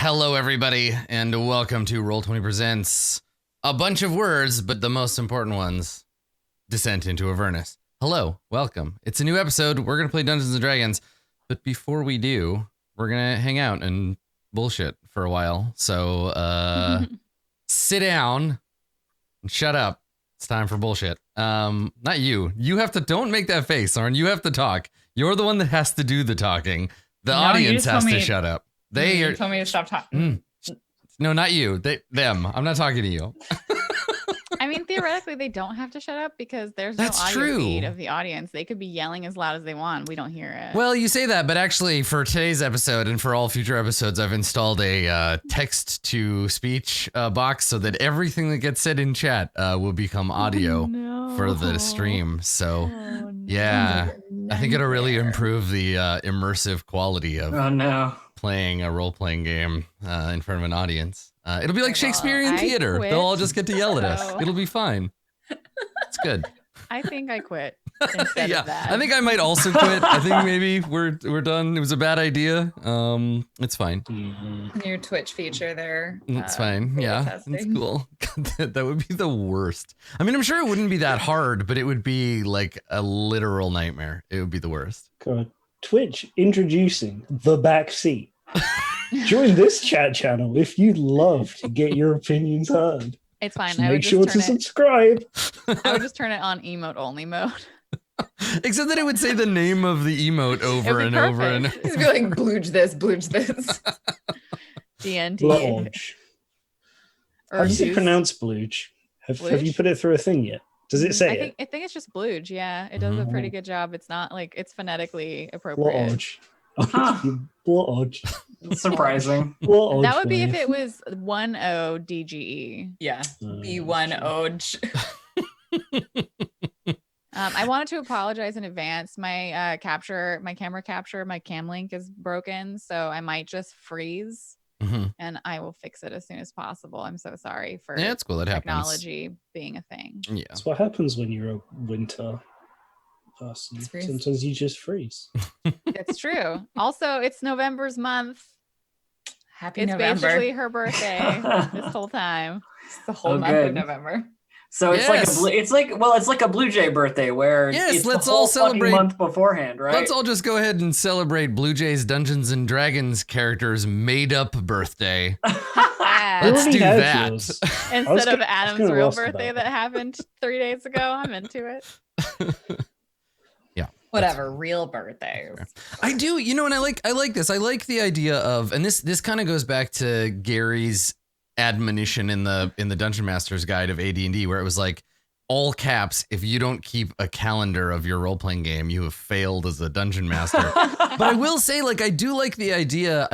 Hello, everybody, and welcome to Roll20 Presents a bunch of words, but the most important ones, Descent into Avernus. Hello, welcome. It's a new episode. We're going to play Dungeons & Dragons, but before we do, we're going to hang out and bullshit for a while. So, sit down and shut up. It's time for bullshit. Not you. You have to, don't make that face, Soren. You have to talk. You're the one that has to do the talking. The audience has to shut up. You told me to stop talking. No, not you. Them. I'm not talking to you. I mean, theoretically, they don't have to shut up because there's That's no audio true. feed of the audience. They could be yelling as loud as they want. We don't hear it. Well, you say that, but actually for today's episode and for all future episodes, I've installed a text-to-speech box so that everything that gets said in chat will become audio for the stream. So, yeah, I think it'll really improve the immersive quality of playing a role-playing game in front of an audience. It'll be like Shakespearean theater. They'll all just get to yell at us. It'll be fine. It's good. I think I quit instead of that. I think I might also quit. I think maybe we're done. It was a bad idea. It's fine. New Twitch feature there. It's fine. Yeah, it's cool. That would be the worst. I mean, I'm sure it wouldn't be that hard, but it would be like a literal nightmare. It would be the worst. God. Twitch introducing the back seat. Join this chat channel if you'd love to get your opinions heard. It's fine. Just make sure to subscribe. I would just turn it on emote only mode. Except that it would say the name of the emote over and over and over. It's be like blooge this. DNT. Blooge. How does it pronounce blooge? Have you put it through a thing yet? Does it say I think it's just blooge. Yeah, it does a pretty good job. It's not like it's phonetically appropriate. Blooge. Blooge. Surprising. Blooge, That would be if it was 10DGE. Yeah. B1 I wanted to apologize in advance. My camera capture, my cam link is broken, so I might just freeze. And I will fix it as soon as possible. I'm so sorry for it's cool. It technology being a thing. Yeah, that's what happens when you're a winter person. Sometimes you just freeze. It's true. Also, it's November's month. Happy November. It's basically her birthday this whole time. It's the whole month of November. So it's like a Blue Jay birthday where it's let's the whole all celebrate month beforehand, right? Let's all just go ahead and celebrate Blue Jay's Dungeons and Dragons character's made-up birthday. Let's do that instead of Adam's real birthday that happened 3 days ago. I'm into it. Yeah, whatever. Real birthdays. I do, and I like this. I like the idea of, and this kind of goes back to Gary's admonition in the Dungeon Master's Guide of AD&D, where it was like all caps, if you don't keep a calendar of your role-playing game, you have failed as a dungeon master. But I will say, like, I do like the idea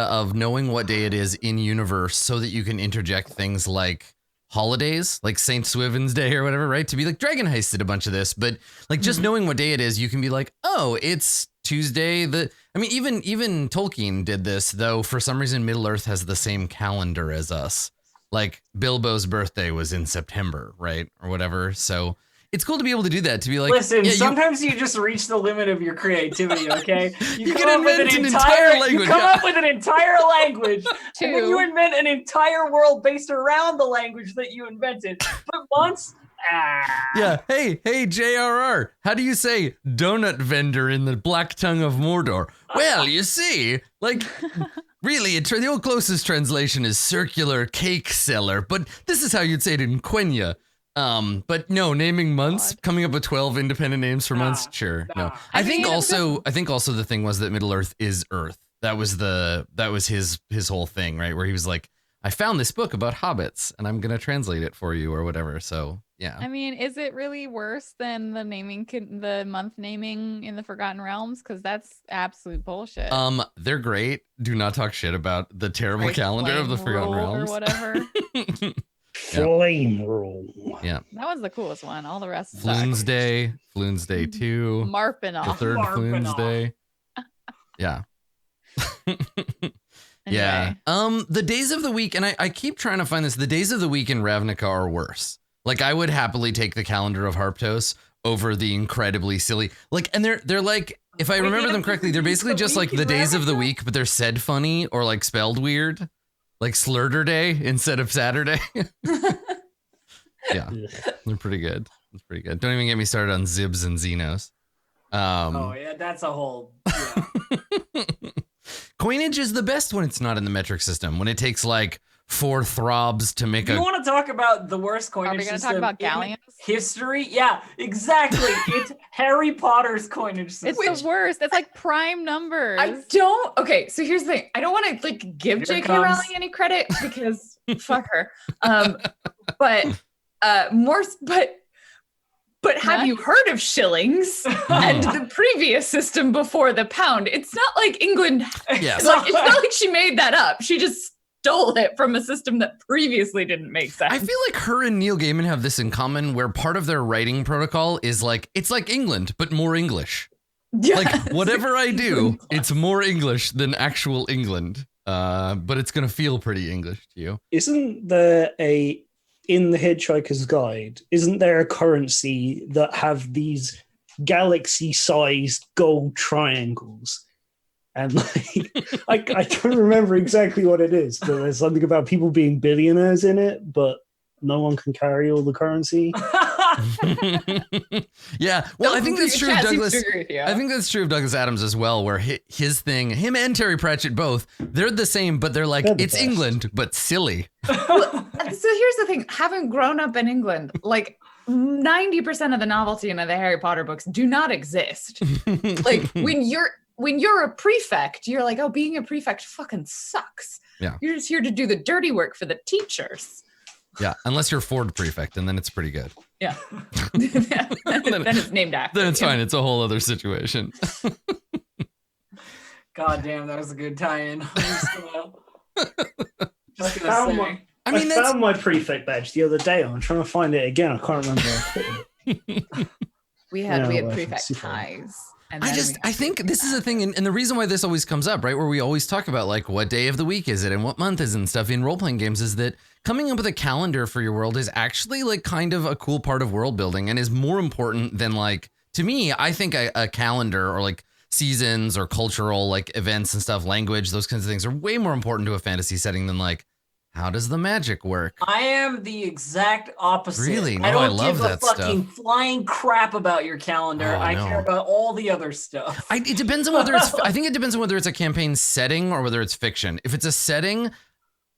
of knowing what day it is in universe so that you can interject things like holidays, like Saint Swithin's Day or whatever, right? To be like, Dragon Heist did a bunch of this, but like just knowing what day it is, you can be like, oh, it's Tuesday. I mean, even Tolkien did this, though. For some reason, Middle Earth has the same calendar as us. Like Bilbo's birthday was in September, right, or whatever. So it's cool to be able to do that. To be like, listen, sometimes you just reach the limit of your creativity. Okay, you can invent an entire language. You come up with an entire language, and then you invent an entire world based around the language that you invented. But once. Yeah. Hey, JRR. How do you say donut vendor in the Black Tongue of Mordor? Well, you see, like, really, the old closest translation is circular cake seller, but this is how you'd say it in Quenya. But no, naming months, coming up with 12 independent names for months. Sure. No. I think also the thing was that Middle Earth is Earth. That was his whole thing, right? Where he was like, I found this book about hobbits and I'm going to translate it for you or whatever. So, yeah. I mean, is it really worse than the month naming in the Forgotten Realms? Because that's absolute bullshit. They're great. Do not talk shit about the terrible calendar of the Forgotten Realms or whatever. Flame roll. Yeah. That was the coolest one. All the rest Floon's Day 2. Marpinoff. The third Floon's Day. Yeah. Yeah. The days of the week, and I keep trying to find this, the days of the week in Ravnica are worse. Like, I would happily take the calendar of Harptos over the incredibly silly, like, and they're like, if I remember them correctly, they're basically just like the days of the week, but they're said funny or like spelled weird, like Slurder Day instead of Saturday. Yeah, they're pretty good. It's pretty good. Don't even get me started on Zibs and Xenos. Oh yeah, that's a whole. Yeah. Coinage is the best when it's not in the metric system. When it takes like 4 throbs to make You want to talk about the worst coinage Are we gonna system talk about in galleons? history? Yeah, exactly. It's Harry Potter's coinage system. It's the worst. It's like prime numbers. I don't. Okay, so here's the thing. I don't want to like give Here it J.K. comes. Rowling any credit because fuck her. But have you heard of shillings and the previous system before the pound? It's not like England. Yes. Like, it's not like she made that up. She just stole it from a system that previously didn't make sense. I feel like her and Neil Gaiman have this in common, where part of their writing protocol is like, it's like England, but more English. Yes. Like whatever I do, it's more English than actual England. But it's gonna feel pretty English to you. Isn't there in the Hitchhiker's Guide, isn't there a currency that have these galaxy-sized gold triangles? And like, I don't remember exactly what it is, but there's something about people being billionaires in it, but no one can carry all the currency. Yeah, well, I think that's true of Douglas. Yeah. I think that's true of Douglas Adams as well, where his thing, him and Terry Pratchett both, they're the same, but they're like, They're the it's best. England, but silly. So here's the thing: having grown up in England, like 90% of the novelty in the Harry Potter books do not exist. Like when you're a prefect, you're like, oh, being a prefect fucking sucks. Yeah. You're just here to do the dirty work for the teachers. Yeah, unless you're Ford Prefect, and then it's pretty good. Yeah. Then it's named after. Then it's you. fine. It's a whole other situation. God damn, that was a good tie-in. I'm just gonna found say. my- I mean, I that's found my prefect badge the other day. I'm trying to find it again. I can't remember where I put it. We had Yeah, well, prefect super. ties. And I then just, we I had think this is a prefect thing, and the reason why this always comes up, right, where we always talk about like what day of the week is it and what month is it and stuff in role-playing games, is that coming up with a calendar for your world is actually like kind of a cool part of world building and is more important than, like, to me, I think a calendar or like seasons or cultural like events and stuff, language, those kinds of things are way more important to a fantasy setting than like, how does the magic work? I am the exact opposite. Really? No, I don't I love give that a fucking stuff. flying crap about your calendar. Oh, I no. care about all the other stuff. It depends on whether it's, I think it depends on whether it's a campaign setting or whether it's fiction. If it's a setting,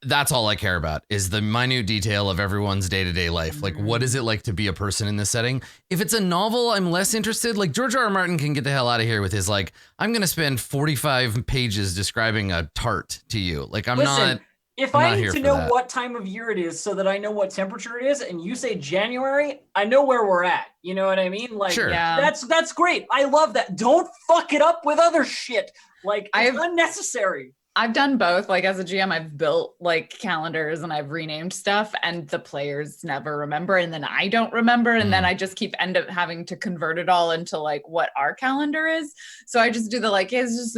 that's all I care about, is the minute detail of everyone's day-to-day life. Like, what is it like to be a person in this setting? If it's a novel, I'm less interested. Like, George R.R. Martin can get the hell out of here with his, like, I'm going to spend 45 pages describing a tart to you. Like, I'm not If I'm I not need here to for know that. what time of year it is so that I know what temperature it is, and you say January, I know where we're at. You know what I mean? Like, Sure. Yeah. that's great. I love that. Don't fuck it up with other shit. Like, it's I've- unnecessary. I've done both. Like, as a GM, I've built like calendars and I've renamed stuff, and the players never remember, and then I don't remember, and then I just end up having to convert it all into like what our calendar is. So I just do the like, it's just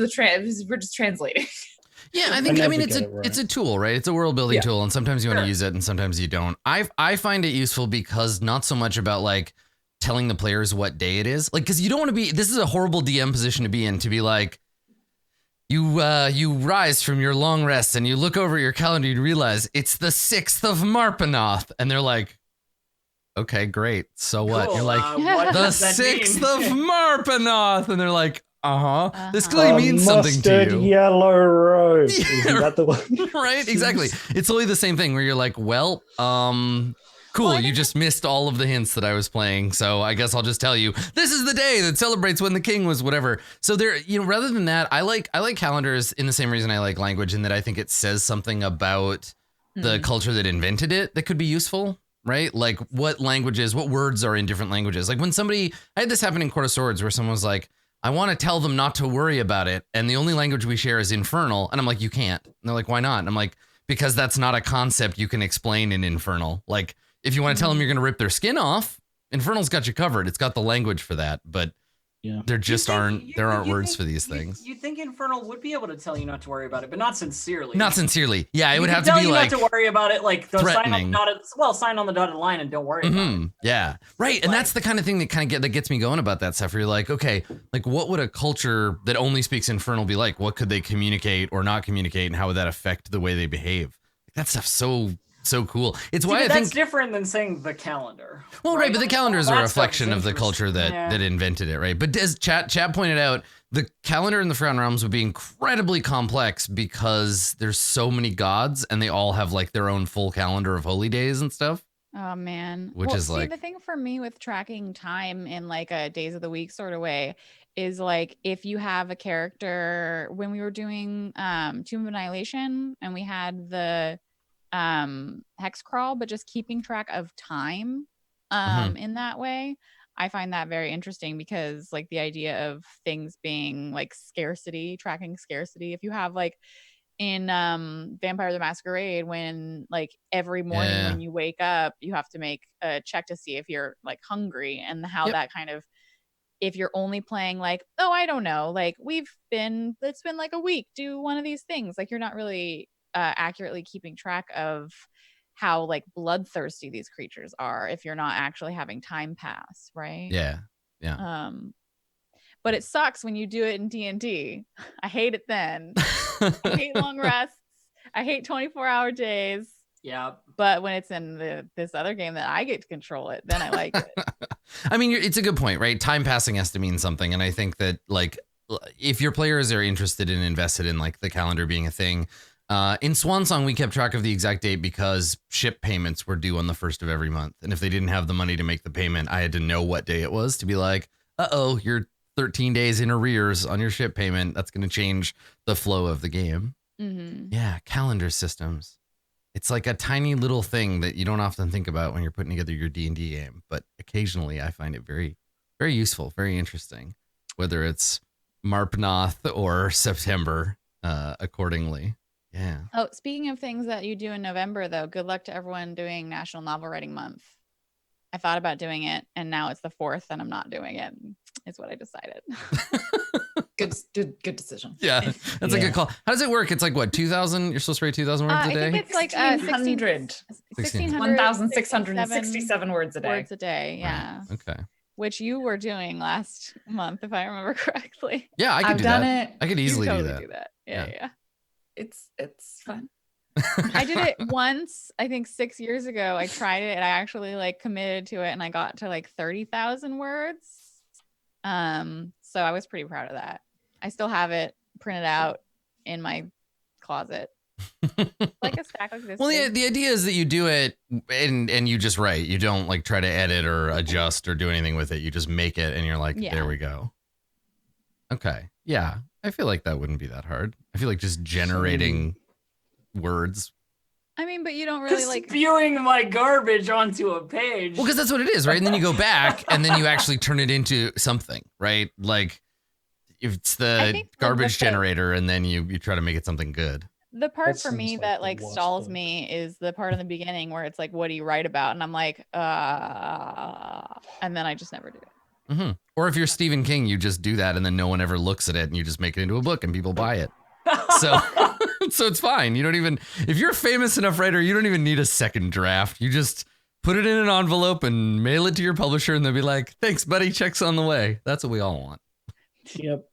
we're just translating. Yeah, I never mean, get it right. it's a tool, right? It's a world building Yeah. tool, and sometimes you want to Sure. use it, and sometimes you don't. I find it useful because not so much about like telling the players what day it is, like, because you don't want to be. This is a horrible DM position to be in, to be like, you rise from your long rest and you look over your calendar, you realize it's the 6th of Marpanoth, and they're like, okay, great, so what? Cool. You're like, What the does that 6th mean? of Marpanoth, and they're like, this Uh-huh. clearly means something to Mustard you. yellow rose. Yeah. Isn't that the one? Right, exactly. It's only the same thing where you're like, well, cool, Well, I you think- just missed all of the hints that I was playing, so I guess I'll just tell you this is the day that celebrates when the king was whatever. So there, rather than that, I like calendars in the same reason I like language, in that I think it says something about the culture that invented it that could be useful, right? Like what languages, what words are in different languages. Like when I had this happen in Court of Swords where someone was like, I want to tell them not to worry about it, and the only language we share is Infernal. And I'm like, you can't. And they're like, why not? And I'm like, because that's not a concept you can explain in Infernal. Like, if you want to tell them you're going to rip their skin off, Infernal's got you covered. It's got the language for that. But Yeah. There just aren't words for these things. You think Infernal would be able to tell you not to worry about it, but not sincerely. Not sincerely. Yeah, it would have to tell be you like not to worry about it, like threatening. Sign on the dotted line and don't worry about it. Yeah, right. And that's the kind of thing that gets me going about that stuff. Where you're like, okay, like what would a culture that only speaks Infernal be like? What could they communicate or not communicate, and how would that affect the way they behave? That stuff's so cool. It's why I think that's different than saying the calendar. Well, right, but the calendar is a reflection of the culture that invented it, right? But as Chat pointed out, the calendar in the Forgotten Realms would be incredibly complex because there's so many gods and they all have like their own full calendar of holy days and stuff. Oh man. Which is like the thing for me with tracking time in like a days of the week sort of way is like if you have a character when we were doing Tomb of Annihilation and we had the hex crawl, but just keeping track of time in that way, I find that very interesting because like the idea of things being like scarcity, tracking scarcity. If you have like in Vampire the Masquerade, when like every morning when you wake up, you have to make a check to see if you're like hungry, and how that kind of, if you're only playing like, oh, I don't know, like it's been like a week, do one of these things, like you're not really accurately keeping track of how like bloodthirsty these creatures are if you're not actually having time pass, right? Yeah. But it sucks when you do it in D&D. I hate it then. I hate long rests. I hate 24-hour days. Yeah. But when it's in this other game that I get to control it, then I like it. I mean, it's a good point, right? Time passing has to mean something. And I think that like if your players are interested and invested in like the calendar being a thing, in Swansong, we kept track of the exact date because ship payments were due on the 1st of every month. And if they didn't have the money to make the payment, I had to know what day it was to be like, you're 13 days in arrears on your ship payment. That's going to change the flow of the game. Mm-hmm. Yeah, calendar systems. It's like a tiny little thing that you don't often think about when you're putting together your D&D game. But occasionally I find it very, very useful, very interesting, whether it's Marpnoth or September accordingly. Yeah. Oh, speaking of things that you do in November, though, good luck to everyone doing National Novel Writing Month. I thought about doing it, and now it's the 4th, and I'm not doing it. Is what I decided. Good decision. Yeah, that's a good call. How does it work? It's like what, 2,000? You're supposed to write 2,000 words a day? I think it's like 1,667 words a day. Yeah. Right. Okay. Which you were doing last month, if I remember correctly. Yeah, I could do that. I could easily do that. Yeah. It's fun. I did it once, I think 6 years ago. I tried it and I actually like committed to it, and I got to like 30,000 words. So I was pretty proud of that. I still have it printed out in my closet. Like a stack like this. Well, the idea is that you do it and you just write. You don't like try to edit or adjust or do anything with it. You just make it and you're like, there we go. Okay. Yeah. I feel like that wouldn't be that hard. I feel like just generating words. I mean, but you don't really like spewing my garbage onto a page. Well, because that's what it is, right? And then you go back and then you actually turn it into something, right? Like if it's the garbage generator and then you try to make it something good. The part for me that like stalls me is the part in the beginning where it's like, what do you write about? And I'm like, and then I just never do it. Mm-hmm. Or if you're Stephen King, you just do that and then no one ever looks at it and you just make it into a book and people buy it. So it's fine. You don't even, if you're a famous enough writer, you don't even need a second draft. You just put it in an envelope and mail it to your publisher and they'll be like, thanks, buddy. Check's on the way. That's what we all want. Yep.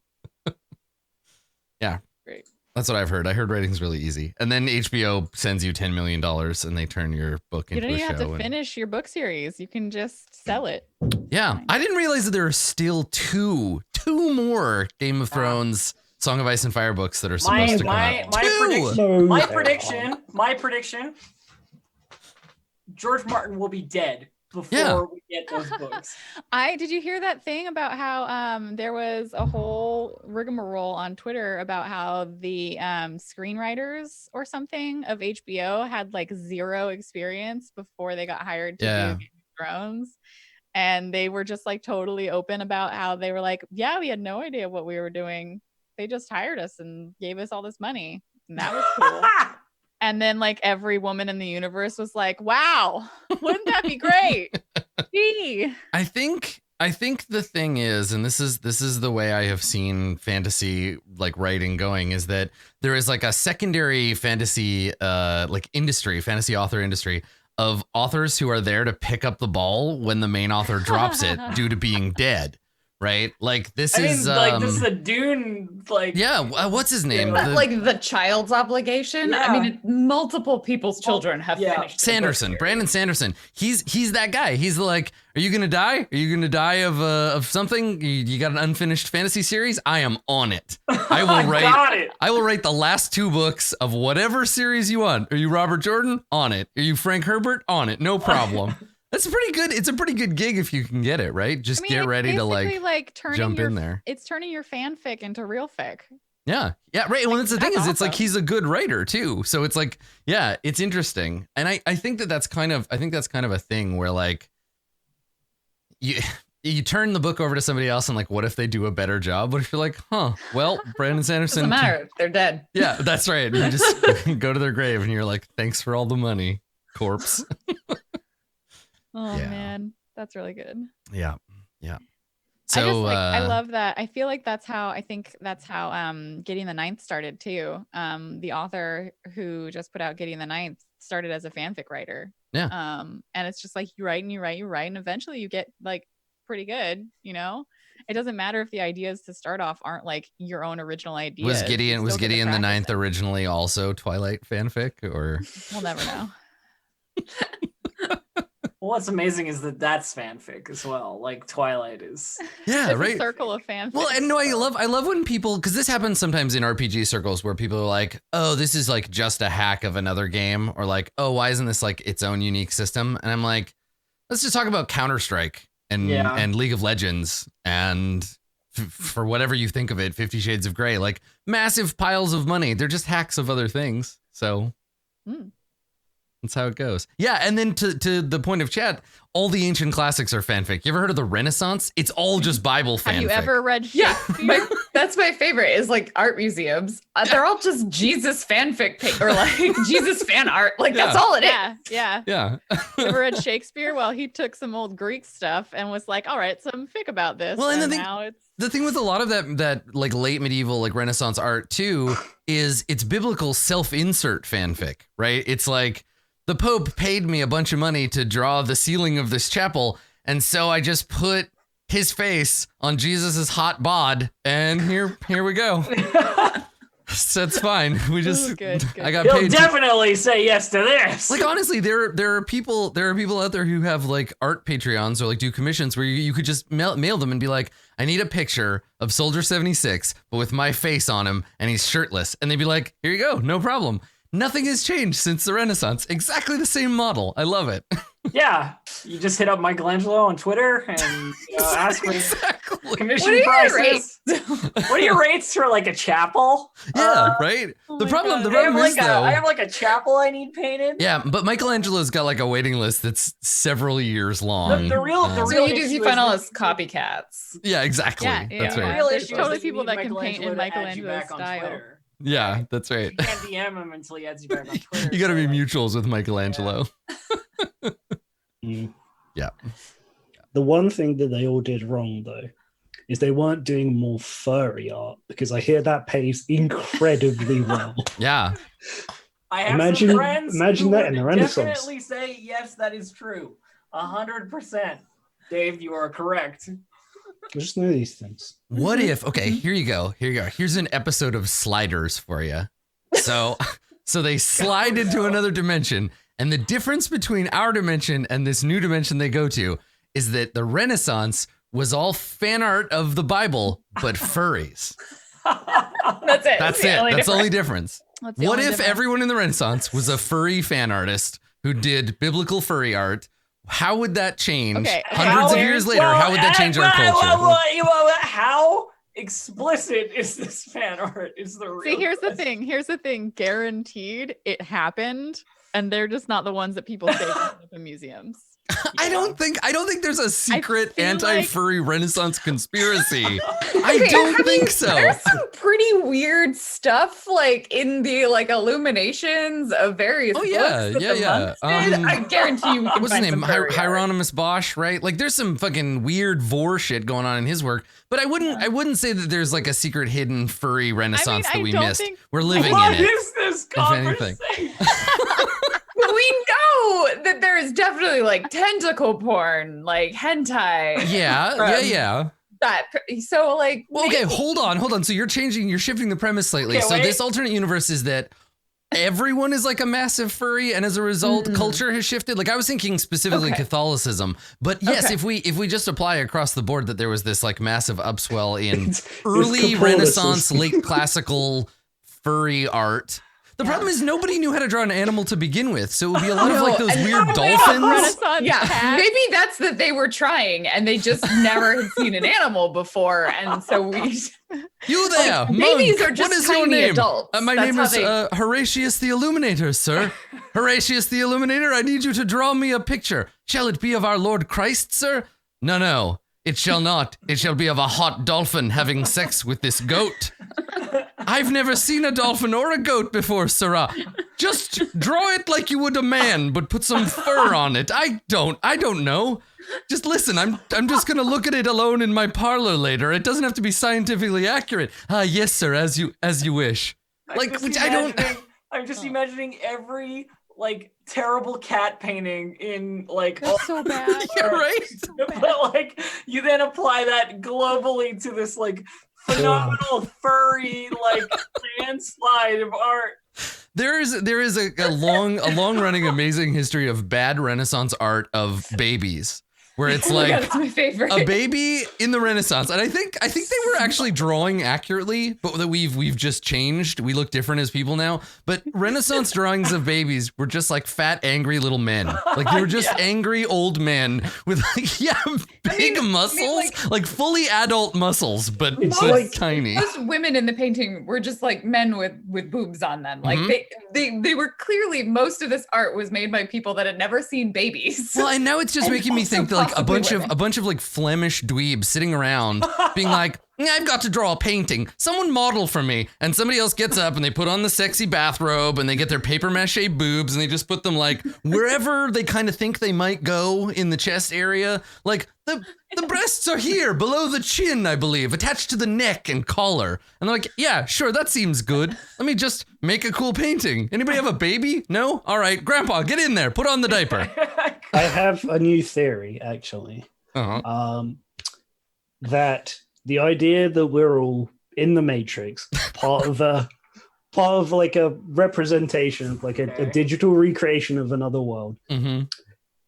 Yeah. Great. That's what I've heard. I heard writing's really easy. And then HBO sends you $10 million and they turn your book into a show. You don't even have to finish your book series. You can just sell it. Yeah. I didn't realize that there are still two more Game of Thrones Song of Ice and Fire books that are supposed to come out. My prediction, George Martin will be dead before we get those books. Did you hear that thing about how there was a whole rigmarole on Twitter about how the screenwriters or something of HBO had like zero experience before they got hired to do Game of Thrones, and they were just like totally open about how they were like, yeah, we had no idea what we were doing. They just hired us and gave us all this money, and that was cool. And then like every woman in the universe was like, wow, wouldn't that be great? Gee. I think I think the thing is, and this is the way I have seen fantasy like writing going, is that there is like a secondary fantasy like industry, fantasy author industry of authors who are there to pick up the ball when the main author drops it due to being dead. Right, like this is like this is the Dune, like what's his name? Like the child's obligation. Yeah. I mean, multiple people's children have finished. Sanderson, Brandon Sanderson. He's that guy. He's like, are you gonna die? Are you gonna die of something? You got an unfinished fantasy series? I am on it. I will write. Got it. I will write the last 2 books of whatever series you want. Are you Robert Jordan? On it. Are you Frank Herbert? On it. No problem. That's pretty good. It's a pretty good gig if you can get it, right? Just get ready to like jump in there. It's turning your fanfic into real fic. Yeah, right. Well, that's the thing is, awesome. it's like he's a good writer too. So it's like, yeah, it's interesting, and I think that's kind of a thing where like you turn the book over to somebody else and like, what if they do a better job? What if you're like, well, Brandon Sanderson, doesn't matter. They're dead. Yeah, that's right. You just go to their grave and you're like, thanks for all the money, corpse. Oh man, that's really good. Yeah. So I love that. I feel like that's how Gideon the Ninth started too. The author who just put out Gideon the Ninth started as a fanfic writer. Yeah. And it's just like you write, and eventually you get like pretty good. You know, it doesn't matter if the ideas to start off aren't like your own original ideas. Was Gideon the Ninth originally also Twilight fanfic, or we'll never know. Well, what's amazing is that that's fanfic as well. Like Twilight is. Yeah, right. A circle of fanfic. Well, and no, I love when people, because this happens sometimes in RPG circles where people are like, oh, this is like just a hack of another game, or like, oh, why isn't this like its own unique system? And I'm like, let's just talk about Counter-Strike and League of Legends and for whatever you think of it, 50 Shades of Grey, like massive piles of money. They're just hacks of other things. So. That's how it goes. Yeah, and then to the point of chat, all the ancient classics are fanfic. You ever heard of the Renaissance? It's all just Bible fanfic. Have you ever read Shakespeare? That's my favorite, is like art museums. They're all just Jesus fanfic or like Jesus fan art. Like that's all it is. Yeah. You ever read Shakespeare? Well, he took some old Greek stuff and was like, all right, some fic about this. Well, and now the thing with a lot of that like late medieval, like Renaissance art too, is it's biblical self-insert fanfic, right? It's like, the Pope paid me a bunch of money to draw the ceiling of this chapel, and so I just put his face on Jesus's hot bod, and here we go. So it's fine. We just good. I got He'll paid. Definitely say yes to this. Like honestly, there are people out there who have like art Patreons or like do commissions where you could just mail them and be like, I need a picture of Soldier 76, but with my face on him and he's shirtless, and they'd be like, here you go, no problem. Nothing has changed since the Renaissance. Exactly the same model. I love it. Yeah, you just hit up Michelangelo on Twitter and ask for commission prices. What are your rates for like a chapel? Yeah, right. The problem is though, I have like a chapel I need painted. Yeah, but Michelangelo's got like a waiting list that's several years long. The real so you find all his copycats. Yeah, exactly. That's right. The real There's issue totally is that you people need that can paint in Michelangelo's style. Yeah, that's right. You can't DM him until he adds you back on Twitter. You got to be mutuals with Michelangelo. Yeah. The one thing that they all did wrong, though, is they weren't doing more furry art, because I hear that pays incredibly well. Yeah. I have imagine some friends imagine who that would in the Renaissance. definitely say yes, that is true. 100%. Dave, you are correct. I just know these things. What if? Okay, here you go. Here's an episode of Sliders for you. So they slide into another dimension, and the difference between our dimension and this new dimension they go to is that the Renaissance was all fan art of the Bible, but furries. That's it. That's it. That's the only difference. What if everyone in the Renaissance was a furry fan artist who did biblical furry art? How would that change hundreds of years later? How would that change our culture? How explicit is this fan art? Is the real See, here's the question. thing. Here's the thing. Guaranteed, it happened, and they're just not the ones that people save in the museums. I don't think there's a secret feel anti-furry Renaissance conspiracy. I don't think so. There's some pretty weird stuff like in the like illuminations of various books that the monks did. I guarantee you we can what's his find name? some furry art. Hieronymus Bosch, right? Like there's some fucking weird vor shit going on in his work, but I wouldn't say that there's like a secret hidden furry Renaissance that we missed. We're living in it. What is this conversation? But we know that there is definitely like tentacle porn, like hentai. Yeah. That so like. Well, okay, hold on. So you're shifting the premise slightly. Okay, so wait. this alternate universe is that everyone is like a massive furry, and as a result, culture has shifted. Like I was thinking specifically Catholicism, but yes, if we just apply across the board that there was this like massive upswell in early Renaissance, late classical furry art. The problem is nobody knew how to draw an animal to begin with, so it would be a lot of like those weird dolphins. Renaissance Yeah, cat. maybe that's that they were trying and they just never had seen an animal before, and so we. You there, Like, babies monk, are just what is your tiny name? adults. My That's name how is they- Horatius the Illuminator, sir. Horatius the Illuminator, I need you to draw me a picture. Shall it be of our Lord Christ, sir? No, it shall not. It shall be of a hot dolphin having sex with this goat. I've never seen a dolphin or a goat before, sirrah. Just draw it like you would a man, but put some fur on it. I don't know. Just listen, I'm just gonna look at it alone in my parlor later. It doesn't have to be scientifically accurate. Yes, sir, as you wish. Like, which I don't. I'm just imagining every like terrible cat painting in like That's so bad. You're right. but like you then apply that globally to this like phenomenal furry like landslide of art. There is a long running amazing history of bad Renaissance art of babies. Where it's like that's my favorite. a baby in the Renaissance, and I think they were actually drawing accurately, but that we've just changed. We look different as people now. But Renaissance drawings of babies were just like fat, angry little men. Like they were just angry old men with like big muscles, like fully adult muscles, but It's but like- tiny. Most women in the painting were just like men with boobs on them. Like they were clearly, most of this art was made by people that had never seen babies. Well, and now it's just And making me also think that like a bunch possibly of like Flemish dweebs sitting around being like, I've got to draw a painting. Someone model for me. And somebody else gets up and they put on the sexy bathrobe and they get their paper mache boobs and they just put them like wherever they kind of think they might go in the chest area. Like the breasts are here below the chin, I believe, attached to the neck and collar. And they're like, yeah, sure, that seems good. Let me just make a cool painting. Anybody have a baby? No? All right, Grandpa, get in there. Put on the diaper. I have a new theory, actually. That the idea that we're all in the Matrix, part of like a representation of like a digital recreation of another world, and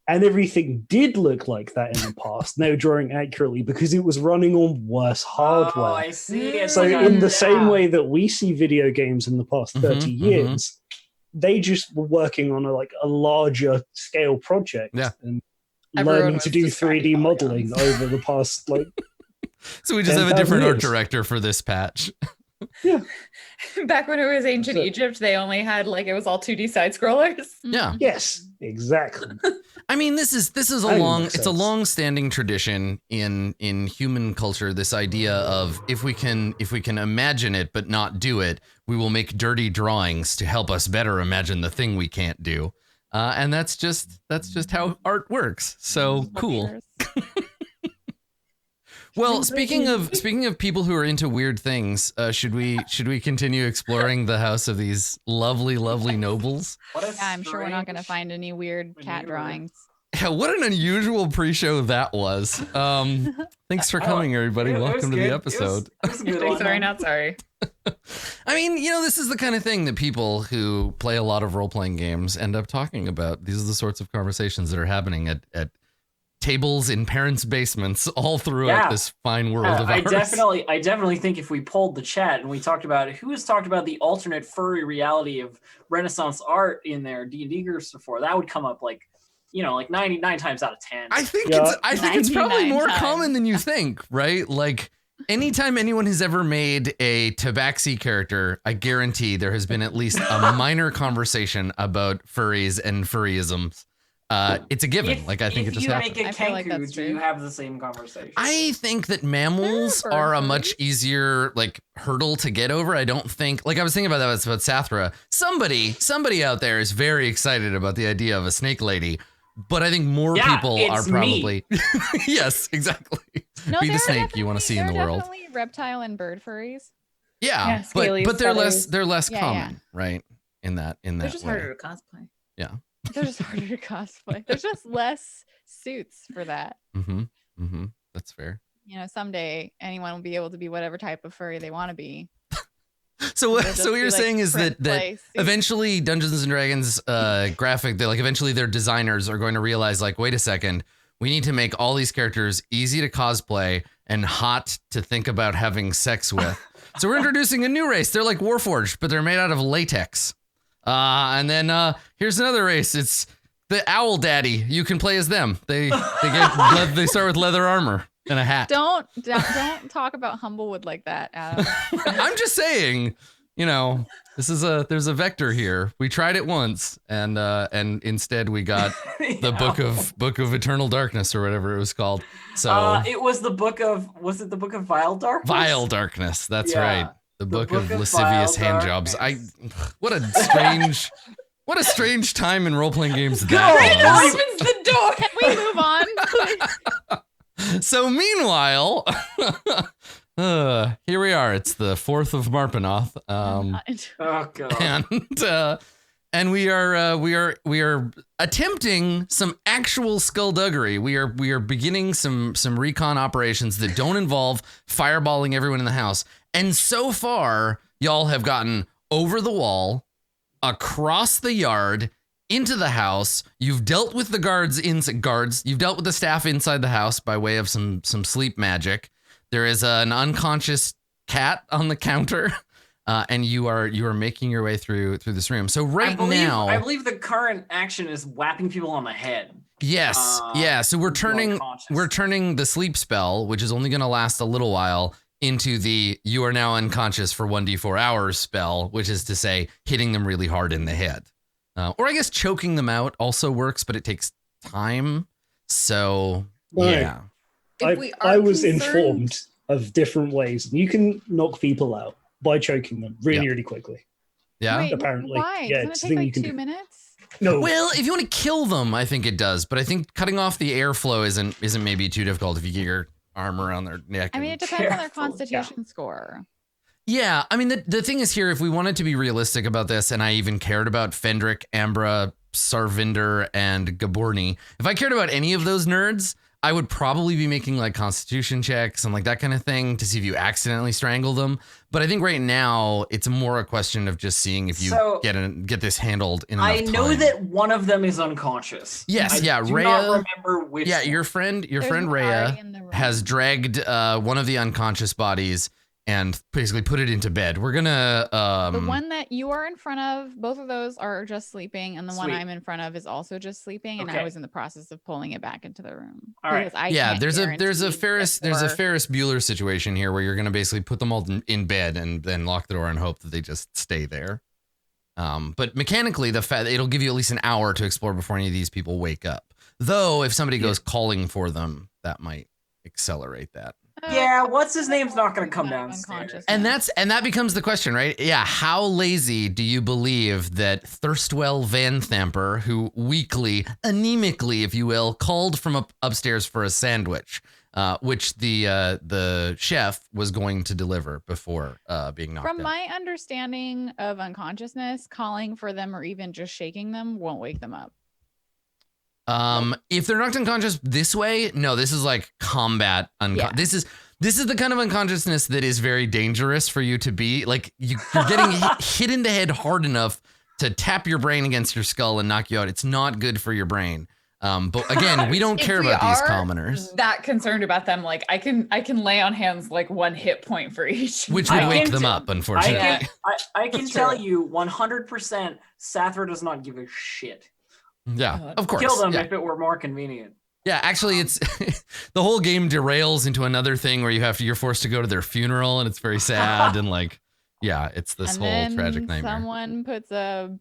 everything did look like that in the past. Now drawing accurately because it was running on worse hardware. Oh, I see. It's So like in the same way that we see video games in the past 30 Mhm, years, they just were working on a larger scale project and Everyone learning was to do just trying 3D polygons. modeling over the past like So we just have a different 10,000 art years. director for this patch. Back when it was ancient So- Egypt, they only had like it was all 2D side scrollers. Yeah. yes, exactly. I mean, this is a That long makes it's a sense. long-standing tradition in human culture, this idea of if we can imagine it but not do it, we will make dirty drawings to help us better imagine the thing we can't do. And that's just how art works. So cool. Well, speaking of people who are into weird things, should we continue exploring the house of these lovely nobles? What a Yeah, I'm sure we're not going to strange find any weird cat maneuver. drawings. Yeah, what an unusual pre-show that was. Thanks for coming, everybody. It was Welcome to good. the It episode. was a good Sorry, one. sorry, not sorry. I mean, this is the kind of thing that people who play a lot of role-playing games end up talking about. These are the sorts of conversations that are happening at tables in parents' basements all throughout this fine world of I ours. definitely think if we polled the chat and we talked about who has talked about the alternate furry reality of Renaissance art in their D&D groups before, that would come up like 99 times out of 10. I think Yeah. it's probably 99 more times. common than you think, right? Like anytime anyone has ever made a Tabaxi character, I guarantee there has been at least a minor conversation about furries and furryisms. it's a given. Like, I think it just happens. If you make a I feel like Kenku, that's do you true. have the same conversation? I think that mammals They're are a bird much furries. easier like hurdle to get over. I don't think like I was thinking about that about Sathra. Somebody out there is very excited about the idea of a snake lady, but I think more people are it's me. probably yes, exactly. No, Be the there are snake you want to see in the there are world. definitely reptile and bird furries. Yeah, Yeah, scalies, but they're feathers. less Yeah, common, right? In that They're just way. harder to cosplay. They're just harder to cosplay. There's just less suits for that. Mm-hmm. That's fair. You know, someday anyone will be able to be whatever type of furry they want to be. So They'll just what be, you're like, saying is print that play suits. eventually Dungeons and Dragons graphic, eventually their designers are going to realize like, wait a second, we need to make all these characters easy to cosplay and hot to think about having sex with. So we're introducing a new race. They're like Warforged, but they're made out of latex. And then here's another race. It's the Owl Daddy. You can play as them. They start with leather armor and a hat. Don't talk about Humblewood like that, Adam. I'm just saying, you know, there's a vector here. We tried it once, and instead we got the book of Eternal Darkness or whatever it was called. So it was the book of Vile Darkness? Vile Darkness. That's Yeah. right. The book of Vile lascivious hand jobs. Darkness. What a strange time in role playing games Brandon that was. opens the door. Can we move on? please? So meanwhile, here we are. It's the 4th of Marpenoth. Oh god. And we are attempting some actual skullduggery. We are beginning some recon operations that don't involve fireballing everyone in the house. And so far, y'all have gotten over the wall, across the yard, into the house. You've dealt with the guards. You've dealt with the staff inside the house by way of some sleep magic. There is an unconscious cat on the counter. And you are making your way through this room. So I believe the current action is whapping people on the head. Yes, yeah. So we're turning the sleep spell, which is only going to last a little while, into the you are now unconscious for 1d4 hours spell, which is to say hitting them really hard in the head, or I guess choking them out also works, but it takes time. So yeah, I was informed of different ways you can knock people out by choking them really quickly. Yeah. Wait, apparently. Why? Yeah, Doesn't it's it a take thing you like can 2 do. minutes? No. Well, if you want to kill them, I think it does. But I think cutting off the airflow isn't maybe too difficult if you get your arm around their neck. I mean, it depends on their constitution score. Yeah, I mean, the thing is here, if we wanted to be realistic about this, and I even cared about Fendrick, Ambra, Sarvinder, and Gaborni, if I cared about any of those nerds, I would probably be making like constitution checks and like that kind of thing to see if you accidentally strangle them. But I think right now it's more a question of just seeing if you get this handled in enough I know time. that one of them is unconscious. Yes, I do Rhea. not remember which. Yeah, one. your friend There's one Rhea already in the room. has dragged one of the unconscious bodies and basically put it into bed. We're gonna the one that you are in front of, both of those are just sleeping, and the one I'm in front of is also just sleeping. And I was in the process of pulling it back into the room. All right. Because I yeah, can't there's a guarantee Ferris Bueller situation here where you're gonna basically put them all in bed and then lock the door and hope that they just stay there. But mechanically, it'll give you at least an hour to explore before any of these people wake up. Though, if somebody goes calling for them, that might accelerate that. Yeah, what's his name's not going to come downstairs. And that becomes the question, right? Yeah, how lazy do you believe that Thirstwell Van Thamper, who weakly, anemically, if you will, called from upstairs for a sandwich, which the chef was going to deliver before being knocked out? From my understanding of unconsciousness, calling for them or even just shaking them won't wake them up. If they're knocked unconscious this way, no, this is like combat unconscious. This is the kind of unconsciousness that is very dangerous for you to be. Like you're getting hit in the head hard enough to tap your brain against your skull and knock you out. It's not good for your brain. But again, we don't care about these commoners. That concerned about them, like I can lay on hands like 1 hit point for each, which would wake them up. Unfortunately, I can tell you 100%. Sathra does not give a shit. Yeah, of course. Kill them if it were more convenient. Yeah, actually, it's the whole game derails into another thing where you're forced to go to their funeral, and it's very sad and like, yeah, it's this whole tragic nightmare. Someone puts a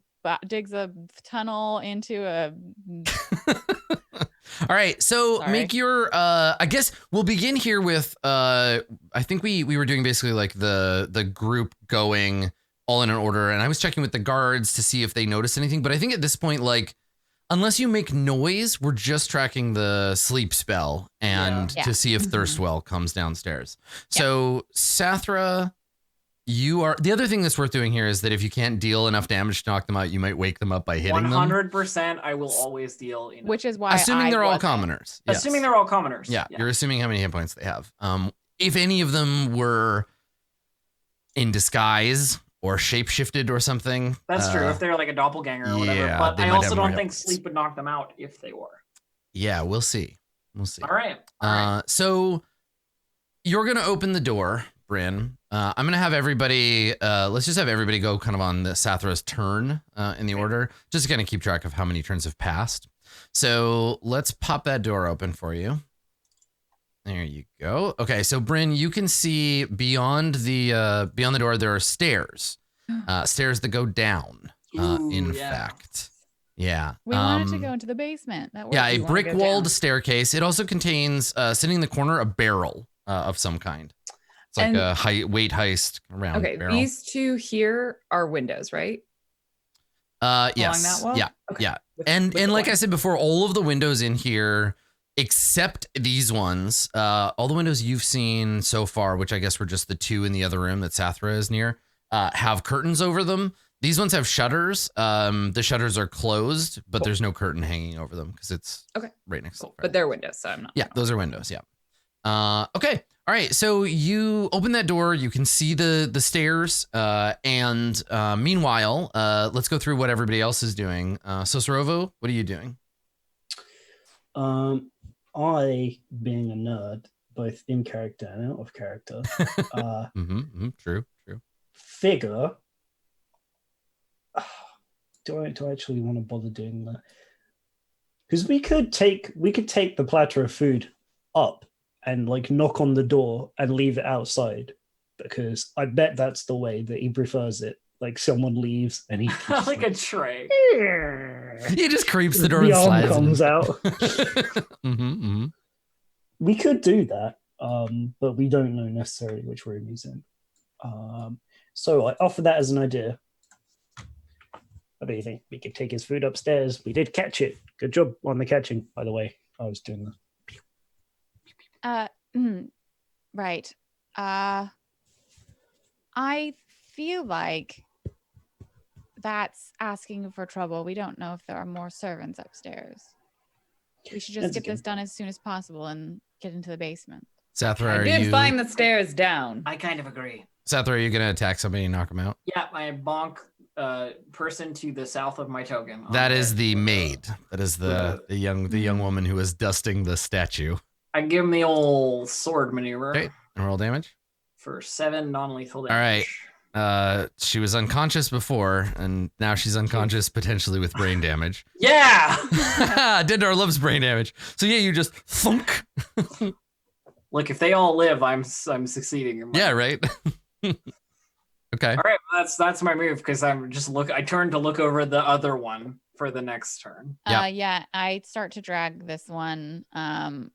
digs a tunnel into a. All right, so Sorry. make your. I guess we'll begin here with. I think we were doing basically like the group going all in an order, and I was checking with the guards to see if they noticed anything. But I think at this point, like, unless you make noise, we're just tracking the sleep spell and Yeah. to see if Thirstwell comes downstairs. So Sathra. You are the other thing that's worth doing here is that if you can't deal enough damage to knock them out, you might wake them up by hitting them. 100%. I will always deal. Which is why assuming they're all commoners. Yes. Assuming they're all commoners. Yeah, you're assuming how many hit points they have. If any of them were in disguise or shapeshifted or something, that's true. If they're like a doppelganger or whatever. Yeah, But they I might also have more don't hit think points. sleep would knock them out if they were. Yeah, we'll see. We'll see. All right. So you're gonna open the door, Bryn. I'm gonna have everybody. Let's just have everybody go kind of on the Sathra's turn in the order, just to kind of keep track of how many turns have passed. So let's pop that door open for you. There you go. Okay, so Bryn, you can see beyond the door there are stairs, stairs that go down. In fact, yeah. We wanted to go into the basement. That Yeah, works. a You wanna go brick-walled down. staircase. It also contains, sitting in the corner, a barrel of some kind. It's like And- a weight heist round Okay, barrel. these two here are windows, right? Yes. that wall? Yeah. Okay. Yeah. With- And with the like I blinds. said before, all of the windows in here, except these ones, all the windows you've seen so far, which I guess were just the two in the other room that Sathra is near, have curtains over them. These ones have shutters. The shutters are closed, but there's no curtain hanging over them because it's right next to the But they're windows, so I'm not. Yeah, those are windows. Yeah. Okay. All right. So you open that door. You can see the stairs. And meanwhile, let's go through what everybody else is doing. So Sorovo, what are you doing? I, being a nerd, both in character and out of character, True. figure. Do I actually want to bother doing that? Because we could take the platter of food up and like knock on the door and leave it outside, because I bet that's the way that he prefers it. Like someone leaves and he Like a tray. He just creeps the door the and arm slides. comes out. Mm-hmm. We could do that, but we don't know necessarily which room he's in. So I offer that as an idea. What do you think? We could take his food upstairs. We did catch it. Good job on the catching, by the way. I was doing that. Right. I feel like that's asking for trouble. We don't know if there are more servants upstairs. We should just That's get good. this done as soon as possible and get into the basement. Sathra, I did find the stairs down. I kind of agree. Sathra, are you going to attack somebody and knock him out? Yeah, I bonk person to the south of my token. That is the maid. That is the young woman who is dusting the statue. I give him the old sword maneuver Okay, and roll damage. for 7 non-lethal All right. damage. She was unconscious before, and now she's unconscious potentially with brain damage. Yeah. Dindar loves brain damage. So yeah, you just thunk. Look, if they all live, I'm succeeding. in my- Yeah, right. Okay. All right, that's my move because I turn to look over the other one for the next turn. Yeah. I start to drag this one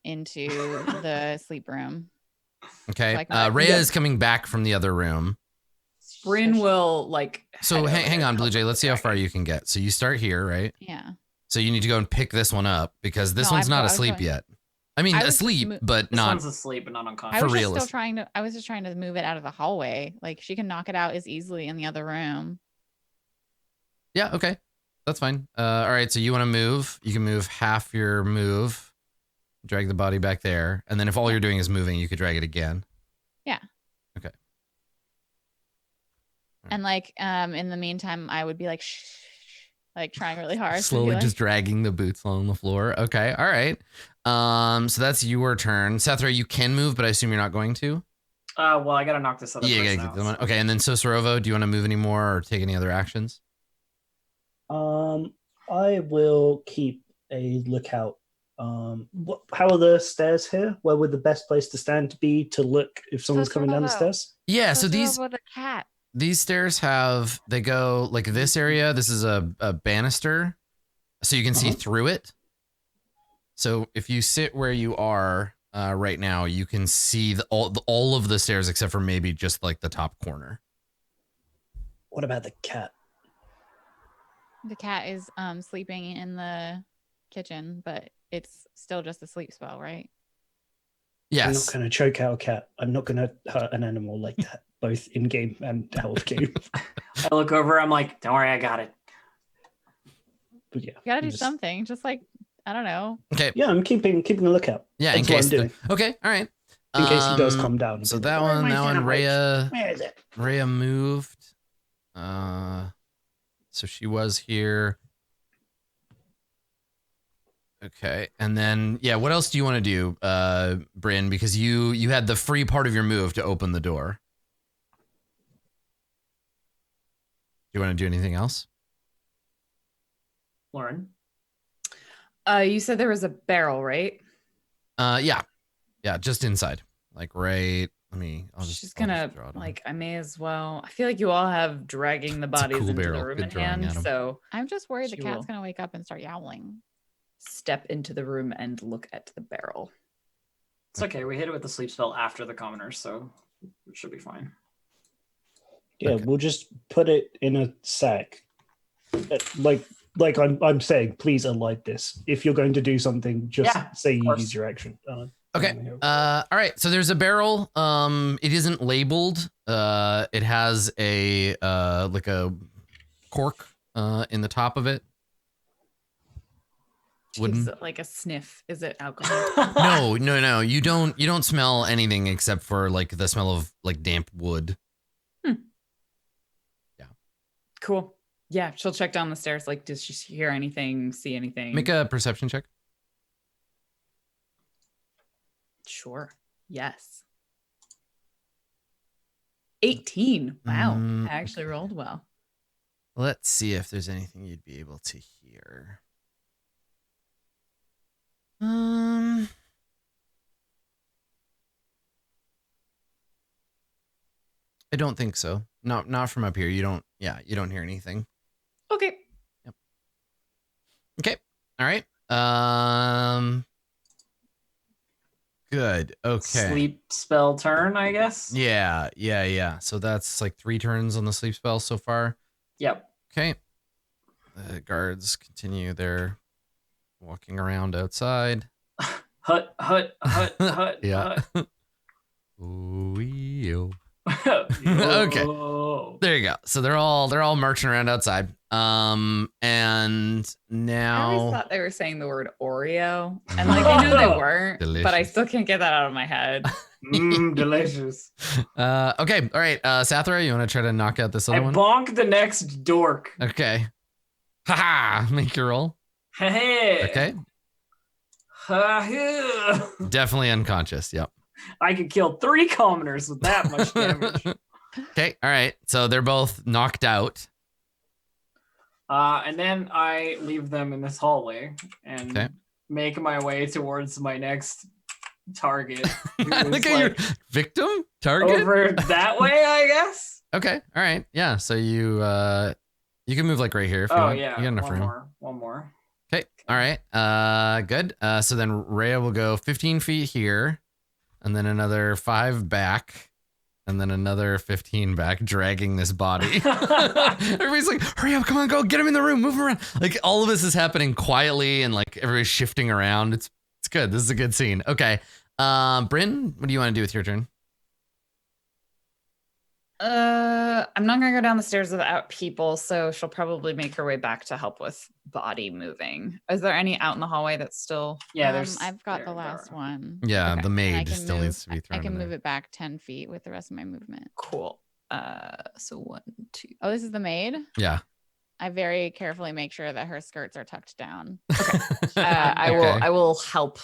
into the sleep room. Okay. Like- Rhea is coming back from the other room. Bryn will like. So head over hang there on, and Blue help Jay. with Let's see the how far dragon. you can get. So you start here, right? Yeah. So you need to go and pick this one up because this No, one's I've not got- I was asleep going- yet. I mean, I was asleep, mo- but This not. one's asleep but not I unconscious. For was just realist. still trying to move it out of the hallway. Like she can knock it out as easily in the other room. Yeah. Okay. That's fine. All right. So you want to move? You can move half your move, drag the body back there, and then if all you're doing is moving, you could drag it again. And like in the meantime, I would be like shh, like trying really hard. to be Slowly like- just dragging the boots along the floor. Okay. All right. So that's your turn. Sathra, you can move, but I assume you're not going to. Well, I gotta knock this other Yeah, you person gotta out. get them on. Okay. And then Sorovo, do you want to move any more or take any other actions? I will keep a lookout. How are the stairs here? Where would the best place to stand be to look if someone's coming down the Sorovo. stairs? Yeah. So these. With a cat. these stairs they go like this area. This is a banister, so you can see through it. So if you sit where you are right now, you can see all of the stairs except for maybe just like the top corner. What about the cat? The cat is sleeping in the kitchen, but it's still just a sleep spell, right? Yes. I'm not going to choke out a cat. I'm not going to hurt an animal like that, both in game and out of game. I look over. I'm like, don't worry, I got it. But yeah, You gotta do something. Just like, I don't know. Okay. Yeah, I'm keeping a lookout. Yeah, That's what I'm doing. Okay, all right. In case he does come down. So that one, Where is it? Rhea moved. So she was here. Okay, and then what else do you want to do, Bryn? Because you had the free part of your move to open the door. Do you want to do anything else? Lauren? You said there was a barrel, right? Yeah, just inside, like right. She's gonna like. I may as well. I feel like you all have dragging the bodies into the room in hand, so I'm just worried the cat's gonna wake up and start yowling. Step into the room and look at the barrel. It's okay. We hit it with the sleep spell after the commoners, so it should be fine. Yeah, Okay. We'll just put it in a sack. Like I'm saying, please unlight this. If you're going to do something, just say you use your action. Okay. All right. So there's a barrel. It isn't labeled. It has a like a cork in the top of it. Is it like a sniff? Is it alcohol? No. You don't smell anything except for like the smell of like damp wood. Yeah. Cool. Yeah, she'll check down the stairs. Like, does she hear anything, see anything? Make a perception check. Sure. Yes. 18. Wow. I actually rolled well. Let's see if there's anything you'd be able to hear. I don't think so. Not from up here. You don't hear anything. Okay. Yep. Okay. All right. Good. Okay. Sleep spell turn, I guess. Yeah. So that's like 3 turns on the sleep spell so far. Yep. Okay. The guards continue their walking around outside. Hut. Yeah. Hut. Ooh-ee-oh. Okay. There you go. So they're all marching around outside. And now I always thought they were saying the word Oreo, and like I know they weren't, Delicious. but I still can't get that out of my head. Delicious. Okay. All right. Sathra, you want to try to knock out this other one? Bonk the next dork. Okay. Haha. Make your roll. Hey. Okay. Definitely unconscious. Yep. I could kill 3 commoners with that much damage. Okay. All right. So they're both knocked out. And then I leave them in this hallway and make my way towards my next target. Look at your victim target over that way, I guess. Okay. All right. Yeah. So you can move like right here if you want. Yeah. You got enough room. One more. Okay. All right. Good. So then Rhea will go 15 feet here, and then another 5 back, and then another 15 back, dragging this body. Everybody's like, hurry up, come on, go, get him in the room, move him around. Like all of this is happening quietly and like everybody's shifting around. It's good. This is a good scene. Okay. Bryn, what do you want to do with your turn? I'm not gonna go down the stairs without people, so she'll probably make her way back to help with body moving. Is there any out in the hallway that's still? Yeah, there's. I've got the last one. Yeah, Okay. the maid still needs to be thrown. I can in move there. it back 10 feet with the rest of my movement. Cool. So 1, 2. Oh, this is the maid? Yeah. I very carefully make sure that her skirts are tucked down. I will help.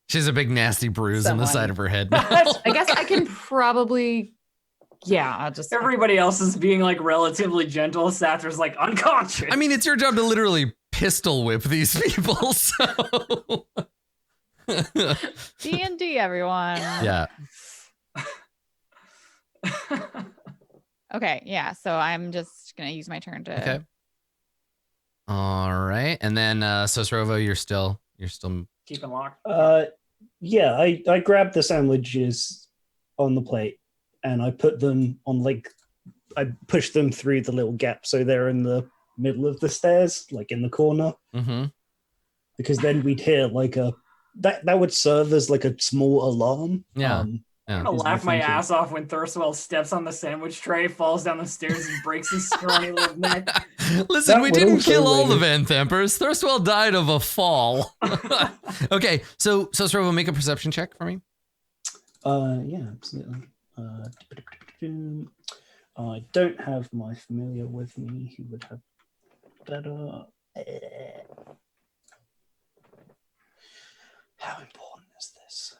She has a big nasty bruise on the Someone. side of her head. I guess I can probably. Yeah, I'll just. Everybody else is being like relatively gentle. Sathra's like unconscious. I mean, it's your job to literally pistol whip these people. So D&D, everyone. yeah. Okay, yeah. So I'm just gonna use my turn to. Okay. All right, and then Sosrovo, you're still Keeping locked. Yeah, I grabbed the sandwiches on the plate and I put them on I pushed them through the little gap so they're in the middle of the stairs, like in the corner. Mm-hmm. Because then we'd hear that would serve as like a small alarm. Yeah. I'm gonna laugh my ass off when Thurswell steps on the sandwich tray, falls down the stairs, and breaks his scrawny little neck. Listen, we didn't kill all the Van Thempers. Thurswell died of a fall. Okay, so Sosrovo, make a perception check for me. Yeah, absolutely. I don't have my familiar with me. Who would have better? How important is this?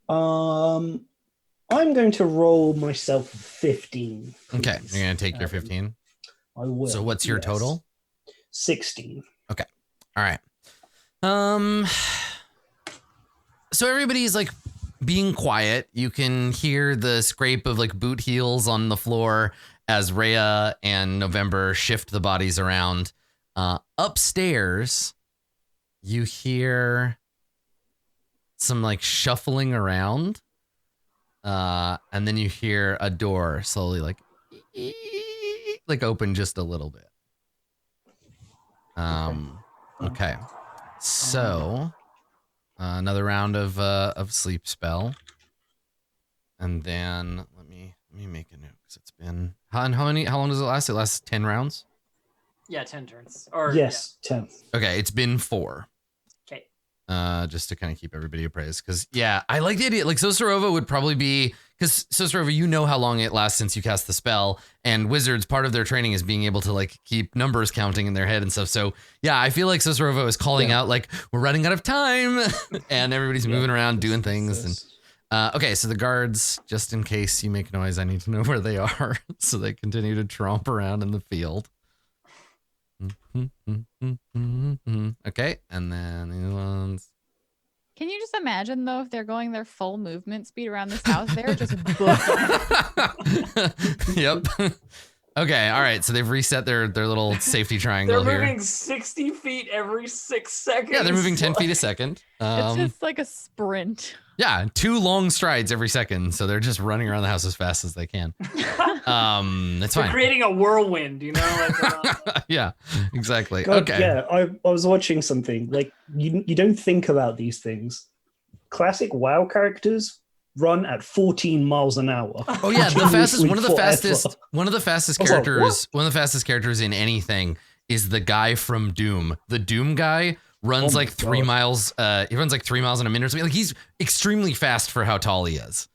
I'm going to roll myself 15. Please. Okay, you're gonna take your 15. I will. So what's your total? 16. Okay. All right. So everybody's like being quiet. You can hear the scrape of like boot heels on the floor as Rhea and November shift the bodies around. Upstairs, you hear some like shuffling around. And then you hear a door slowly like open just a little bit. Okay. So another round of sleep spell. And then let me make a note because it's been how long does it last? It lasts 10 rounds? Yeah, 10 turns. Or yes, 10. Okay, it's been 4. Okay. Just to kind of keep everybody appraised. Because yeah, I like the idea. Like Sosarova would probably be because Sosarova, you know how long it lasts since you cast the spell, and wizards, part of their training is being able to like keep numbers counting in their head and stuff. So yeah, I feel like Sosarova is calling out like we're running out of time, and everybody's moving around doing things. And okay, so the guards, just in case you make noise, I need to know where they are, so they continue to tromp around in the field. Okay, and then these ones. Can you just imagine though if they're going their full movement speed around this house? They're just booking. Yep. Okay, all right. So they've reset their little safety triangle they're here. moving 60 feet every 6 seconds. Yeah, they're moving 10 feet a second. It's just like a sprint. Yeah, 2 long strides every second. So they're just running around the house as fast as they can. That's they're fine. creating a whirlwind, you know? Like, yeah, exactly. God, okay. Yeah, I was watching something. Like, you don't think about these things. Classic WoW characters run at 14 miles an hour. Oh yeah, the fastest one of the forever. fastest characters, one of the fastest characters in anything is the guy from Doom. The Doom guy runs like 3 miles. He runs like 3 miles in a minute or something. Like he's extremely fast for how tall he is.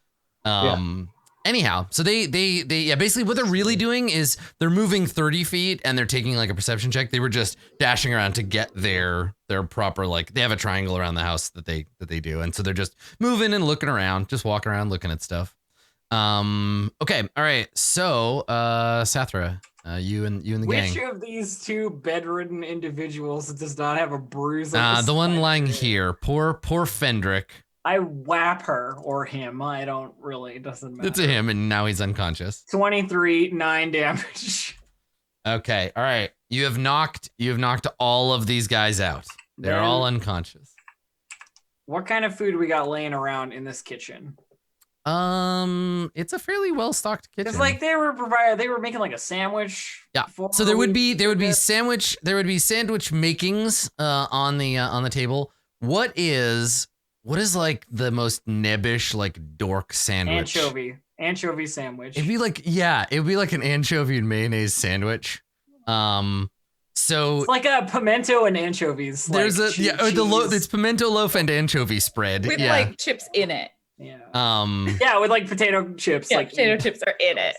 Anyhow, so they basically what they're really doing is they're moving 30 feet and they're taking like a perception check. They were just dashing around to get their proper, like they have a triangle around the house that they do. And so they're just moving and looking around, just walking around, looking at stuff. Okay. All right. So, Sathra, you and the gang. which of these 2 bedridden individuals does not have a bruise? The one lying here, poor Fendrick. I whap her or him. I don't really, it doesn't matter. It's a him, and now he's unconscious. 23, 9 damage. Okay, all right. You have knocked all of these guys out. They're all unconscious. What kind of food we got laying around in this kitchen? It's a fairly well-stocked kitchen. Because like they were making like a sandwich. Yeah. So there would be sandwich makings on the table. What is like the most nebbish like dork sandwich? Anchovy sandwich. It'd be like an anchovy and mayonnaise sandwich. So it's like a pimento and anchovies. There's it's pimento loaf and anchovy spread with like chips in it. Yeah. With like potato chips. Yeah, like potato chips are in it.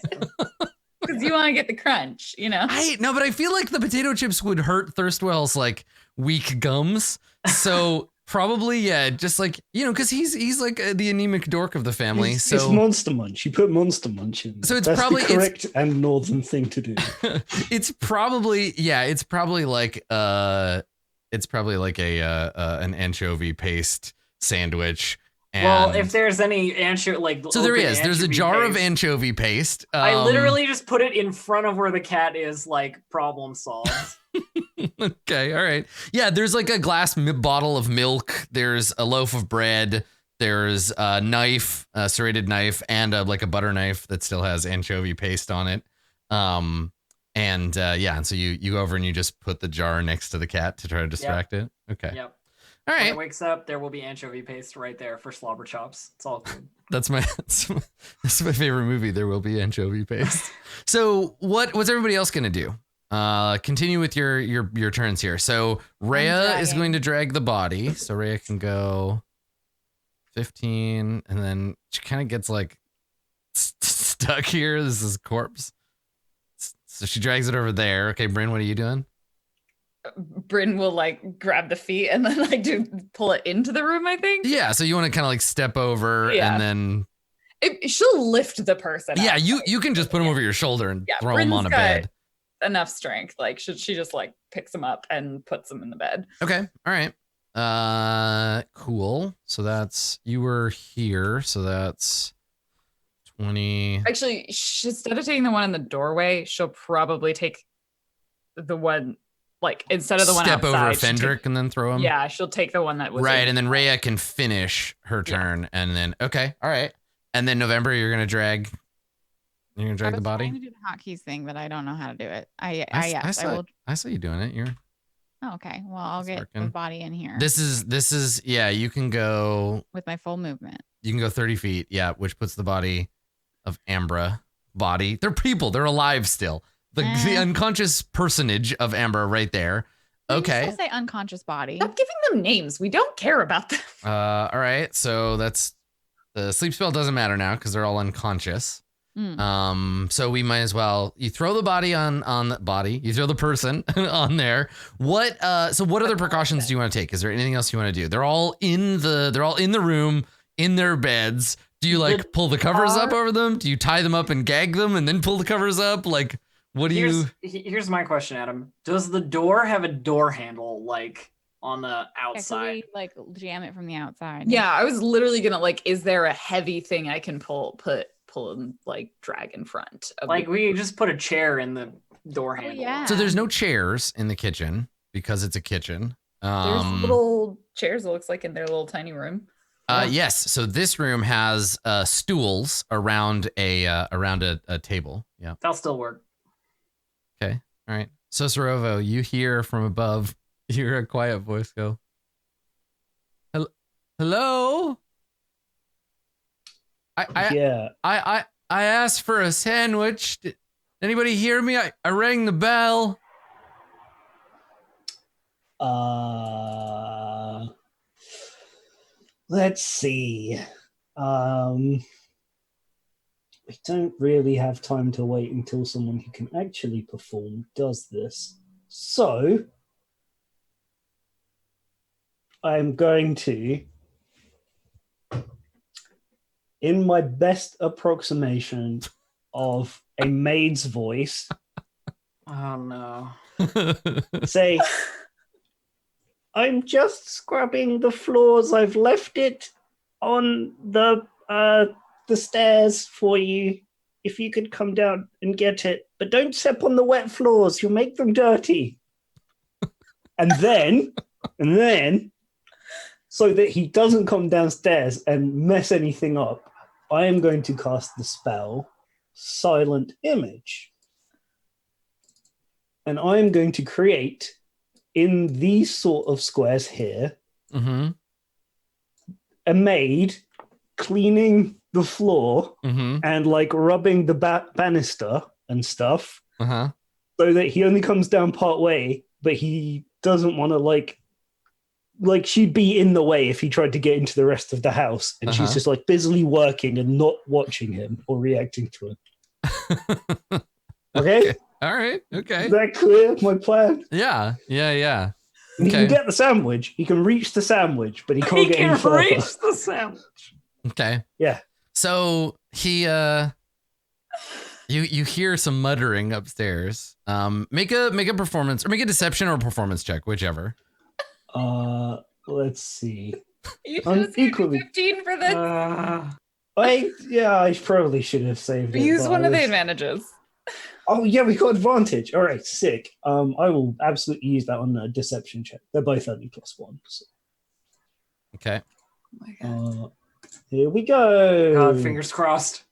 Because you want to get the crunch, you know. But I feel like the potato chips would hurt Thirstwell's like weak gums. So probably, just like, you know, because he's like the anemic dork of the family. It's Monster Munch. You put Monster Munch in. So that's probably the correct and northern thing to do. It's probably like an anchovy paste sandwich Well, if there's any anchovy, so there's a jar of anchovy paste. I literally just put it in front of where the cat is, like, problem solved. Okay, all right. Yeah, there's like a glass bottle of milk. There's a loaf of bread. There's a knife, a serrated knife, and like a butter knife that still has anchovy paste on it. And so you go over and you just put the jar next to the cat to try to distract it. Okay. Yep. All right. When it wakes up, there will be anchovy paste right there for slobber chops. It's all good. That's my favorite movie. There will be anchovy paste. So what's everybody else gonna do? Continue with your turns here. So Rhea is going to drag the body. So Rhea can go 15, and then she kind of gets like stuck here. This is corpse. So she drags it over there. Okay, Bryn, what are you doing? Bryn will like grab the feet and then like pull it into the room, I think. Yeah, so you want to kind of like step over and then she'll lift the person Yeah, up. you can just put him over your shoulder and throw him on a bed. Enough strength. Like she just like picks him up and puts him in the bed. Okay, all right. Cool. So that's, you were here, so that's 20. Actually, instead of taking the one in the doorway, she'll probably take the one, like, instead of the one outside. Step over Fendrick and then throw him? Yeah, she'll take the one that was right, and then Rhea can finish her turn, and then, okay, all right. And then November, you're going to drag the body? I'm trying to do the hotkeys thing, but I don't know how to do it. I saw you doing it. Oh, okay. Well, I'll get the body in here. This is, yeah, you can go. With my full movement. You can go 30 feet, yeah, which puts the body of Ambra body. They're people. They're alive still. The unconscious personage of Ambra right there. Okay. I say unconscious body. Stop giving them names. We don't care about them. All right. So that's, the sleep spell doesn't matter now because they're all unconscious. So we might as well, you throw the body on the body, you throw the person on there. What other precautions do you want to take? Is there anything else you want to do? They're all in the room, in their beds. Do you like pull the covers up over them? Do you tie them up and gag them and then pull the covers up? Like, what do you? Here's my question, Adam. Does the door have a door handle like on the outside? Can we, like, jam it from the outside? Yeah, I was literally gonna like, is there a heavy thing I can pull and like drag in front of like we just put a chair in the door handle. Yeah. So there's no chairs in the kitchen because it's a kitchen. There's little chairs, it looks like, in their little tiny room. Yes. So this room has stools around a table. Yeah. That'll still work. Okay. All right. So Sorovo, you hear from above, you hear a quiet voice go, "Hello? I asked for a sandwich. Did anybody hear me? I rang the bell." Let's see. We don't really have time to wait until someone who can actually perform does this. So I'm going to, in my best approximation of a maid's voice, oh no, say, "I'm just scrubbing the floors. I've left it on the stairs for you. If you could come down and get it, but don't step on the wet floors. You'll make them dirty." and then, so that he doesn't come downstairs and mess anything up, I am going to cast the spell Silent Image. And I am going to create, in these sort of squares here, a maid cleaning the floor and like rubbing the banister and stuff, so that he only comes down part way, but he doesn't want to like she'd be in the way if he tried to get into the rest of the house, and she's just like busily working and not watching him or reacting to him. Okay? All right. Okay. Is that clear? My plan? Yeah. Okay. He can get the sandwich. He can reach the sandwich, but he can't get any further. He can reach the sandwich. Okay. Yeah. So he you hear some muttering upstairs. Make a performance, or make a deception or a performance check, whichever. Let's see. You I'm should have saved equally- 15 for this. I probably should have saved it. Use but one I of the was- advantages. Oh yeah, we got advantage. All right, sick. I will absolutely use that on a deception check. They're both only +1. So. Okay. Oh my God. Here we go. God, fingers crossed.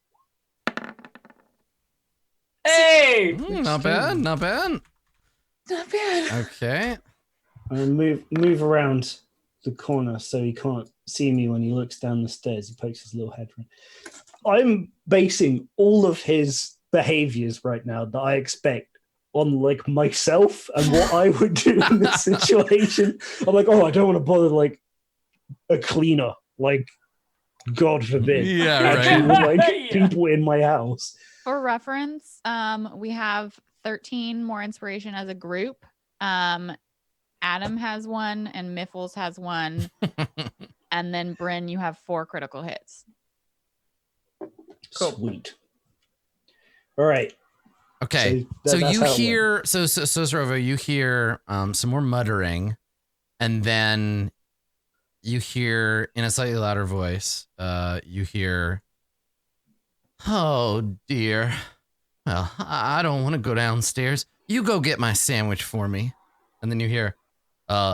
Hey! Not bad. Not bad. Not bad. Okay. Move around the corner so he can't see me when he looks down the stairs. He pokes his little head around. I'm basing all of his behaviors right now that I expect on like myself and what I would do in this situation. I'm like, oh, I don't want to bother like a cleaner, like God forbid. Yeah, actually, right. like Yeah. people in my house. For reference, we have 13 more inspiration as a group. Adam has one and Miffles has one. And then Bryn, you have 4 critical hits. Cool. Sweet. All right. Okay. So So that's you how it hear so Zrovo, you hear some more muttering, and then you hear in a slightly louder voice, you hear, "Oh dear. Well, I don't want to go downstairs. You go get my sandwich for me." And then you hear,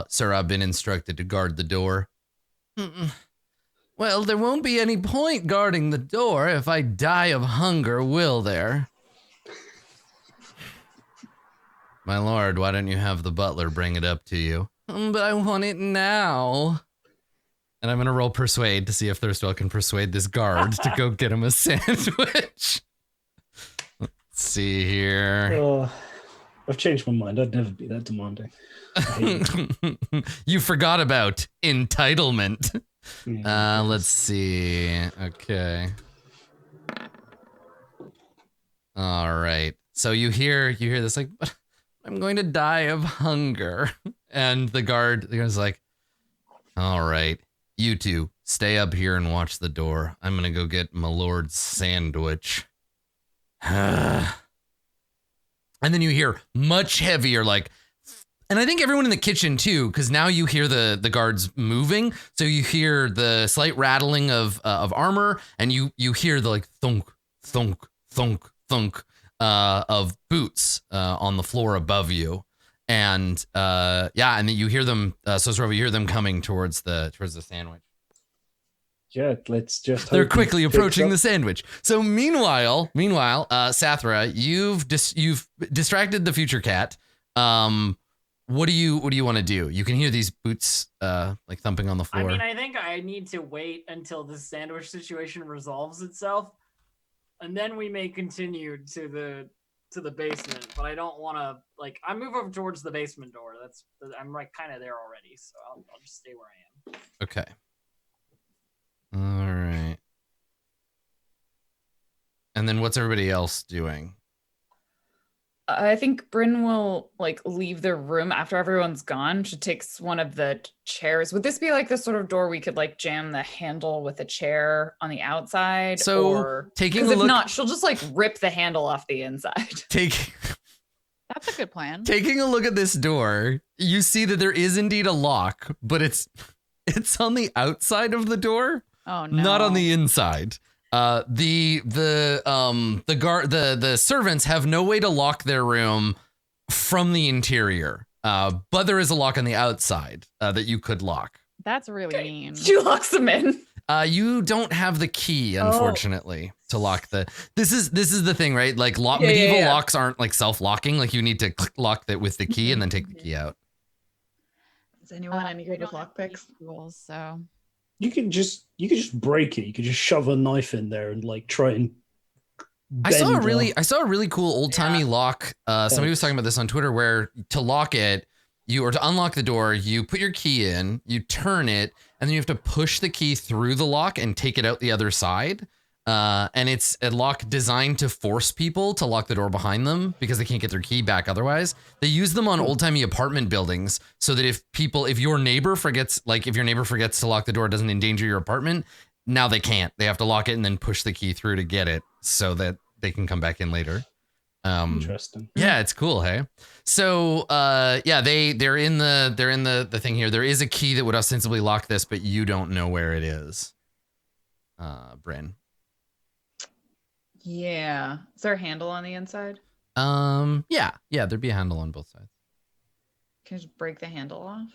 "Sir, I've been instructed to guard the door." "Mm-mm. Well, there won't be any point guarding the door if I die of hunger, will there?" "My lord, why don't you have the butler bring it up to you?" But I want it now." And I'm going to roll persuade to see if Thirstwell can persuade this guard to go get him a sandwich. Let's see here. Oh, I've changed my mind. I'd never be that demanding. I hate it. You forgot about entitlement. Yeah. Let's see. Okay. All right. So you hear this like, "But I'm going to die of hunger." And the guard's like, "All right, you two stay up here and watch the door. I'm gonna go get my lord's sandwich." And then you hear much heavier, like, and I think everyone in the kitchen too, because now you hear the guards moving. So you hear the slight rattling of armor, and you hear the like thunk, thunk, thunk, thunk of boots on the floor above you. And and then you hear them. So Zrova, you hear them coming towards the sandwich. Yeah, let's just. They're hope he quickly picks approaching up- the sandwich. So meanwhile, Sathra, you've distracted the future cat. What do you want to do? You can hear these boots like thumping on the I floor. mean, I think I need to wait until the sandwich situation resolves itself, and then we may continue to the basement. But I don't want to I move over towards the basement door. I'm like kind of there already, so I'll just stay where I am. Okay. All right. And then what's everybody else doing? I think Bryn will leave the room after everyone's gone. She takes one of the chairs. Would this be like the sort of door we could jam the handle with a chair on the outside? So, or taking a if look- not, she'll just rip the handle off the inside. That's a good plan. Taking a look at this door, you see that there is indeed a lock, but it's on the outside of the door. Oh no. Not on the inside. The servants have no way to lock their room from the interior. But there is a lock on the outside that you could lock. That's really mean. She locks them in. You don't have the key, unfortunately, to lock the. This is the thing, right? Medieval locks aren't self-locking. You need to lock that with the key and then take the key out. Is anyone any good with lockpicks? Rules, so You could just break it. You could just shove a knife in there and try and. I saw a bend really cool old timey lock. Somebody was talking about this on Twitter, where to lock it, to unlock the door, you put your key in, you turn it, and then you have to push the key through the lock and take it out the other side. And it's a lock designed to force people to lock the door behind them because they can't get their key back otherwise. They use them on old timey apartment buildings so that if your neighbor forgets to lock the door, it doesn't endanger your apartment. Now they can't. They have to lock it and then push the key through to get it so that they can come back in later. Interesting. Yeah, it's cool. Hey, so yeah, they're in the thing here. There is a key that would ostensibly lock this, but you don't know where it is. Bryn. Yeah. Is there a handle on the inside? Yeah, there'd be a handle on both sides. Can you just break the handle off?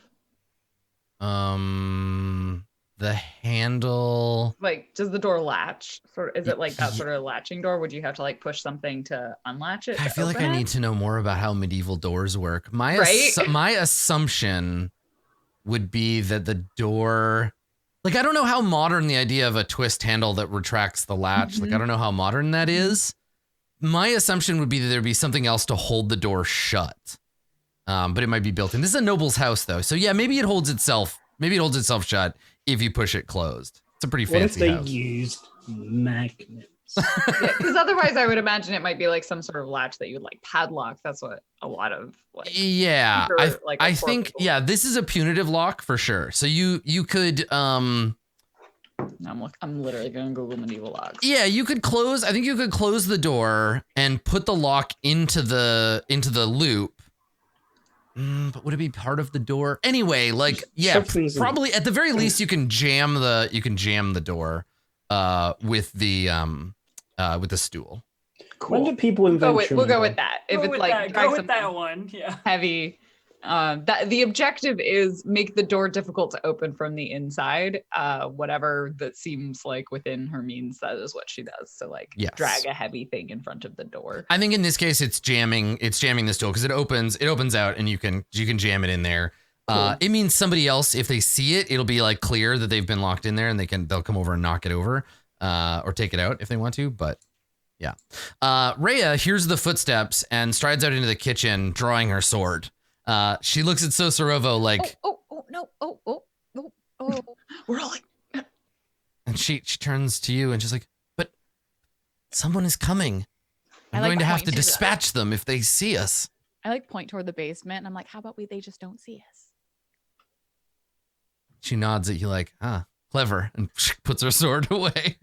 The handle. Like, does the door latch? Is it like that sort of latching door? Would you have to like push something to unlatch it? I feel like I need to know more about how medieval doors work. My assumption would be that the door, like, I don't know how modern the idea of a twist handle that retracts the latch. Like, I don't know how modern that is. My assumption would be that there'd be something else to hold the door shut. But it might be built in. This is a noble's house, though. So yeah, maybe it holds itself shut if you push it closed. It's a pretty fancy house. What if they used magnets? Because otherwise I would imagine it might be like some sort of latch that you would like padlock. That's what a lot of like. Yeah, I think this is a punitive lock for sure. So you could I'm literally going to Google medieval locks. Yeah, you could close. I think you could close the door and put the lock into the loop. But would it be part of the door? Anyway, like, yeah, probably at the very least you can jam the door with the stool. Cool. When do people invent? We'll go with that. If it's like go with that one, yeah. Heavy. That the objective is make the door difficult to open from the inside. Whatever that seems like within her means, that is what she does. So like drag a heavy thing in front of the door. I think in this case it's jamming the stool because it opens out and you can jam it in there. Cool. It means somebody else, if they see it, it'll be like clear that they've been locked in there and they'll come over and knock it over or take it out if they want to. But yeah, Rhea hears the footsteps and strides out into the kitchen, drawing her sword. She looks at Sosorovo like, we're all like, and she turns to you and she's like, but someone is coming. I'm going to have to dispatch them if they see us. I like point toward the basement and I'm like, how about they just don't see us? She nods at you like, clever, and puts her sword away.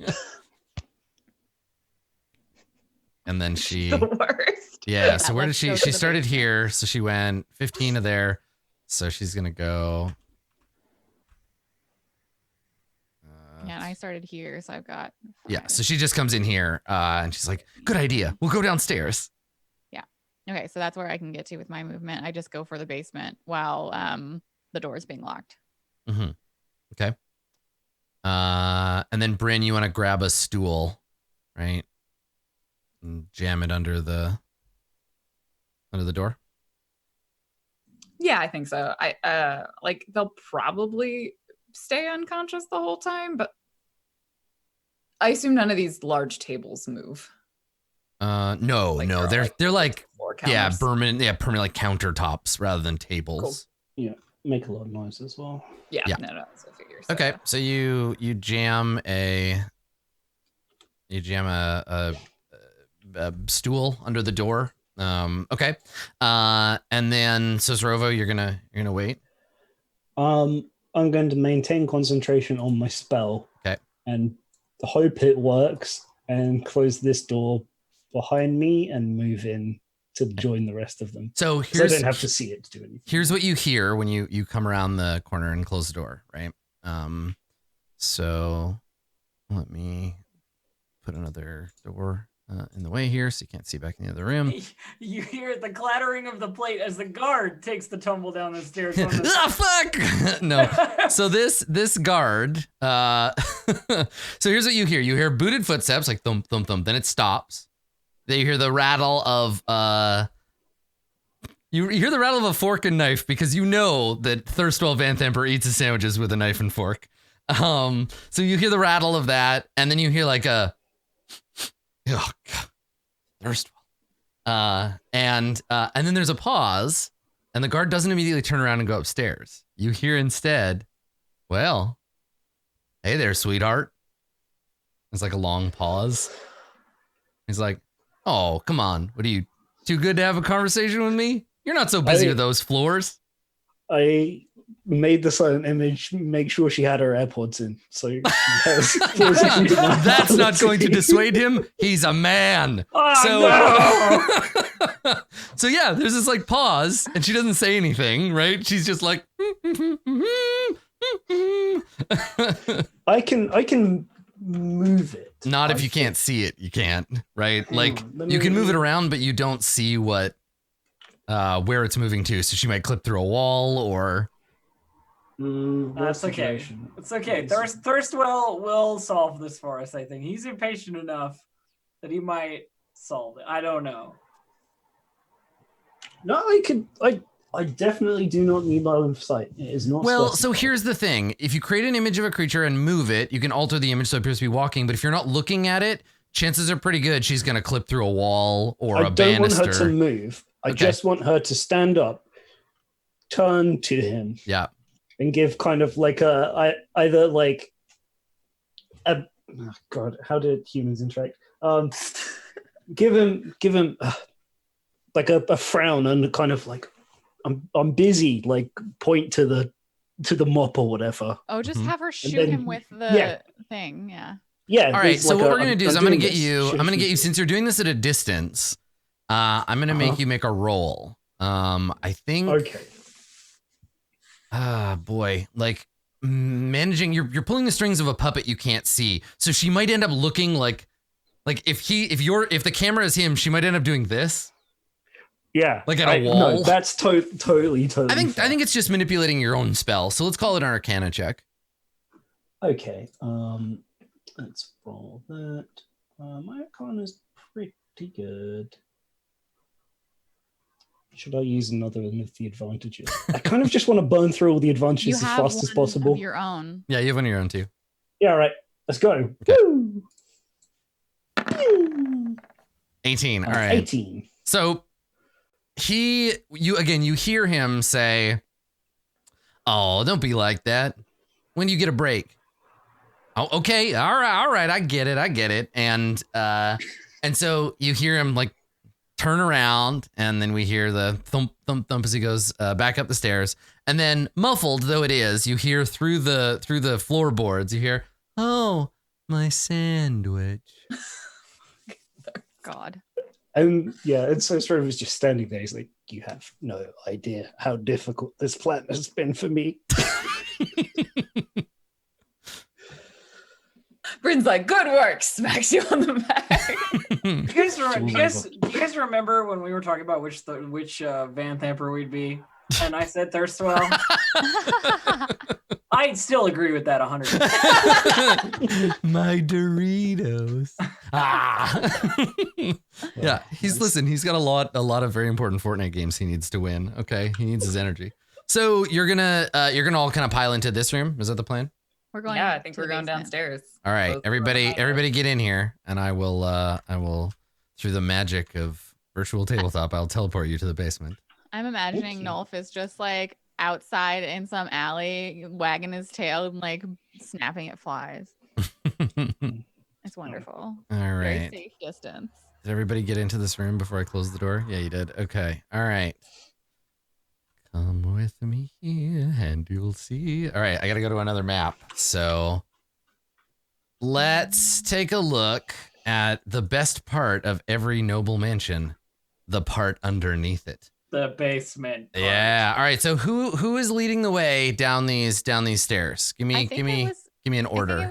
And then she, the worst. Yeah. So where did she started here. So she went 15 of there. So she's going to go. Yeah. And I started here. So I've got. 5. Yeah. So she just comes in here and she's like, good idea. We'll go downstairs. Yeah. Okay. So that's where I can get to with my movement. I just go for the basement while the door is being locked. Mm-hmm. Okay. And then Bryn, you want to grab a stool, right? And jam it under the door. Yeah, I think so. I like they'll probably stay unconscious the whole time, but I assume none of these large tables move. No, they're like permanent like countertops rather than tables. Cool. Yeah, make a lot of noise as well. Yeah. No, so I figure. Okay, so you jam a stool under the door. Okay. And then Sosorovo, you're gonna wait. I'm going to maintain concentration on my spell. Okay. And hope it works and close this door behind me and move in to join the rest of them. So I don't have to see it to do anything. Here's what you hear when you come around the corner and close the door, right? So let me put another door in the way here so you can't see back in the other room. You hear the clattering of the plate as the guard takes the tumble down the stairs. Fuck! No. So this guard, so here's what you hear. You hear booted footsteps, like thump, thump, thump. Then it stops. Then you hear the rattle of, you hear the rattle of a fork and knife because you know that Thirstwell Vanthamper eats his sandwiches with a knife and fork. So you hear the rattle of that, and then you hear like a, oh God, Thirstwell. And then there's a pause, and the guard doesn't immediately turn around and go upstairs. You hear instead, well, hey there, sweetheart. It's like a long pause. He's like, oh, come on. What are you, too good to have a conversation with me? You're not so busy with those floors. I made the silent image make sure she had her AirPods in. So she has That's not going to dissuade him. He's a man. Oh, So yeah, there's this like pause, and she doesn't say anything, right? She's just like. I can move it. Not if you can't see it. You can't, right? Like you can move it around, but you don't see where it's moving to. So she might clip through a wall or. That's okay. It's okay. Thirstwell will solve this for us, I think. He's impatient enough that he might solve it. I don't know. No, I definitely do not need line of sight. It is not. Well, specified. so here's the thing. If you create an image of a creature and move it, you can alter the image so it appears to be walking. But if you're not looking at it, chances are pretty good she's going to clip through a wall or a banister. I don't want her to move. I just want her to stand up, turn to him. Yeah. And give kind of like either like a God, how did humans interact? Give him like a frown and kind of like I'm busy, like point to the mop or whatever. Oh, just have her shoot him with the thing. Yeah. Yeah. All right. So what we're gonna do is I'm gonna get you since you're doing this at a distance. I'm gonna make you make a roll. I think. Okay. Boy, like managing you're pulling the strings of a puppet you can't see. So she might end up looking like if the camera is him, she might end up doing this. Yeah. Like at a wall. No, that's totally. I think it's just manipulating your own spell. So let's call it an Arcana check. Okay. Let's roll that. My Arcana is pretty good. Should I use another one of the advantages? I kind of just want to burn through all the advantages as fast as possible. Of your own. Yeah, you have one of your own too. Yeah, all right. Let's go. Okay. Woo! 18. All right. 18. So you hear him say, "Oh, don't be like that. When do you get a break?" Oh, okay. All right. I get it. And so you hear him like turn around, and then we hear the thump, thump, thump as he goes back up the stairs. And then, muffled though it is, you hear through the floorboards, you hear, "Oh, my sandwich." God. And so Stroh was just standing there. He's like, "You have no idea how difficult this plan has been for me." Bryn's like, "Good work," smacks you on the back. Do you guys remember when we were talking about which Van Thamper we'd be? And I said Thirstwell. I'd still agree with that 100%. My Doritos. Yeah, he's got a lot of very important Fortnite games he needs to win. Okay, he needs his energy. So you're gonna all kind of pile into this room. Is that the plan? We're going. Yeah, I think we're going downstairs. All right, everybody get in here, and I will through the magic of virtual tabletop, I'll teleport you to the basement. I'm imagining Nulf is just like outside in some alley, wagging his tail and like snapping at flies. It's wonderful. All right. Very safe distance. Did everybody get into this room before I closed the door? Yeah, you did. Okay. All right. Come with me here and you'll see. All right, I gotta go to another map. So let's take a look at the best part of every noble mansion, the part underneath it. The basement part. Yeah. All right. So who is leading the way down these stairs? Give me an order.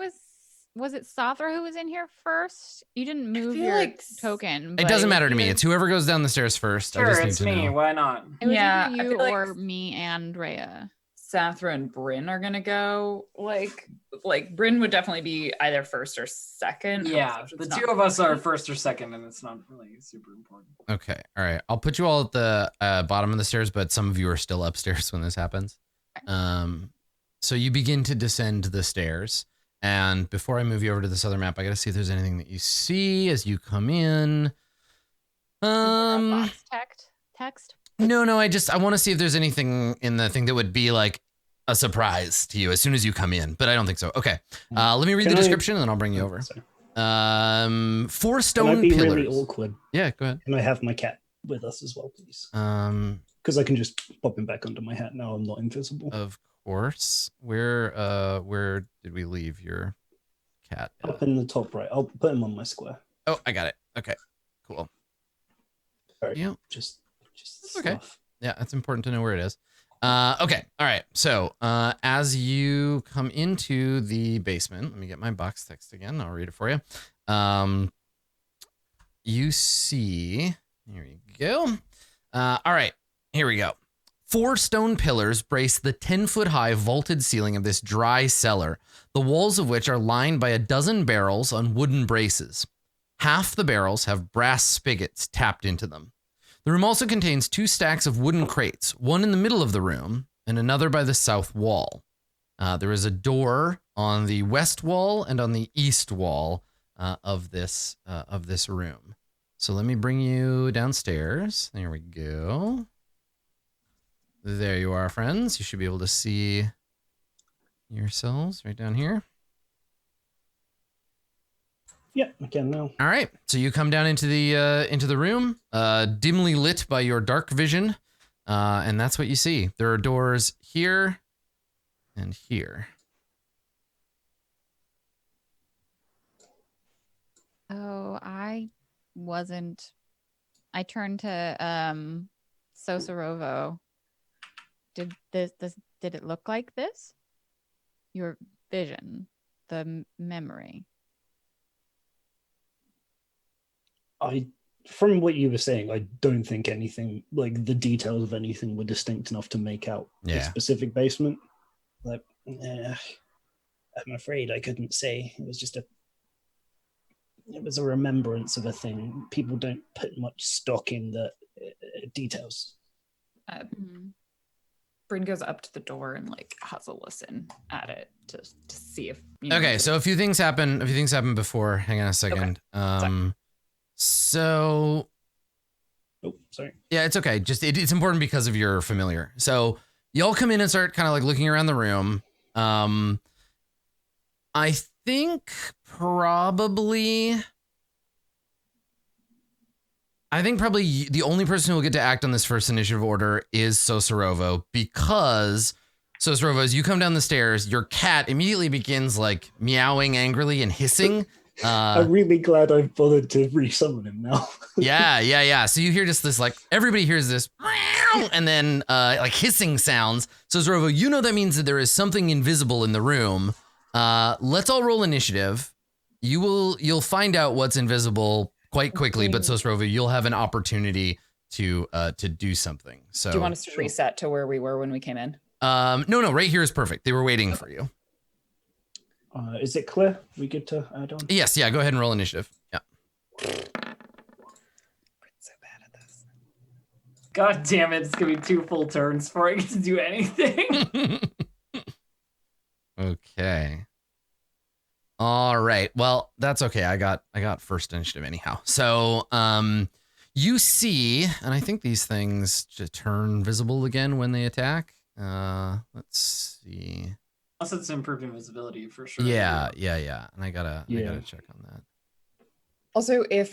Was it Sothra who was in here first? You didn't move your token. It doesn't matter to me. It's whoever goes down the stairs first. Sure, it's me. Why not? It was either you or me and Rhea. Sathra and Bryn are gonna go. Like Bryn would definitely be either first or second. Yeah, the two of us are first or second, and it's not really super important. Okay, all right. I'll put you all at the bottom of the stairs, but some of you are still upstairs when this happens. So you begin to descend the stairs, and before I move you over to this other map, I gotta see if there's anything that you see as you come in. Box text. No. I want to see if there's anything in the thing that would be like a surprise to you as soon as you come in, but I don't think so. Okay. Let me read the description and then I'll bring you over. 4 stone pillars. Really awkward. Yeah, go ahead. Can I have my cat with us as well, please? Because I can just pop him back under my hat now. I'm not invisible. Of course. Where did we leave your cat? Up in the top right. I'll put him on my square. Oh, I got it. Okay, cool. Sorry, Yeah. just Okay. stuff. Yeah, it's important to know where it is. Okay, all right. So as you come into the basement, let me get my box text again. I'll read it for you. You see, here you go. All right, here we go. 4 stone pillars brace the 10-foot-high vaulted ceiling of this dry cellar, the walls of which are lined by a dozen barrels on wooden braces. Half the barrels have brass spigots tapped into them. The room also contains 2 stacks of wooden crates, one in the middle of the room and another by the south wall. There is a door on the west wall and on the east wall of this room. So let me bring you downstairs. There we go. There you are, friends. You should be able to see yourselves right down here. Yeah, I can now. All right. So you come down into the room, dimly lit by your dark vision, and that's what you see. There are doors here and here. Oh, I turned to Sosorovo. Did it look like this? Your vision, the memory. From what you were saying, I don't think anything, like the details of anything, were distinct enough to make out the specific basement. Like, I'm afraid I couldn't say. It was just it was a remembrance of a thing. People don't put much stock in the details. Bryn goes up to the door and like has a listen at it to see if. Okay, so a few things happen. Before. Hang on a second. Okay. So. Oh, sorry. Yeah, it's okay. Just it's important because of your familiar. So y'all come in and start kind of like looking around the room. I think probably the only person who will get to act on this first initiative order is Sosorovo, because Sosorovo, as you come down the stairs, your cat immediately begins like meowing angrily and hissing. I'm really glad I've bothered to resummon him now. Yeah. So you hear just this, like, everybody hears this, and then like hissing sounds. Sosorovo, you know that means that there is something invisible in the room. Let's all roll initiative. You'll find out what's invisible quite quickly, but Sosorovo, you'll have an opportunity to do something. So do you want us to reset to where we were when we came in? No, right here is perfect. They were waiting for you. Is it clear? We get to add on? Yes, yeah, go ahead and roll initiative. Yeah. We're so bad at this. God damn it, it's gonna be 2 full turns before I get to do anything. Okay. All right. Well, that's okay. I got first initiative anyhow. So, you see, and I think these things just turn visible again when they attack. Let's see. Unless it's improved invisibility for sure. Yeah. And I gotta check on that. Also, if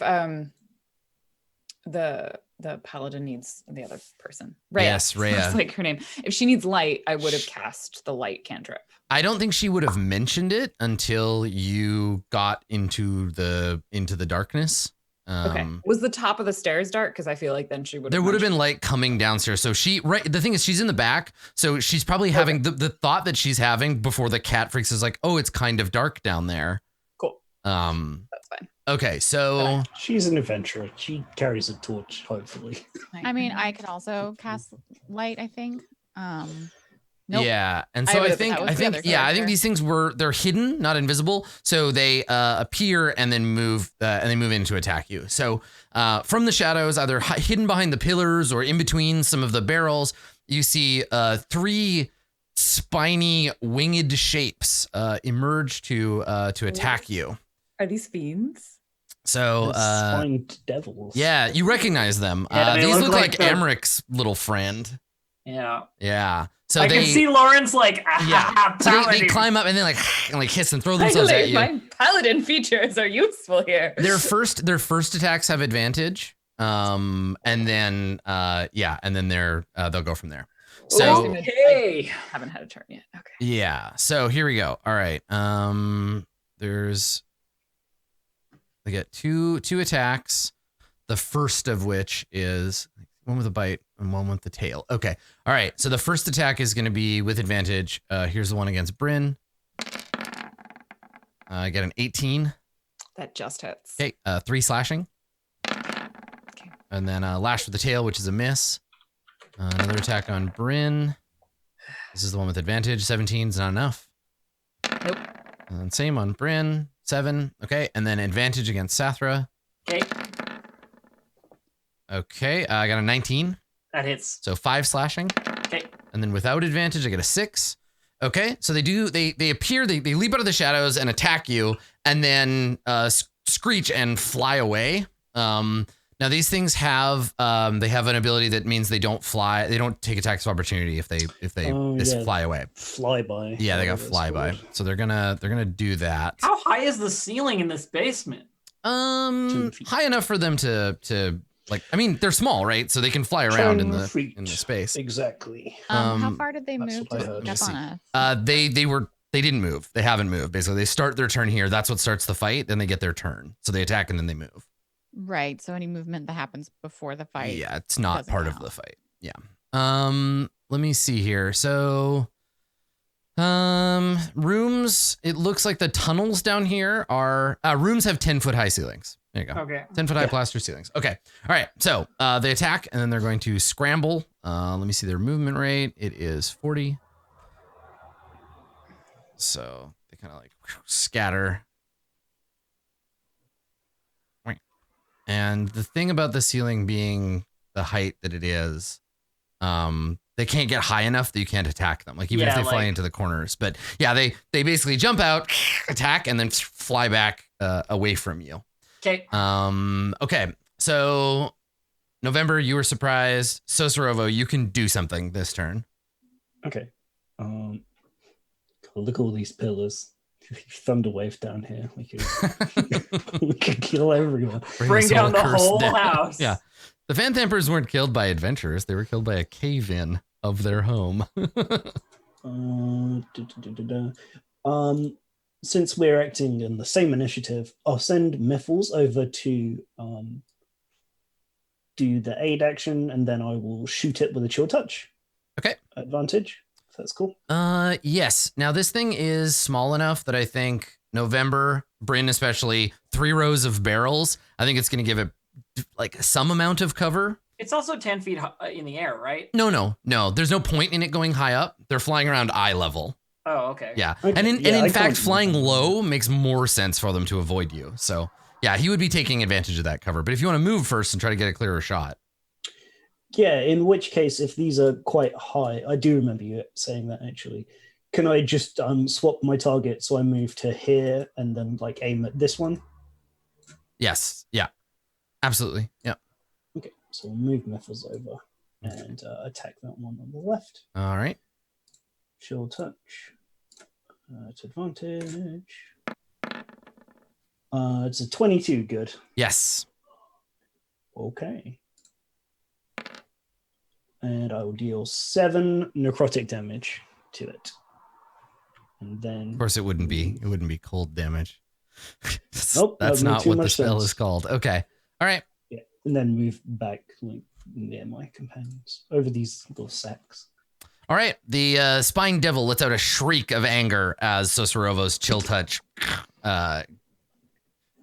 the paladin needs the other person, Rhea. Yes, Rhea. That's like her name. If she needs light, I would have cast the light cantrip. I don't think she would have mentioned it until you got into the darkness. Okay. Was the top of the stairs dark? Because I feel like then she would. There would have been light coming downstairs. So the thing is, she's in the back, so she's probably having the thought that she's having before the cat freaks is like, oh, it's kind of dark down there. Cool. That's fine. Okay, so she's an adventurer. She carries a torch, hopefully. I mean, I could also cast light, I think. Nope. Yeah, and so I think these things they're hidden, not invisible. So they appear and then move in to attack you. So from the shadows, either hidden behind the pillars or in between some of the barrels, you see 3 spiny winged shapes emerge to attack you. Are these fiends? So spined devils. Yeah, you recognize them. Yeah, these look like Amric's little friend. Yeah. So I can see Lawrence like, so they climb up and then like hiss and throw themselves at you. My paladin features are useful here. Their first attacks have advantage, and then they'll go from there. So okay. Haven't had a turn yet. Okay. yeah. So here we go. All right. They get two attacks. The first of which is one with a bite and one with the tail. Okay. All right. So the first attack is going to be with advantage. Here's the one against Bryn. I get an 18. That just hits. Okay. 3 slashing. Okay. And then lash with the tail, which is a miss. Another attack on Bryn. This is the one with advantage. 17 is not enough. Nope. And same on Bryn. 7. Okay. And then advantage against Sathra. Okay. Okay. I got a 19. That hits. So 5 slashing. Okay. And then without advantage, I get a 6. Okay. So they appear, they leap out of the shadows and attack you and then screech and fly away. Now these things have they have an ability that means they don't fly. They don't take attacks of opportunity if they fly away. Flyby. Yeah, they got flyby. So they're gonna do that. How high is the ceiling in this basement? High enough for them to like. I mean, they're small, right? So they can fly around in the space. Exactly. How far did they that's move what I to heard. step on us? They didn't move. They haven't moved. Basically, they start their turn here. That's what starts the fight. Then they get their turn. So they attack and then they move. Right. So any movement that happens before the fight. Yeah, it's not doesn't part count. of the fight. Yeah. Let me see here. So rooms, it looks like the tunnels down here are rooms have 10-foot high ceilings. There you go. Okay. 10-foot high plaster ceilings. Okay. All right. So they attack and then they're going to scramble. Let me see their movement rate. It is 40. So they kind of like scatter. And the thing about the ceiling being the height that it is, they can't get high enough that you can't attack them. Like even if they fly into the corners. But yeah, they basically jump out, attack, and then fly back away from you. Okay. Okay. So November, you were surprised. Sosorovo, you can do something this turn. Okay. Look at all these pillars. Thunderwave down here. We could kill everyone. Bring down the whole house. Yeah. The Fan Thampers weren't killed by adventurers. They were killed by a cave-in of their home. Since we're acting in the same initiative, I'll send Miffles over to do the aid action, and then I will shoot it with a chill touch. Okay. Advantage. If that's cool. Yes. Now this thing is small enough that I think November, Bryn especially, 3 rows of barrels. I think it's going to give it like some amount of cover. It's also 10 feet in the air, right? No. There's no point in it going high up. They're flying around eye level. Oh, okay. Yeah. Okay. And in I fact, can't- flying low makes more sense for them to avoid you. So yeah, he would be taking advantage of that cover. But if you want to move first and try to get a clearer shot. Yeah, in which case, if these are quite high, I do remember you saying that actually. Can I just swap my target so I move to here and then like aim at this one? Yes. Yeah. Absolutely. Yeah. Okay, so we'll move Miffles over and attack that one on the left. All right. Chill touch. It's advantage. It's a 22. Good. Yes. Okay. And I will deal 7 necrotic damage to it. And then Of course, it wouldn't be cold damage. Nope, that That's would make not too what the much spell sense. is called. Okay. All right. yeah, and then move back like near my companions over these little sacks. All right. The Spine Devil lets out a shriek of anger as Sosorovo's chill touch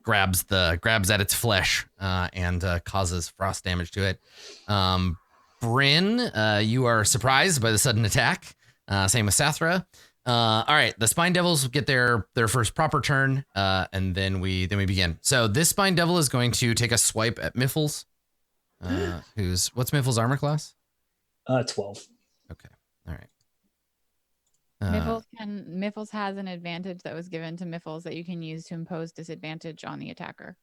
grabs at its flesh and causes frost damage to it. Bryn, you are surprised by the sudden attack. Same with Sathra. All right, the Spine Devils get their first proper turn, and then we begin. So this Spine Devil is going to take a swipe at Miffles. What's Miffles' armor class? 12. Okay, all right. Miffles has an advantage that was given to Miffles that you can use to impose disadvantage on the attacker.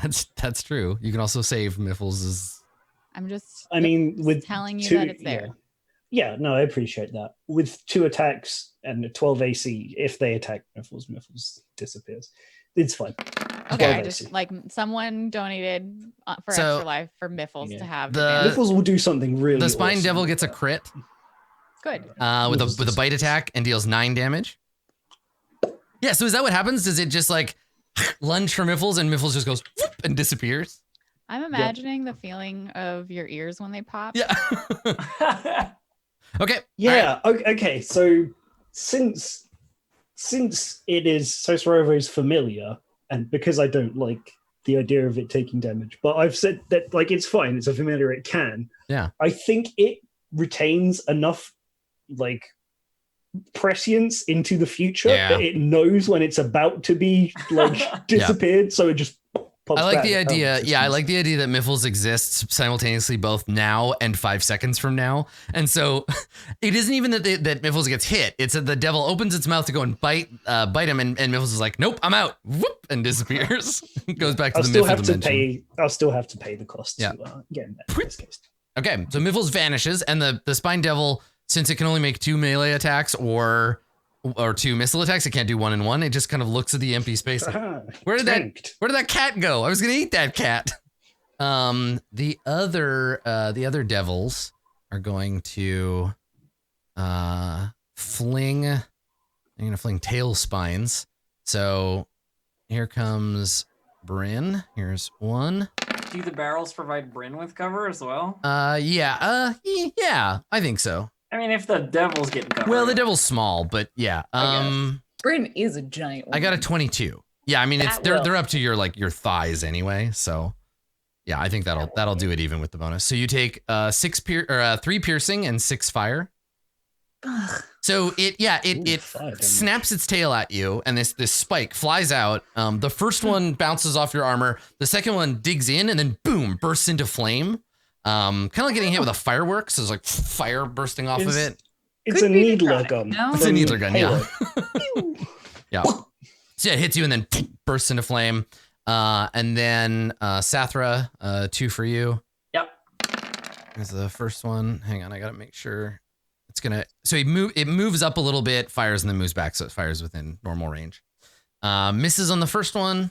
That's true. You can also save Miffles'. I'm just I mean, with telling you 2, that it's there. Yeah, no, I appreciate that. With 2 attacks and a 12 AC, if they attack Miffles disappears. It's fine. Okay, Okay. I just like someone donated for So, extra life for Miffles Yeah. to have The- advantage. Nipples will do something really. The spine awesome devil with gets a that. crit Good. with a bite attack and deals 9 damage. Yeah, so is that what happens? Does it just like lunge for Miffles and Miffles just goes whoop and disappears? I'm imagining the feeling of your ears when they pop. Yeah. Okay. Yeah. Okay. So since it is Sosrovo is familiar, and because I don't like the idea of it taking damage, but I've said that like it's fine. It's a familiar. It can. Yeah. I think it retains enough like prescience into the future that it knows when it's about to be like disappeared, so it just pops I like back the out of idea. Yeah, I existence. like the idea that Miffles exists simultaneously both now and 5 seconds from now. And so it isn't even that that Miffles gets hit. It's that the devil opens its mouth to go and bite him, and Miffles is like, "Nope, I'm out," whoop, and disappears. Goes back to I'll the still Miffle have to dimension. pay. I'll still have to pay the cost Yeah. to get him back in this case. Okay, so Miffles vanishes, and the spine devil, since it can only make 2 melee attacks or 2 missile attacks, it can't do 1 and 1. It just kind of looks at the empty space. Like, where did that cat go? I was gonna eat that cat. The other devils are going to fling. I'm gonna fling tail spines. So here comes Bryn. Here's one. Do the barrels provide Bryn with cover as well? Yeah, I think so. I mean, if the devil's getting covered. Well, the devil's small, but yeah. Bryn is a giant woman. I got a 22. Yeah, I mean they're up to your thighs anyway, so yeah, I think that'll do it even with the bonus. So you take 3 piercing and 6 fire. Ugh. So it snaps its tail at you, and this spike flies out. The first one bounces off your armor. The second one digs in, and then boom, bursts into flame. Kind of like getting hit with a firework. So there's like fire bursting off of it. It's Could a be needler necrotic, gun. no? It's a needler gun, yeah. Halo. Yeah. So yeah, it hits you and then bursts into flame. And then Sathra, 2 for you. Yep. Is the first one. Hang on, I gotta make sure it's gonna. So it moves up a little bit, fires, and then moves back, so it fires within normal range. Misses on the first one.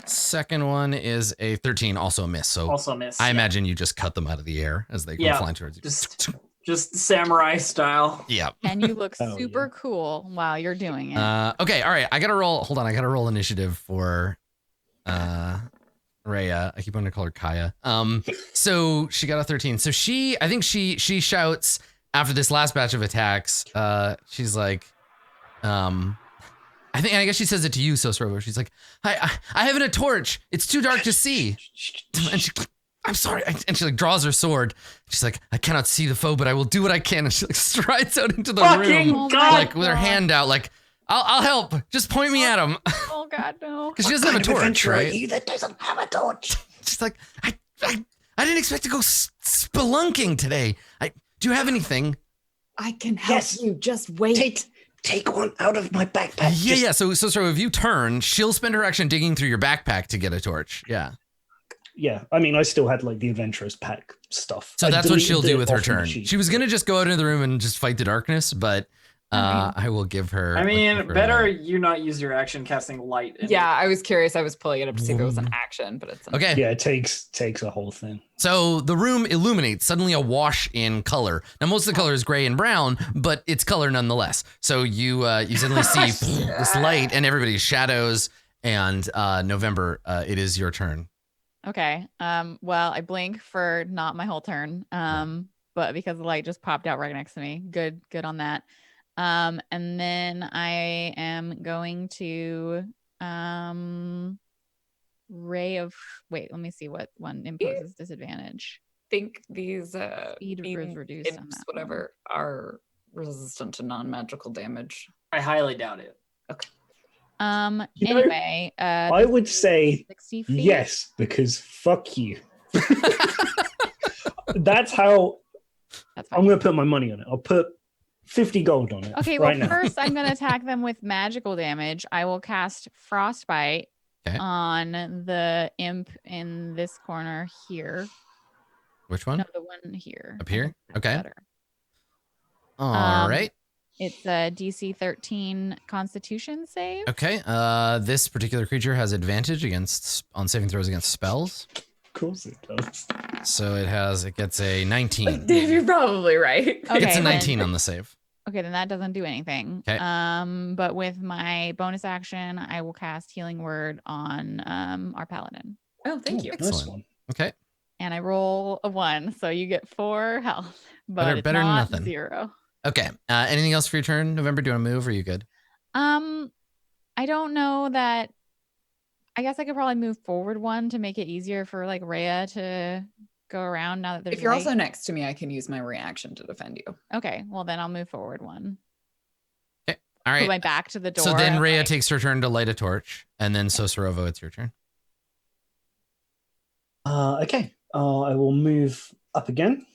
Second one is a 13, also a miss. So Also miss. I imagine you just cut them out of the air as they go flying towards you. Just samurai style. Yeah. And you look Oh, super cool while you're doing it. Okay, all right. I gotta roll. Hold on, I gotta roll initiative for Rhea. I keep wanting to call her Kaya. So she got a 13. So I think she shouts after this last batch of attacks. She's like, I guess she says it to you, Sosrovo. She's like, I haven't a torch. It's too dark to see. And I'm sorry. And she like draws her sword. She's like, I cannot see the foe, but I will do what I can. And she like strides out into the Fucking room, God. like with her hand out, like, I'll help. Just point me at him. Oh God, no! Because she doesn't have a torch, right? That doesn't have a torch. She's like, I didn't expect to go spelunking today. Do you have anything? I can help Yes. you. Just wait. Take one out of my backpack. Yeah. So if you turn, she'll spend her action digging through your backpack to get a torch. Yeah. Yeah, I mean, I still had like the adventurous pack stuff. So I that's what she'll deleted do with it her off my turn. sheet. She was gonna just go out into the room and just fight the darkness, but I will give her. I mean, give her better that. you not use your action casting light. Yeah, I was curious. I was pulling it up to see if it was an action, but it's Okay. Yeah, it takes a whole thing. So the room illuminates, suddenly awash in color. Now most of the color is gray and brown, but it's color nonetheless. So you suddenly see this light and everybody's shadows. And November, it is your turn. Okay. Well, I blink for not my whole turn. But because the light just popped out right next to me. Good on that. And then I am going to wait, let me see what one imposes disadvantage. think these Speed is being reduced on imps, that one. whatever, are resistant to non-magical damage. I highly doubt it. You know, Anyway, I would say 60 feet. yes, because fuck you. That's how That's I'm fine. going to put my money on it. I'll put 50 gold on it. Okay, well, right now. first I'm going to attack them with magical damage. I will cast Frostbite Okay. on the imp in this corner here. Which one? No, the one here. Up here? That's Okay. better. All right. It's a DC 13 Constitution save. Okay. This particular creature has advantage on saving throws against spells. Of course it does. So it gets a 19. Dave, you're probably right. Okay, It's a 19 then, on the save. okay, then that doesn't do anything. 'Kay. But with my bonus action, I will cast Healing Word on our paladin. Oh, thank you. Nice Excellent. one. Okay. And I roll a 1, so you get 4 health. But Better- it's better than not nothing. 0. Okay. Anything else for your turn, November? Do you want to move or are you good? I don't know that. I guess I could probably move forward 1 to make it easier for like Rhea to go around now that there's If you're light. also next to me, I can use my reaction to defend you. Okay, well then I'll move forward 1. All Put right. my back to the door. So then and, Rhea like- takes her turn to light a torch, and then Sosorovo, it's your turn. Okay. I will move up again.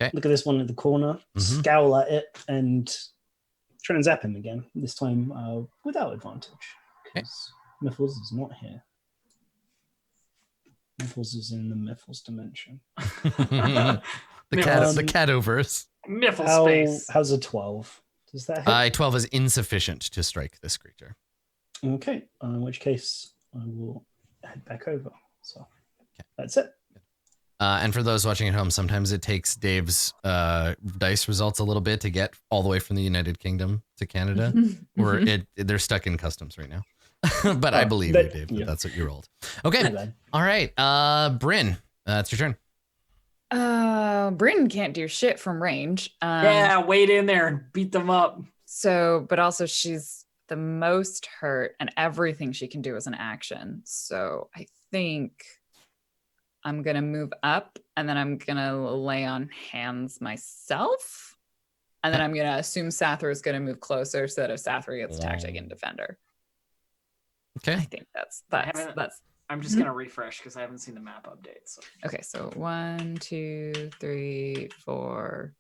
Okay. Look at this one in the corner. Mhm. Scowl at it and try and zap him again. This time without advantage. Because Miffles is not here. Miffles is in the Miffles dimension. The Um, cat overs. Miffle space. How's a 12? Does that hit? 12 is insufficient to strike this creature. Okay. In which case, I will head back over. So Okay. that's it. And for those watching at home, sometimes it takes Dave's dice results a little bit to get all the way from the United Kingdom to Canada, or they're stuck in customs right now. But I believe you, Dave. Yeah. That's what you rolled. Okay. Too bad. All right. Bryn, it's your turn. Bryn can't do shit from range. Yeah, wait in there and beat them up. So, but also she's the most hurt, and everything she can do is an action. So I think I'm gonna move up, and then I'm gonna lay on hands myself, and then I'm gonna assume Sathra is gonna move closer, so that if Sathra gets attacked, I can defend her. I Okay. think that's. I'm just gonna refresh because I haven't seen the map update. So. Okay, so 1, 2, 3, 4,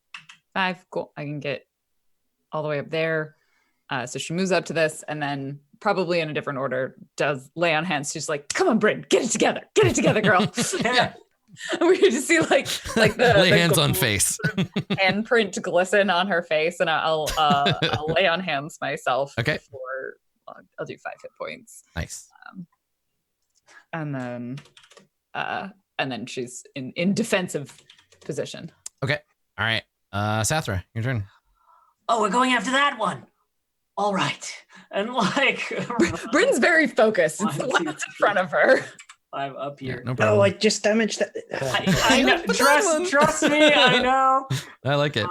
5. Cool. I can get all the way up there. So she moves up to this, and then probably in a different order does lay on hands. She's like, "Come on, Bryn, get it together, girl." Yeah. We just see like the Lay the hands on gold face. handprint glisten on her face, and I'll lay on hands myself. Okay. For I'll do 5 hit points. Nice. And then she's in defensive position. Okay. All right. Sathra, your turn. Oh, we're going after that one. All right. And like Bryn's very focused. It's the one that's in front of her. I'm up Yeah, here. no Oh, problem. I just damaged that. I know. But that one- Trust me, I know. I like it.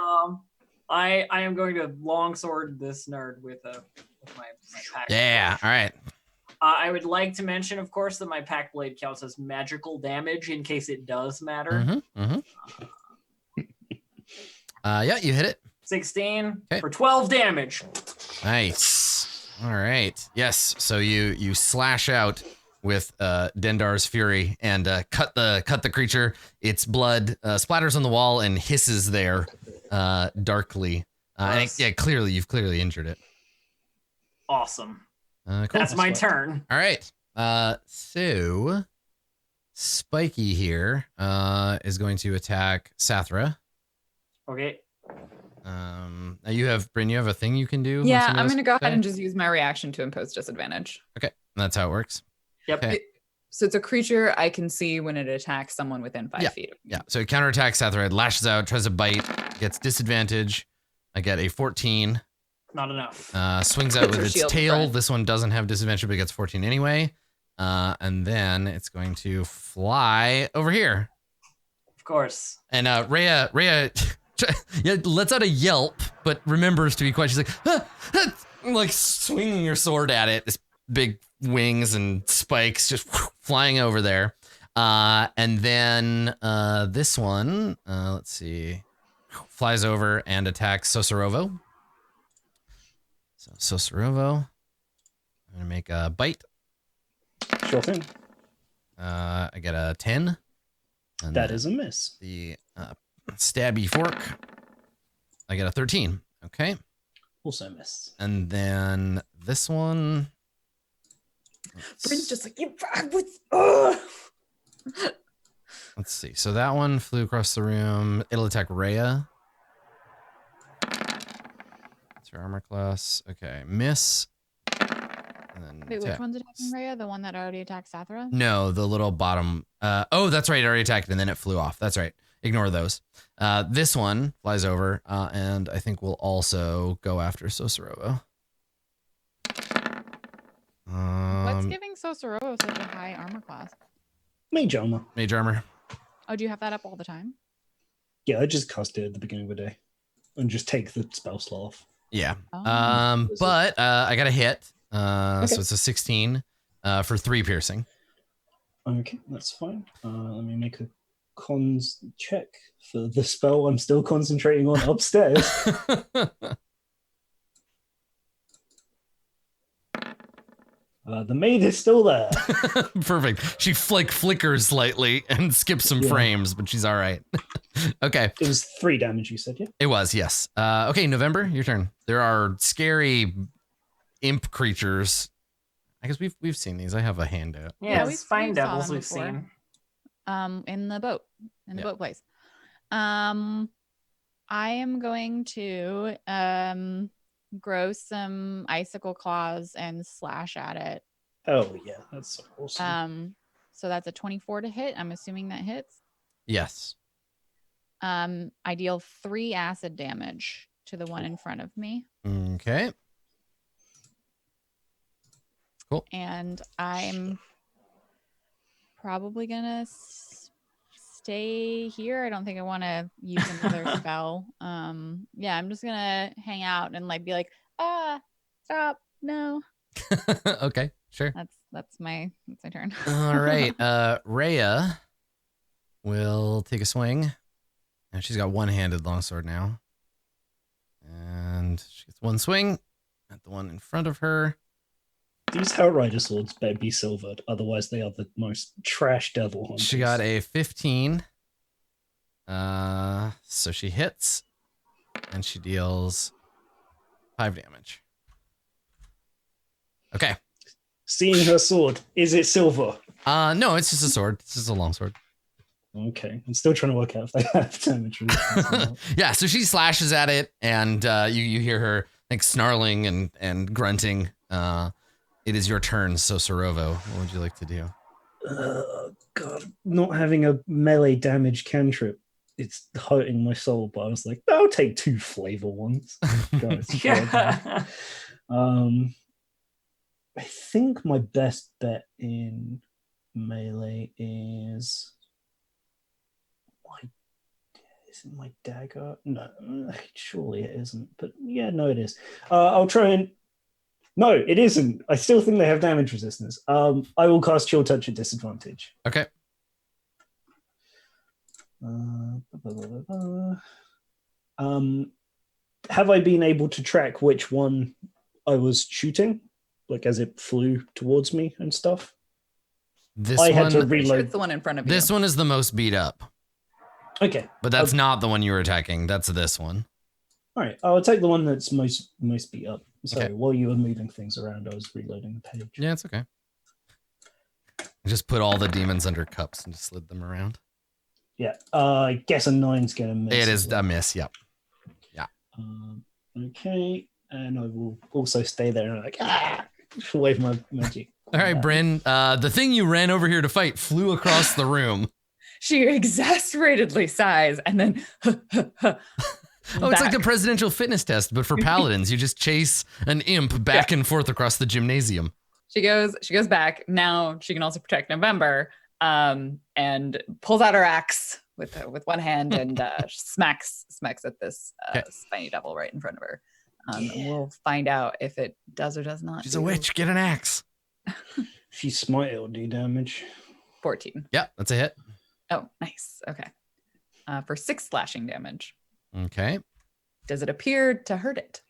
I am going to longsword this nerd with my pack. Yeah. All right. I would like to mention, of course, that my pack blade counts as magical damage in case it does matter. Yeah, you hit it. 16 Okay. for 12 damage. Nice. All right. Yes. So you slash out with Dendar's fury and cut the creature. Its blood splatters on the wall and hisses there darkly. Clearly you've injured it. Awesome. Cool. That's my turn. All right. So Spiky here is going to attack Sathra. Okay. Now you have Bryn. You have a thing you can do. when Yeah, somebody I'm else- gonna go okay. ahead and just use my reaction to impose disadvantage. Okay, that's how it works. Yep. Okay. So it's a creature I can see when it attacks someone within 5 feet of me. Yeah. So it counterattacks Sathra. It lashes out, tries to bite, gets disadvantage. I get a 14. Not enough. Swings out with Her its shield, tail. friend. This one doesn't have disadvantage, but gets 14 anyway. And then it's going to fly over here. Of course. And Rhea lets out a yelp, but remembers to be quiet. She's like, like swinging your sword at it. This big wings and spikes just flying over there. And then this one, let's see, flies over and attacks Sosorovo. So Sosorovo, I'm gonna make a bite. Sure thing. I get a 10. And That then is a miss. the stabby fork. I get a 13. Okay. Also miss. And then this one. Bryn's just like, Let's see. So that one flew across the room. It'll attack Rhea. That's her armor class. Okay, miss. And then Wait, which attack. one's attacking Rhea? The one that already attacked Sathra? No, the little bottom. Oh, that's right. It already attacked and then it flew off. That's right. Ignore those. This one flies over, and I think we'll also go after Sosorovo. What's giving Sosorovo such a high armor class? Mage armor. Mage armor. Oh, do you have that up all the time? Yeah, I just cast it at the beginning of the day and just take the spell slot off. Yeah. Oh. But I got a hit. Okay. So it's a 16 for 3 piercing. Okay, that's fine. Let me make a cons check for the spell I'm still concentrating on upstairs. The maid is still there. Perfect. She flickers slightly and skips some frames, but she's all right. Okay. It was 3 damage, you said, yeah? It was, yes. Okay, November, your turn. There are scary imp creatures. I guess we've seen these. I have a handout. Yeah, we spine saw devils them we've before. seen. In the boat place. I am going to grow some icicle claws and slash at it. Oh, yeah, that's awesome. So that's a 24 to hit. I'm assuming that hits. Yes. I deal 3 acid damage to the one in front of me. Okay. Cool. And I'm probably gonna stay here. I don't think I want to use another spell. Yeah, I'm just gonna hang out and like be like, stop, no. Okay, sure. That's my turn. All right. Rhea will take a swing. And she's got one-handed longsword now. And she gets one swing at the one in front of her. These Outrider swords better be silvered, otherwise they are the most trash devil hunters. She got a 15. So she hits. And she deals 5 damage. Okay. Seeing her sword, is it silver? No, it's just a sword. It's just a longsword. Okay, I'm still trying to work out if they have damage resistance or not. Yeah, so she slashes at it, and you hear her like snarling and grunting. It is your turn, so Sorovo. What would you like to do? God, not having a melee damage cantrip, it's hurting my soul. But I was like, I'll take 2 flavor ones. Guys, Yeah. I think my best bet in melee is isn't my dagger? No, surely it isn't. But yeah, no, it is. I'll try and. No, it isn't. I still think they have damage resistance. I will cast Chill Touch at disadvantage. Okay. Have I been able to track which one I was shooting, like as it flew towards me and stuff? I had to reload. It's the one in front of you. This one is the most beat up. Okay, But that's not the one you were attacking. That's this one. all right. I'll take the one that's most beat up. Sorry, Okay. while you were moving things around, I was reloading the page. Yeah, it's okay. I just put all the demons under cups and just slid them around. Yeah, I guess a 9's gonna miss. It is as well. a miss, yep. Okay, and I will also stay there and like wave my magic. All right, Bryn. The thing you ran over here to fight flew across the room. She exasperatedly sighs and then Oh, it's like the presidential fitness test, but for paladins. You just chase an imp back and forth across the gymnasium. She goes back. Now she can also protect November, and pulls out her axe with one hand and smacks at this spiny devil right in front of her. We'll find out if it does or does not. She's a witch. Get an axe. If you smite, it'll do damage. 14. Yeah, that's a hit. Oh, nice. Okay. For 6 slashing damage. Okay. Does it appear to hurt it?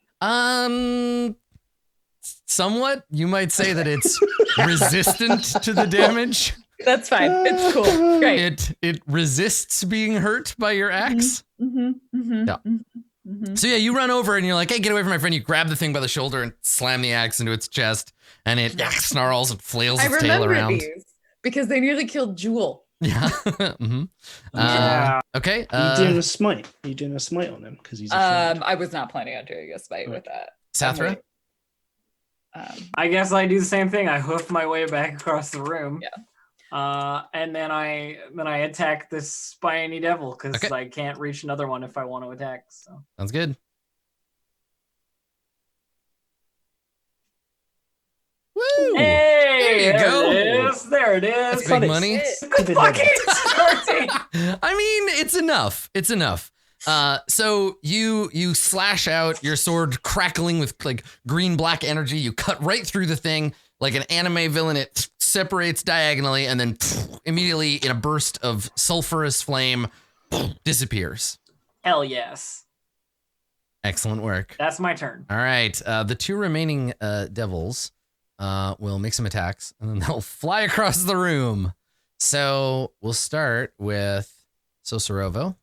Somewhat. You might say that it's resistant to the damage. That's fine. It's cool. Great. It resists being hurt by your axe. Yeah. So yeah, you run over and you're like, hey, get away from my friend. You grab the thing by the shoulder and slam the axe into its chest, and it snarls and flails its tail around. These because they nearly killed Jewel. Yeah. Mm-hmm. Okay. Are you doing a smite? Are you doing a smite on him? Because he's a I was not planning on doing a smite with that. Sathra? I guess I do the same thing. I hoof my way back across the room. Yeah. And then I attack this spiny devil because Okay. I can't reach another one if I want to attack. So Sounds good. Woo! hey, There you go. There it is. That's But big it's- money. Good fucking starting. I mean, it's enough. It's enough. So you slash out, your sword crackling with like green black energy. You cut right through the thing like an anime villain. It separates diagonally and then immediately in a burst of sulfurous flame disappears. Hell yes. Excellent work. That's my turn. All right. The two remaining devils will make some attacks and then they'll fly across the room. So we'll start with Sosorovo.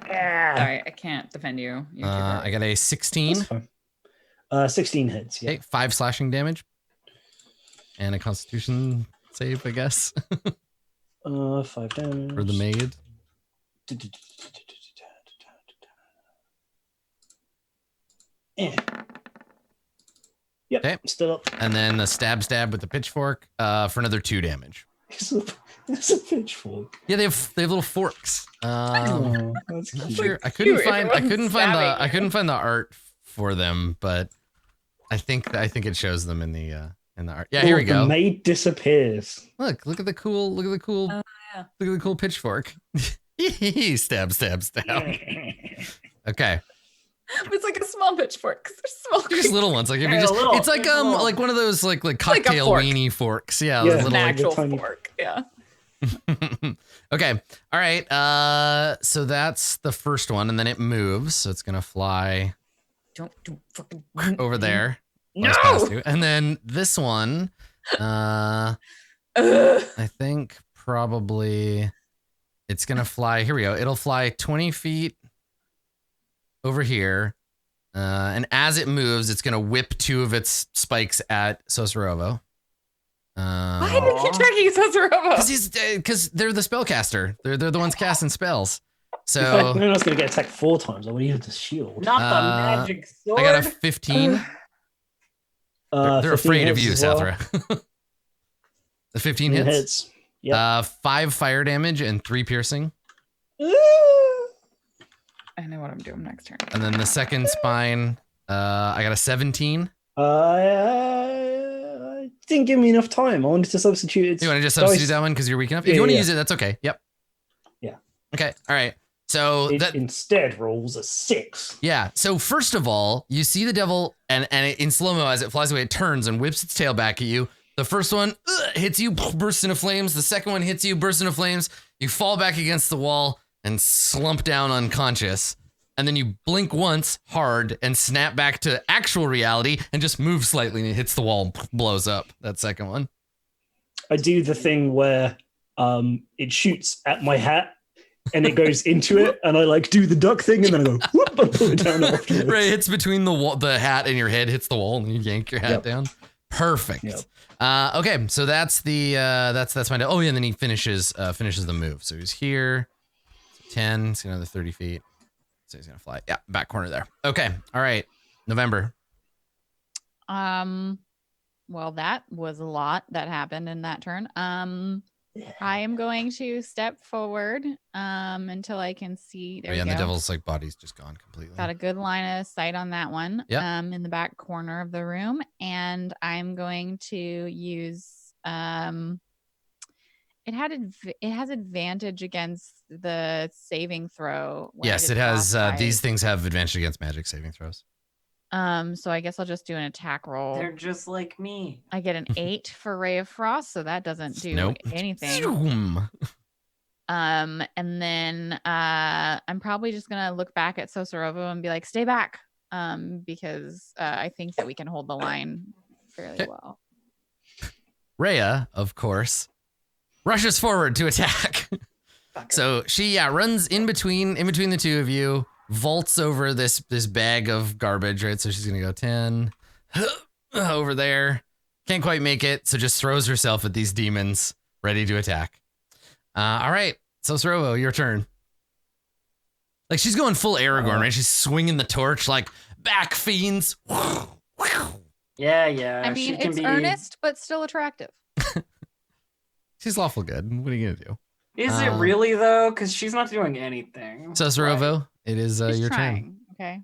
Sorry, I can't defend you. I got a 16. That's fine. 16 hits. Yeah. Okay, 5 slashing damage. And a constitution save, I guess. 5 damage. For the maid. Yep. Okay. Still up. And then a stab with the pitchfork for another 2 damage. It's a pitchfork. Yeah, they have little forks. Oh, that's Not cute. sure. I couldn't Cute. find Stabbing I couldn't find the art for them, but I think it shows them in the art. Yeah, here we The go. maid disappears. Look at the cool yeah. look at the cool pitchfork. Stab. Okay. It's like a small pitchfork because they're small. Just little ones. Like if you Yeah, just little, it's like little. like one of those like like a cocktail fork. weenie forks. Yeah, Yeah. those An little like actual tiny- fork. Yeah. Okay. All right. So that's the first one, and then it moves. So it's gonna fly Don't fucking over there. No. Flies past you. And then this one, Ugh. I think probably it's gonna fly. Here we go. It'll fly 20 feet over here. And as it moves, it's gonna whip 2 of its spikes at Sosorovo. Why do you keep tracking Sosorovo? Because they're the spellcaster. They're the ones casting spells. In fact, So no one's going to get attacked 4 times. I would use the shield. Not the Uh, magic sword. I got a 15. They're 15 afraid of hits you, as well. Sathra. The 15 hits. Yeah. 5 fire damage and 3 piercing. I know what I'm doing next turn. And then the second spine, I got a 17. Didn't give me enough time. I wanted to substitute it. You want to just substitute dice. that one because you're weak enough? If Yeah, you want to yeah. use it, that's okay. Yep. Yeah. Okay. All right. So It that instead rolls a 6. yeah. So first of all, you see the devil, and it, in slow mo as it flies away, it turns and whips its tail back at you. The first one hits you, bursts into flames. The second one hits you, bursts into flames. You fall back against the wall and slump down unconscious. And then you blink once hard and snap back to actual reality and just move slightly and it hits the wall and blows up. That second one. I do the thing where it shoots at my hat and it goes into it, and I like do the duck thing and then I go whoop and pull it down afterwards. Right, it hits between the wall, the hat and your head hits the wall, and you yank your hat Yep. down. Perfect. Yep. Okay, so that's the that's my. Oh yeah, and then he finishes the move. So he's here, 10. He's another 30 feet. So he's gonna fly. Yeah, back corner there. Okay, all right. November. Well, that was a lot that happened in that turn. I am going to step forward until I can see. There Oh, yeah, we and go. the devil's like body's just gone completely. Got a good line of sight on that one. Yep. In the back corner of the room, and I'm going to use it has advantage against the saving throw. when Yes, is it has. classified. These things have advantage against magic saving throws. So I guess I'll just do an attack roll. They're just like me. I get an 8 for Ray of Frost, so that doesn't do Nope. anything. Zoom. And then I'm probably just gonna look back at Sosorovo and be like, "Stay back," because I think that we can hold the line fairly Okay. well. Rhea, of course, rushes forward to attack. So she runs in between the two of you, vaults over this bag of garbage, right? So she's gonna go 10 over there. Can't quite make it, so just throws herself at these demons, ready to attack. All right, so Sorovo, your turn. Like she's going full Aragorn, right? She's swinging the torch, like back, fiends. Yeah. I mean, she can it's be earnest, but still attractive. She's lawful good. What are you gonna do? Is it really though? Because she's not doing anything. So Sorovo, it is She's your turn. trying. Okay.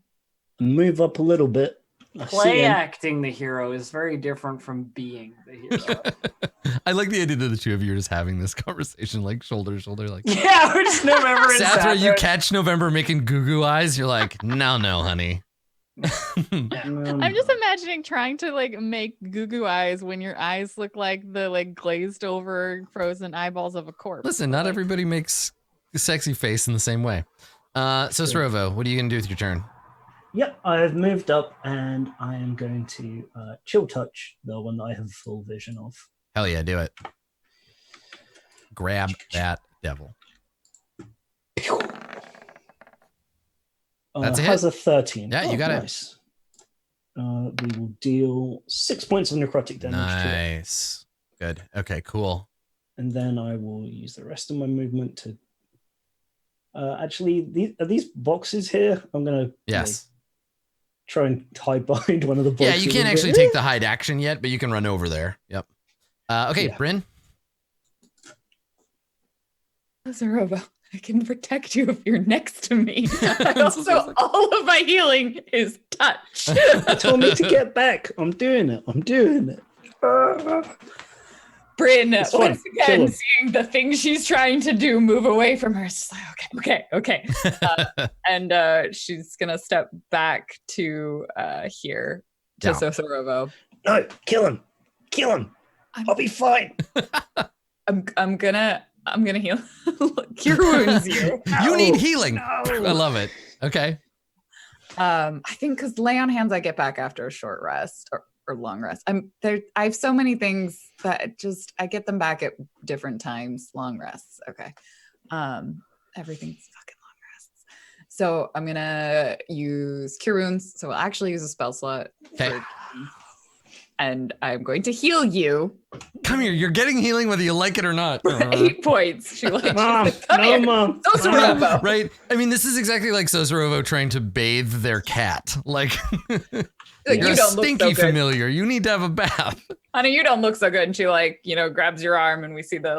Move up a little bit. I see Play him. acting the hero is very different from being the hero. I like the idea that the two of you are just having this conversation, like shoulder to shoulder, like. Yeah, we're just November and Sathra, you Sathra. catch November making goo eyes. You're like, no, honey. I'm just imagining trying to like make goo eyes when your eyes look like the like glazed over frozen eyeballs of a corpse. Listen, not everybody makes a sexy face in the same way. So Sorovo, what are you gonna do with your turn? Yep, I have moved up and I am going to chill touch the one that I have full vision of. Hell yeah, do it. Grab that devil. That's a hit. Has a 13. Yeah, you got it. Nice. We will deal 6 points of necrotic damage to it. Nice. Good. Okay, cool. And then I will use the rest of my movement to. Actually, are these boxes here? I'm gonna try and hide behind one of the boxes. Yeah, you can't actually take the hide action yet, but you can run over there. Yep. Okay, Yeah. Bryn. Sorovo, I can protect you if you're next to me. Also, all of my healing is touch. Told me to get back. I'm doing it. Bryn, It's once fine. Kill again, him. seeing the things she's trying to do move away from her. She's like, okay. And she's going to step back to here to Down. Sorovo. No, kill him. I'll be fine. I'm gonna heal. Cure wounds you. You need healing. No. I love it. Okay. I think because lay on hands I get back after a short rest or long rest. I have so many things that I get them back at different times. Long rests. Okay. Everything's fucking long rests. So I'm gonna use cure wounds. So I'll actually use a spell slot. Okay. And I'm going to heal you. Come here. You're getting healing whether you like it or not. 8 points. She like, Mom, come no, here. Mom. Sorovo. Right? I mean, this is exactly like Sorovo trying to bathe their cat. Like, Like, you're you don't look stinky so good. familiar. You need to have a bath. Honey, you don't look so good. And she grabs your arm and we see the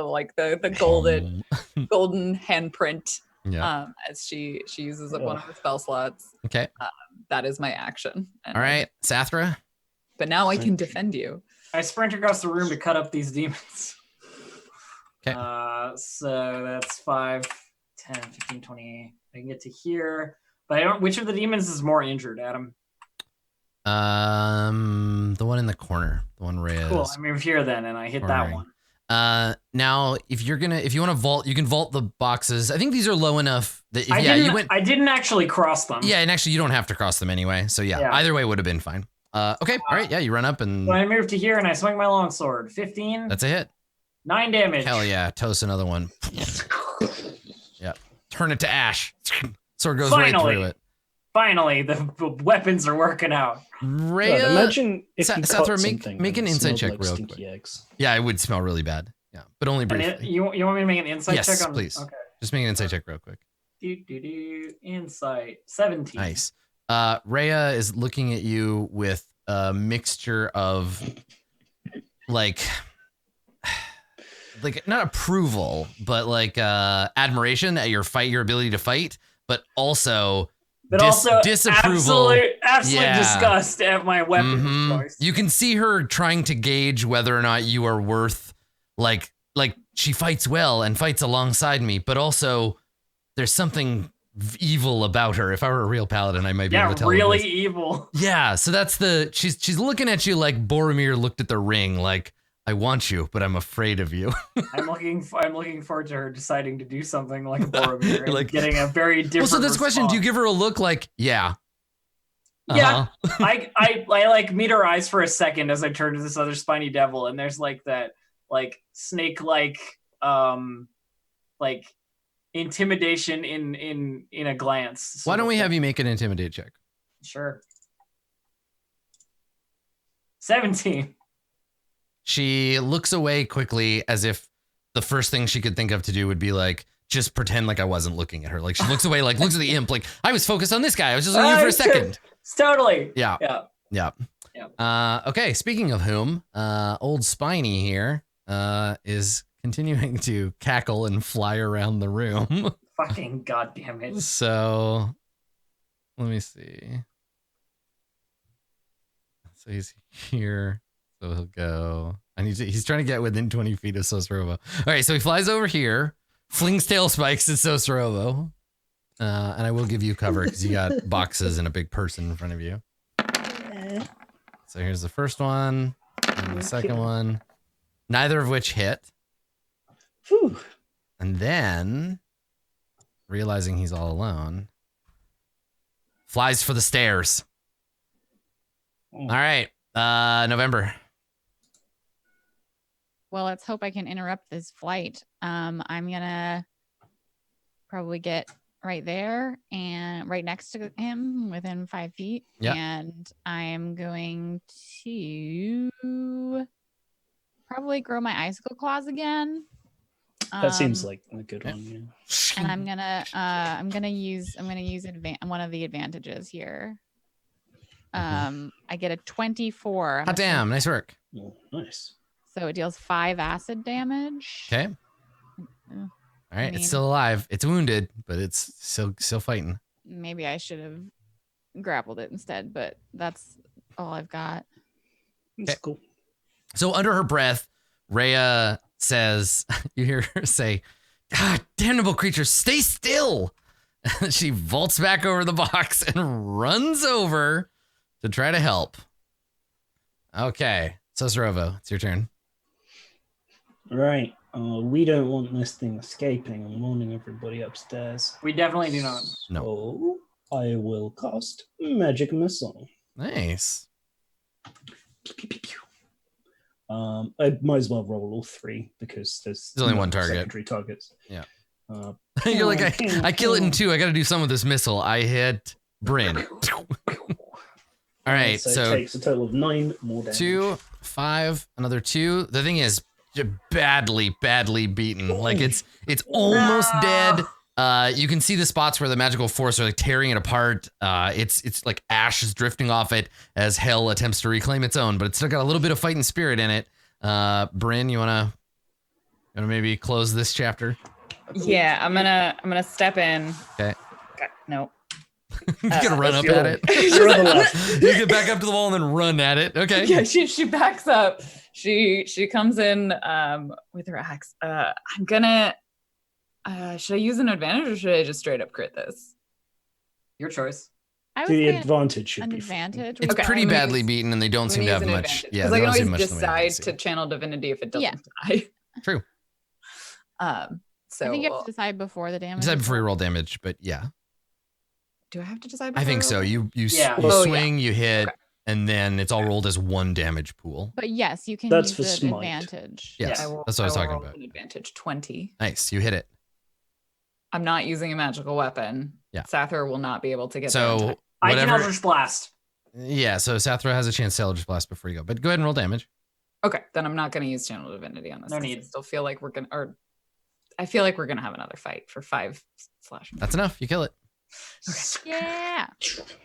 golden handprint Yeah. as she uses up one of her spell slots. Okay. That is my action. And All right. Sathra. But now I can defend you. I sprint across the room to cut up these demons. Okay. So that's 5, 10, 15, 20. I can get to here. But I don't. Which of the demons is more injured, Adam? The one in the corner. The one Rhea Cool. is I move here then, and I hit that cornering. one. Now if you want to vault, you can vault the boxes. I think these are low enough that I didn't actually cross them. Yeah, and actually you don't have to cross them anyway. So yeah. Either way would have been fine. Okay. All right. Yeah, you run up and So I move to here and I swing my longsword. 15. that's a hit. 9 damage. Hell yeah. Toast another one. Yeah. Turn it to ash. Sword goes right through it. Finally, the weapons are working out. Rhea, God, imagine if you Sathra, cut make something an and it insight smelled check like real stinky quick. eggs. Yeah, it would smell really bad. Yeah, but only And briefly. you want me to make an insight Yes, check on please. Okay. Just make an insight check real quick. Insight 17. Nice. Rhea is looking at you with a mixture of like not approval, but like admiration at your ability to fight, but also disapproval. Absolute disgust at my weapon choice. You can see her trying to gauge whether or not you are worth like she fights well and fights alongside me, but also there's something evil about her. If I were a real paladin, I might be able to tell. Really evil. Yeah, so that's she's looking at you like Boromir looked at the ring, like I want you, but I'm afraid of you. I'm looking forward to her deciding to do something like Boromir and Like- getting a very different. Well, so this question, do you response. give her a look like, yeah? Yeah, I like meet her eyes for a second as I turn to this other spiny devil, and there's like that like snake like intimidation in a glance. Why don't we have you make an intimidate check? Sure. 17. She looks away quickly as if the first thing she could think of to do would be like, just pretend like I wasn't looking at her. Like she looks away, like looks at the imp, like I was focused on this guy. I was just looking at you for a second. Totally. Yeah. Yeah. Okay, speaking of whom, old Spiny here is continuing to cackle and fly around the room. Fucking goddamn it. So let me see. So he's here. So he'll go. He's trying to get within 20 feet of Sosrovo. All right, so he flies over here, flings tail spikes at Sosrovo. And I will give you cover because you got boxes and a big person in front of you. So here's the first one and the second one, neither of which hit. Whew. And then, realizing he's all alone, flies for the stairs. All right, November. Well, let's hope I can interrupt this flight. I'm gonna probably get right there and right next to him within 5 feet. Yeah. And I'm going to probably grow my icicle claws again. That seems like a good one. Yeah. And I'm gonna use one of the advantages here. I get a 24. Hot damn, nice work. Oh, nice. So it deals 5 acid damage. Okay. All right, it's still alive. It's wounded, but it's still fighting. Maybe I should have grappled it instead, but that's all I've got. That's cool. So under her breath, Rhea says, you hear her say, "God, damnable creature, stay still." She vaults back over the box and runs over to try to help. Okay, Sosrovo, it's your turn. Right. We don't want this thing escaping and warning everybody upstairs. We definitely do not. No. So I will cast Magic Missile. Nice. I might as well roll all 3 because there's only one target. Secondary targets. Yeah. You're like, I kill it in 2. I got to do something with this missile. I hit Bryn. All right, so it takes a total of 9 more damage. 2, 5, another 2. The thing is, badly beaten. Like it's almost dead. You can see the spots where the magical force are like tearing it apart. It's like ash is drifting off it as hell attempts to reclaim its own, but it's still got a little bit of fighting spirit in it. Bryn, you wanna maybe close this chapter? Yeah, I'm gonna step in. Okay. No. You can run up at it. You get back up to the wall and then run at it. Okay. Yeah, she backs up. She comes in with her axe. I'm gonna should I use an advantage or should I just straight up crit this? Your choice. I would The say advantage should an be advantage. It's Okay, pretty I'm gonna badly use- beaten and they don't seem to have much. Yeah, because they I can don't seem always much in the way of decide legacy. to channel divinity if it doesn't Yeah. die. True. So I think you have to decide before the damage. Decide before you roll damage, but yeah. do I have to decide? Before I think I so. roll? You Yeah. swing, you hit, Okay. and then it's all rolled as 1 damage pool. But yes, you can That's use for the smite. advantage. Yes, I will- that's what I was will talking roll about. An advantage 20. Nice, you hit it. I'm not using a magical weapon. Yeah. Sather will not be able to get there in So time. I can whatever. Eldritch Blast. Yeah, so Sathra has a chance to Eldritch Blast before you go, but go ahead and roll damage. Okay, then I'm not going to use channel divinity on this. No 'cause need. I still feel like we're gonna, or I feel like we're gonna have another fight for 5 slashing. That's enough. You kill it. Yeah.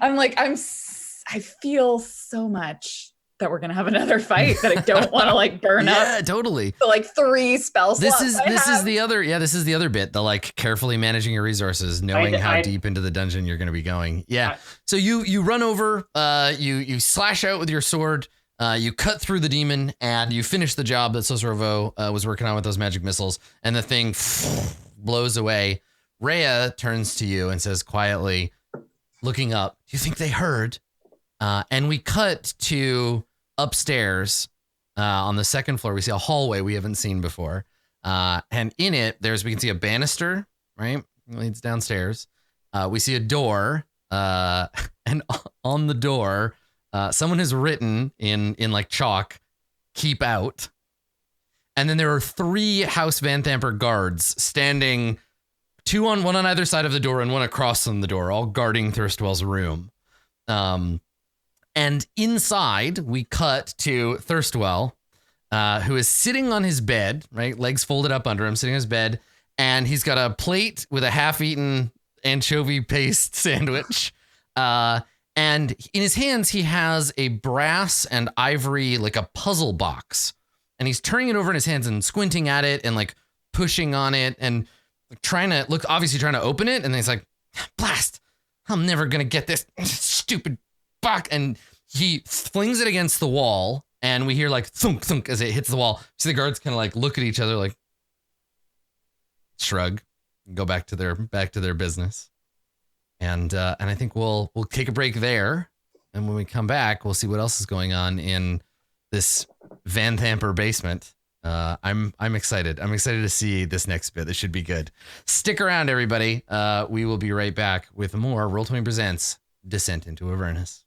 I feel so much that we're gonna have another fight that I don't want to like burn Yeah, up totally. the like 3 spell slots. This is the other bit, the like carefully managing your resources, knowing how deep into the dungeon you're going to be going. Yeah. So you run over, you slash out with your sword, you cut through the demon, and you finish the job that Sosrovo was working on with those magic missiles, and the thing blows away. Rhea turns to you and says quietly, looking up, "Do you think they heard?" And we cut to upstairs on the second floor. We see a hallway we haven't seen before. And in it, we can see a banister, right? It leads downstairs. We see a door. And on the door, someone has written in like chalk, "Keep out." And then there are 3 House Van Thamper guards standing, one on either side of the door and one across from the door, all guarding Thirstwell's room. And inside, we cut to Thirstwell, who is sitting on his bed, right? Legs folded up under him, sitting on his bed. And he's got a plate with a half-eaten anchovy paste sandwich. And And in his hands, he has a brass and ivory, like a puzzle box. And he's turning it over in his hands and squinting at it and like pushing on it and obviously trying to open it. And then he's like, blast, I'm never going to get this stupid box. And he flings it against the wall. And we hear like thunk, thunk as it hits the wall. So the guards kind of like look at each other like shrug, go back to their business. And I think we'll take a break there, and when we come back, we'll see what else is going on in this Van Thamper basement. I'm excited. I'm excited to see this next bit. This should be good. Stick around, everybody. We will be right back with more Roll20 Presents Descent into Avernus.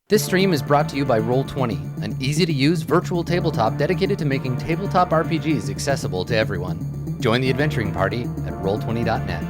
This stream is brought to you by Roll20, an easy-to-use virtual tabletop dedicated to making tabletop RPGs accessible to everyone. Join the adventuring party at roll20.net.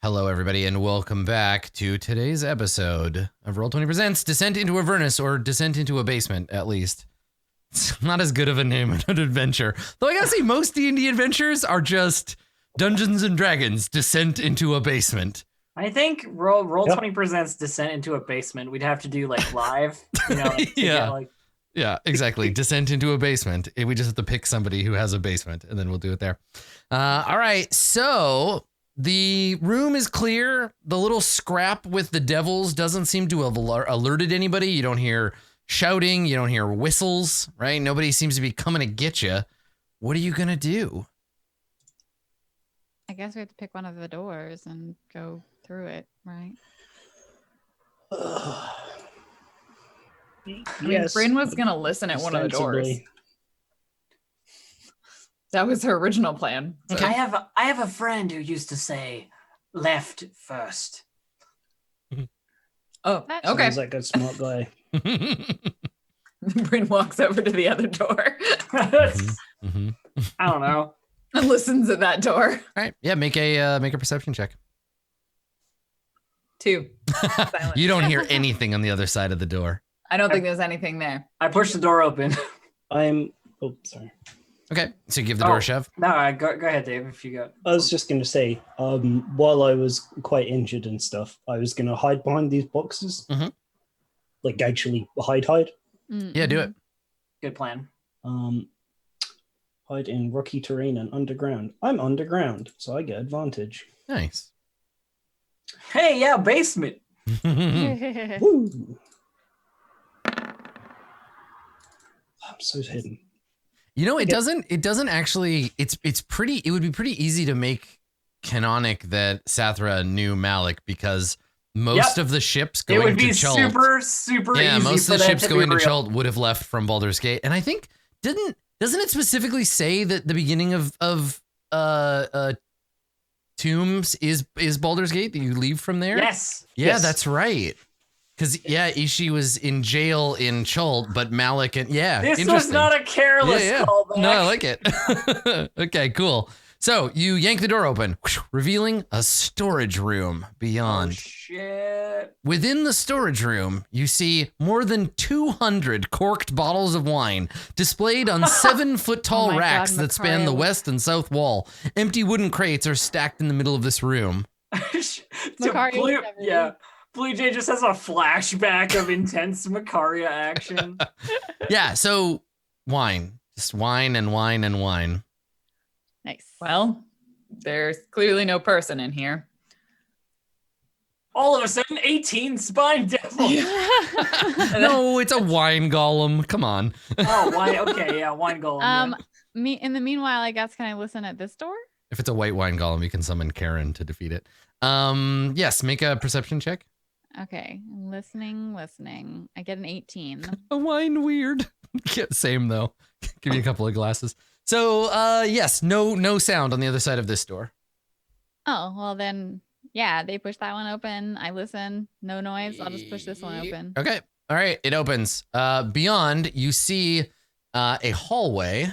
Hello, everybody, and welcome back to today's episode of Roll20 Presents Descent into Avernus, or Descent into a Basement, at least. It's not as good of a name of an adventure. Though I gotta say, most D&D adventures are just Dungeons and Dragons, Descent into a Basement. I think Roll20 Presents Descent into a Basement. We'd have to do like live, Yeah, exactly. Descent into a basement. We just have to pick somebody who has a basement, and then we'll do it there. All right, so the room is clear. The little scrap with the devils doesn't seem to have alerted anybody. You don't hear shouting. You don't hear whistles, right? Nobody seems to be coming to get you. What are you going to do? I guess we have to pick one of the doors and go through it, right? Yes. Bryn was going to listen at one of the doors. ostensibly. That was her original plan. Like, I have a friend who used to say, "Left first." Oh, That okay. Sounds like a smart guy. Bryn walks over to the other door Mm-hmm. I don't know. and listens at that door. All right, yeah, make a perception check. 2. Silent. You don't hear anything on the other side of the door. I don't think there's anything there. I pushed the door open. Oh, sorry. Okay, so you give the door a shove. No, go ahead, Dave, if you got. I was just going to say, while I was quite injured and stuff, I was going to hide behind these boxes. Mhm. Like, actually hide. Yeah, do it. Good plan. Hide in rocky terrain and underground. I'm underground, so I get advantage. Nice. Hey, yeah, basement. Woo! I'm so hidden. You know, it doesn't actually, it would be pretty easy to make canonic that Sathra knew Malik, because most of the ships It would going to be Chult. super Yeah, easy. most for of the that ships to be going to real. Chult would have left from Baldur's Gate. And I think, doesn't it specifically say that the beginning of Tombs is Baldur's Gate, that you leave from there? Yes. Yeah, Yes. that's right. Because, Ishi was in jail in Chult, but Malik and, This was interesting. not a careless callback. No, I like it. Okay, cool. So you yank the door open, revealing a storage room Oh, beyond. shit. Within the storage room, you see more than 200 corked bottles of wine displayed on 7-foot tall Oh my racks God, that span the Macario. west and south wall. Empty wooden crates are stacked in the middle of this room. Macario's never Blue Jay just has a flashback of intense Macaria action. Yeah, so wine. Just wine and wine and wine. Nice. Well, there's clearly no person in here. All of a sudden, 18 spine devil. No, it's a wine golem. Come on. Oh, wine. Okay, yeah, wine golem. In the meanwhile, I guess, can I listen at this door? If it's a white wine golem, you can summon Karen to defeat it. Yes, make a perception check. Okay, listening. I get an 18. A wine weird. Yeah, same though. Give you a couple of glasses. So, yes, no sound on the other side of this door. Oh, well then, yeah, they push that one open. I listen. No noise. I'll just push this one open. Okay. All right. It opens. Beyond, you see a hallway.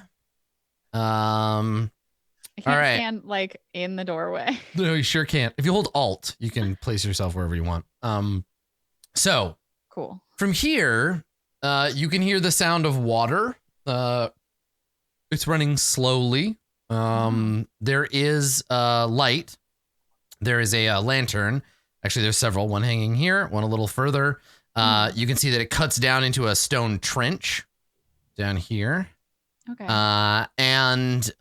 I can't all right. stand like in the doorway. No, you sure can't. If you hold Alt, you can place yourself wherever you want. So Cool. from here, you can hear the sound of water. It's running slowly. There is light. There is a lantern. Actually, there's several. One hanging here, one a little further. You can see that it cuts down into a stone trench down here. Okay. And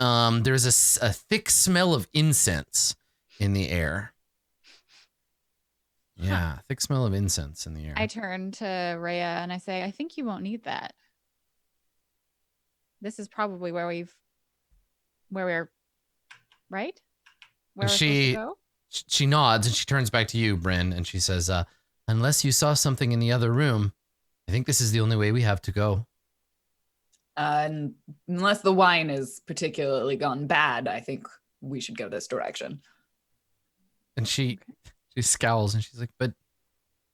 there's a thick smell of incense in the air. Yeah, thick smell of incense in the air. I turn to Rhea and I say, I think you won't need that. This is probably where we're right? Where we're supposed to go? She nods and she turns back to you, Bryn, and she says, unless you saw something in the other room, I think this is the only way we have to go. Unless the wine is particularly gone bad, I think we should go this direction. And she scowls and she's like, but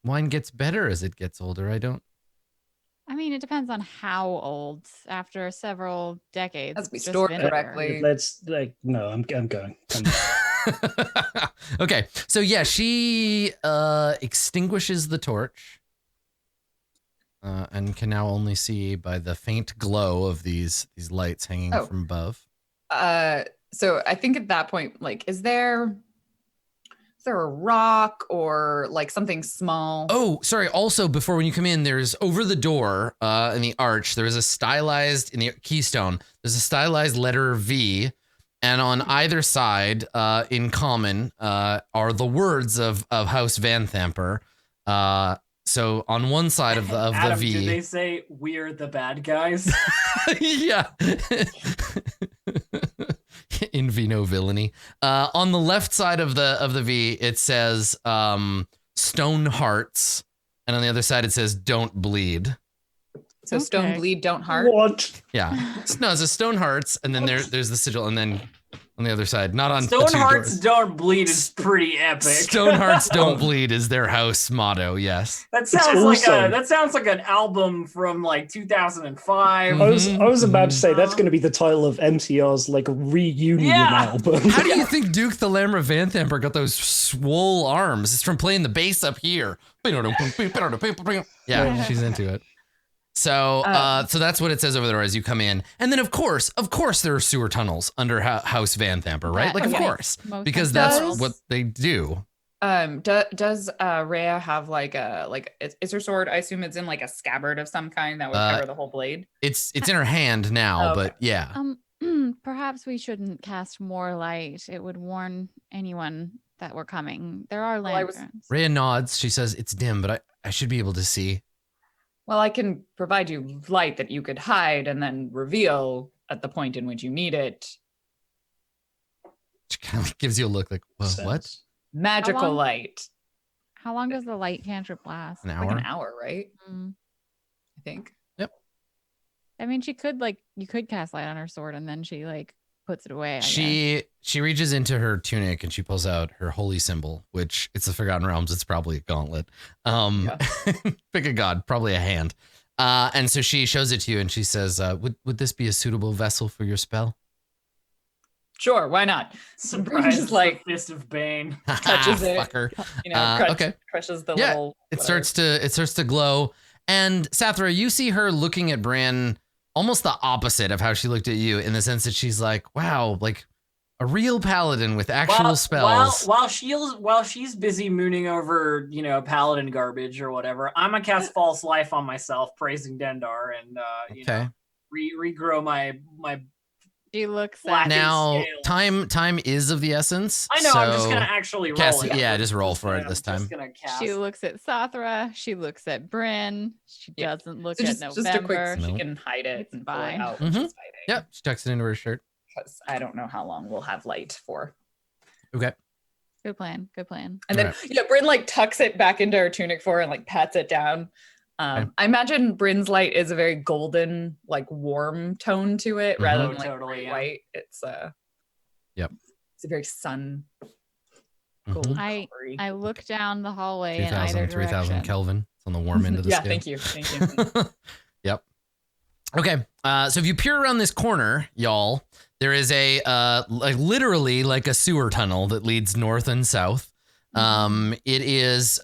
wine gets better as it gets older. I mean, it depends on how old. After several decades, Has to be it's just stored vinegar. correctly. No, I'm going. Okay, so yeah, she extinguishes the torch and can now only see by the faint glow of these lights hanging from above. So I think at that point, like, is there a rock or like something small? Oh, sorry. Also, before when you come in, there's over the door in the arch, there is a stylized, in the keystone, there's a stylized letter V. And on either side, in common, are the words of House Van Thamper. So on one side of the Adam, V. did they say we're the bad guys? Yeah. In vino villainy. On the left side of the V, it says stone hearts, and on the other side it says don't bleed. So stone bleed, don't heart. What? Yeah. No, it's a stone hearts, and then there's the sigil, and then on the other side, not on Stone the hearts doors. don't bleed is pretty epic. Stone hearts don't bleed is their house motto. Yes. That sounds like an album from like 2005. I was about to say that's going to be the title of MCR's like reunion album. How do you think Duke the Lamra Van Thamper got those swole arms? It's from playing the bass up here. Yeah, she's into it. So so that's what it says over there as you come in. And then of course there are sewer tunnels under House Van Thamper, right? Like, of course, because that's what they do. Does Rhea have like is her sword? I assume it's in like a scabbard of some kind that would cover the whole blade. It's in her hand now, okay. But yeah. Perhaps we shouldn't cast more light. It would warn anyone that we're coming. There are lanterns. Rhea nods. She says, "It's dim, but I should be able to see." Well, I can provide you light that you could hide and then reveal at the point in which you need it. She kind of gives you a look like, well, what? Magical light. How long does the light cantrip last? An hour? Like an hour, right? I think. Yep. I mean, you could cast light on her sword and then she like puts it away. She reaches into her tunic and she pulls out her holy symbol, which it's the Forgotten Realms. It's probably a gauntlet. Pick a god, probably a hand. And so she shows it to you and she says, would this be a suitable vessel for your spell? Sure, why not? Surprise, just like Fist of Bane. Touches it. Fucker. Crushes the little. It starts to glow. And Sathra, you see her looking at Bryn almost the opposite of how she looked at you, in the sense that she's like, wow, like a real paladin with actual spells. While she's busy mooning over, paladin garbage or whatever, I'm gonna cast False Life on myself, praising Dendar, and regrow my. She looks at now. Time is of the essence. I know. So I'm just gonna actually roll it. Yeah, just roll for it this time. She looks at Sathra. She looks at Bryn. She doesn't look at November. Just a quick. She can hide it. It's fine. Out Yep, she tucks it into her shirt. Because I don't know how long we'll have light for. Okay. Good plan. And then Bryn like tucks it back into her tunic for her and like pats it down. I imagine Bryn's light is a very golden, like warm tone to it, rather than like white. It's it's a very sun. Gold I look down the hallway 2,000, in either direction. 3,000 Kelvin. It's on the warm end of the scale. Thank you. Yep. Okay. So if you peer around this corner, y'all, there is a literally like a sewer tunnel that leads north and south. It is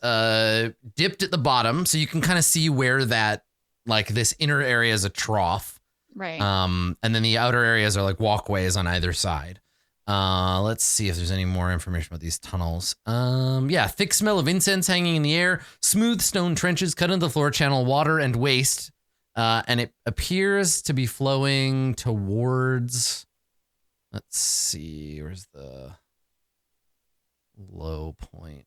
dipped at the bottom, so you can kind of see where that, like, this inner area is a trough. Right. And then the outer areas are like walkways on either side. Let's see if there's any more information about these tunnels. Thick smell of incense hanging in the air, smooth stone trenches cut into the floor channel water and waste. And it appears to be flowing towards, let's see, where's the low point?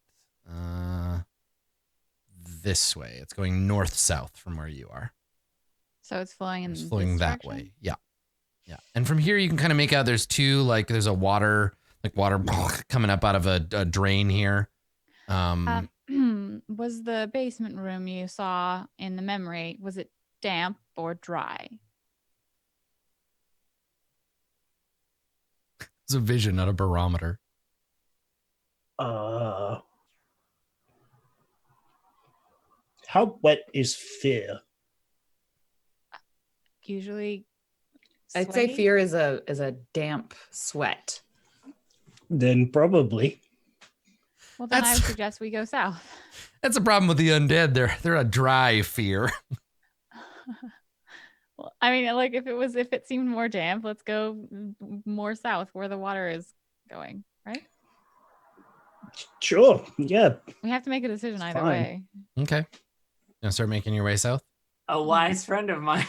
This way. It's going north-south from where you are. So it's flowing It's flowing that way. Yeah. And from here you can kind of make out there's there's a water coming up out of a drain here. Was the basement room you saw in the memory, was it damp or dry? It's a vision, not a barometer. How wet is fear? Usually I'd say fear is a damp sweat. Then probably. Well, then I That's- would suggest we go south. That's a problem with the undead. They're a dry fear. Well, I mean, like if it seemed more damp, let's go more south where the water is going, right? Sure. Yeah. We have to make a decision either Fine. way. Okay. You want to start making your way south? A wise friend of mine.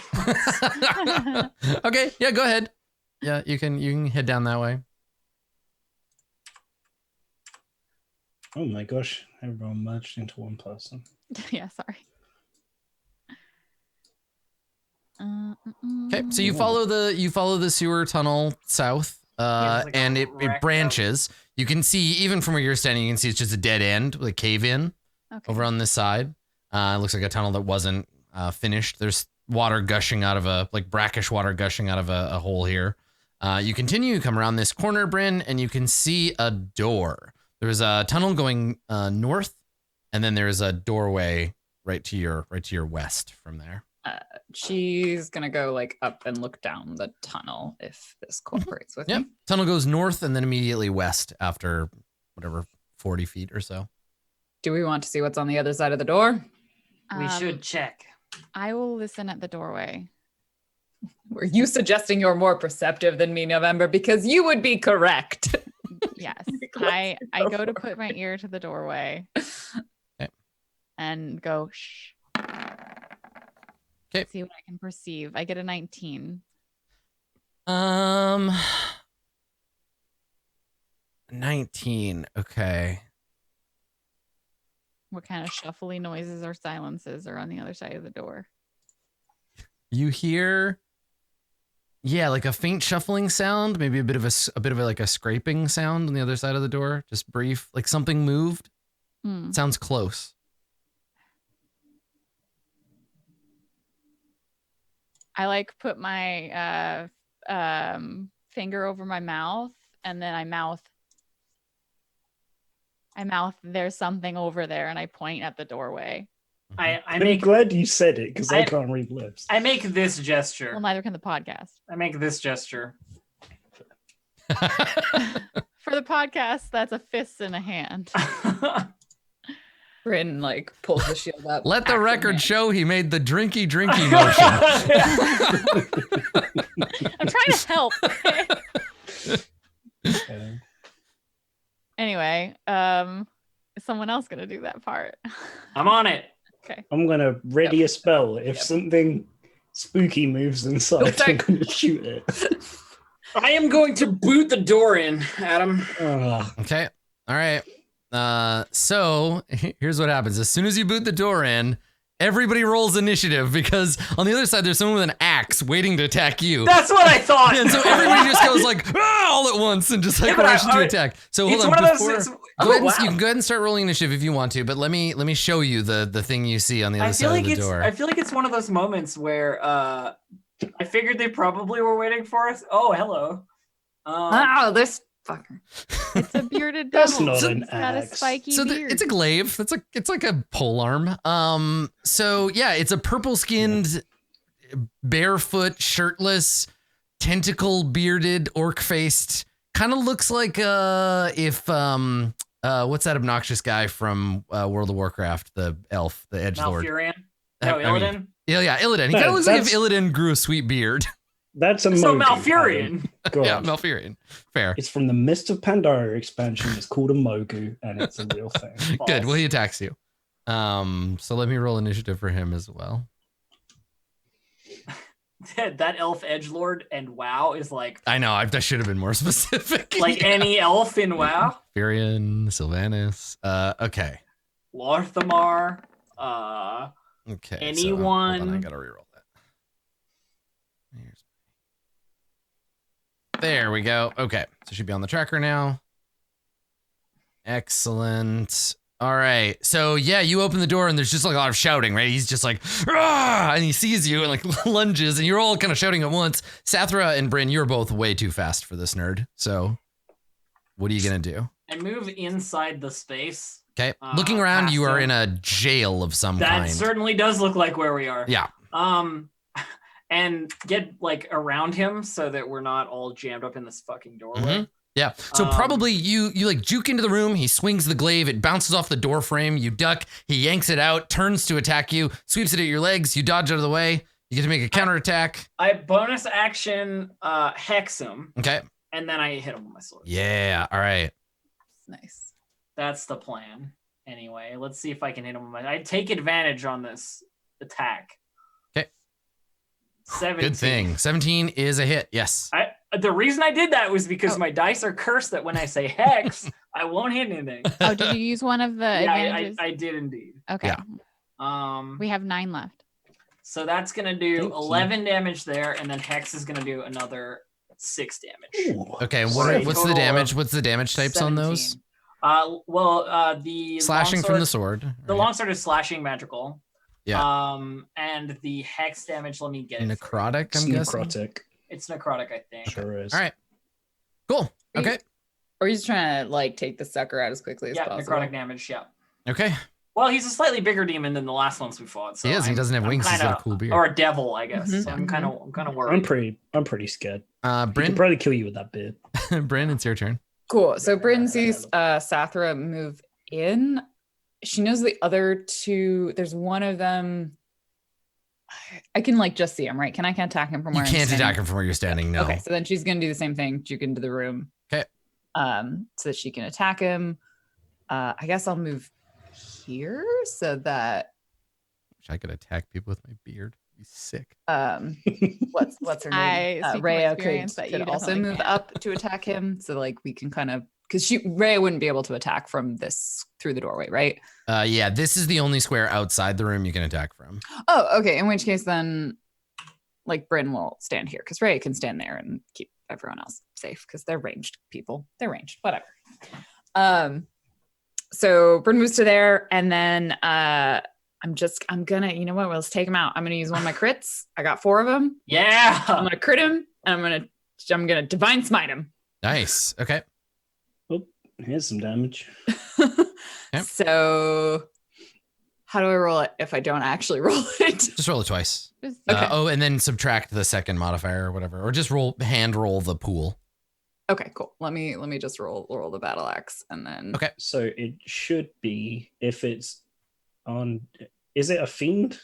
Okay. Yeah, go ahead. Yeah, you can head down that way. Oh my gosh. Everyone merged into one person. Yeah, sorry. Okay, so you follow the sewer tunnel south, there's like and a it wreck branches. You can see, even from where you're standing, you can see it's just a dead end, like cave in Okay. over on this side. It looks like a tunnel that wasn't finished. There's water gushing out of brackish water gushing out of a hole here. You continue, you come around this corner, Bryn, and you can see a door. There's a tunnel going north, and then there's a doorway right to your west from there. She's gonna go like up and look down the tunnel if this cooperates with Yep. me. Tunnel goes north and then immediately west after whatever 40 feet or so. Do we want to see what's on the other side of the door? We should check. I will listen at the doorway. Were you suggesting you're more perceptive than me, November? Because you would be correct. Yes. Let's I go go to for put my ear to the doorway. Okay. And go shh. Okay. See what I can perceive. I get a 19. 19. Okay. What kind of shuffly noises or silences are on the other side of the door? You hear, yeah, like a faint shuffling sound, maybe a bit of a scraping sound on the other side of the door, just brief, like something moved. Hmm. Sounds close. I like put my finger over my mouth and then I mouth there's something over there and I point at the doorway. I I'm make glad you said it because I I- can't read lips. I make this gesture. Well, neither can the podcast. I make this gesture. For the podcast, that's a fist in a hand. Bryn like pulls the shield up. Let the action record hand. show he made the drinky motion. I'm trying to help. Okay. Anyway, is someone else gonna do that part? I'm on it. I'm gonna ready a spell. If something spooky moves inside, I'm gonna shoot it. I am going to boot the door in, Adam. Okay. All right. So here's what happens. As soon as you boot the door in, everybody rolls initiative because on the other side, there's someone with an axe waiting to attack you. That's what I thought. And so everybody just goes like all at once and just like Yeah, but rushes to attack. So hold it's on. one of those. Before, It's, go oh, ahead and, wow. you can go ahead and start rolling initiative if you want to, but let me show you the thing you see on the other I side feel like of the it's. door. I feel like it's one of those moments where I figured they probably were waiting for us. Oh, hello. Oh, this fucker. It's a bearded That's devil. not It's an got a axe. spiky So beard. it's a glaive. It's like a pole arm. So yeah, it's a purple skinned, barefoot, shirtless, tentacle bearded, orc faced. Kind of looks like if what's that obnoxious guy from World of Warcraft, the elf, the edgelord. Malfurion. No, I mean, Illidan. Yeah, Illidan. He No, kind of looks like if that's- Illidan grew a sweet beard. That's a So Mogu, Malfurion. Adam. Yeah, God. Malfurion. Fair. It's from the Mist of Pandora expansion. It's called a Mogu, and it's a real thing. Good. False. Well, he attacks you. So let me roll initiative for him as well. That elf edgelord and WoW is like I know. I should have been more specific. like Yeah. any elf in WoW. Malfurion, Sylvanas. Okay. Lorthamar. Okay. Anyone- So, hold on, I gotta reroll that. There we go. Okay. So she'd be on the tracker now. Excellent. All right. So yeah, you open the door and there's just like a lot of shouting, right? He's just like, "Rah!" And he sees you and like lunges and you're all kind of shouting at once. Sathra and Bryn, you're both way too fast for this nerd. So what are you going to do? I move inside the space. Okay. Looking around, past you are him. in a jail of some That kind. certainly does look like where we are. Yeah. And get like around him so that we're not all jammed up in this fucking doorway. Yeah. So probably you like juke into the room. He swings the glaive. It bounces off the door frame. You duck. He yanks it out, turns to attack you, sweeps it at your legs. You dodge out of the way. You get to make a counterattack. I bonus action hex him. Okay. And then I hit him with my sword. Yeah. All right. Nice. That's the plan. Anyway, let's see if I can hit him with my. I take advantage on this attack. Okay. 17. Good thing. 17 is a hit. Yes. The reason I did that was because my dice are cursed that when I say hex, I won't hit anything. Oh, did you use one of the advantages? I did indeed. Okay. Yeah. We have 9 left. So that's gonna do 11 damage there, and then hex is gonna do another 6 damage. Ooh. Okay. Right. What's the damage? What's the damage types 17. On those? The slashing from the sword. The longsword is slashing magical. Yeah. And the hex damage. Let me get it. Necrotic. I'm guessing. Necrotic. It's necrotic, I think. Sure is. All right. Cool. Okay. Or he's trying to like take the sucker out as quickly as possible. Necrotic damage. Yeah. Okay. Well, he's a slightly bigger demon than the last ones we fought. So he is. He doesn't have wings. He's got a cool beard. Or a devil, I guess. Mm-hmm. So I'm kind of worried. I'm pretty scared. He Bryn, could probably kill you with that beard. Bryn, it's your turn. Cool. So Bryn sees Sathra move in. She knows the other two. There's one of them. I can like just see him, right? I can't attack him from where you can't attack him from where you're standing. No. Okay. So then she's gonna do the same thing. Juke into the room. Okay. So that she can attack him. I guess I'll move here so that. Wish I could attack people with my beard. It'd be sick. What's her name? Rhea could also move can. up to attack him. So like we can kind of because Rhea wouldn't be able to attack from this through the doorway, right? Yeah, this is the only square outside the room you can attack from. Oh, okay. In which case then like Bryn will stand here because Rhea can stand there and keep everyone else safe because they're ranged people. They're ranged, whatever. So Bryn moves to there and then I'm gonna, you know what? Well, let's take him out. I'm gonna use one of my crits. I got 4 of them. Yeah. I'm gonna crit him and I'm gonna divine smite him. Nice. Okay. Oh, here's some damage. Yep. So how do I roll it if I don't actually roll it? Just roll it twice. Okay. And then subtract the second modifier or whatever, or just hand roll the pool. Okay, cool. Let me just roll the battle axe and then. Okay. So it should be if it's on. Is it a fiend?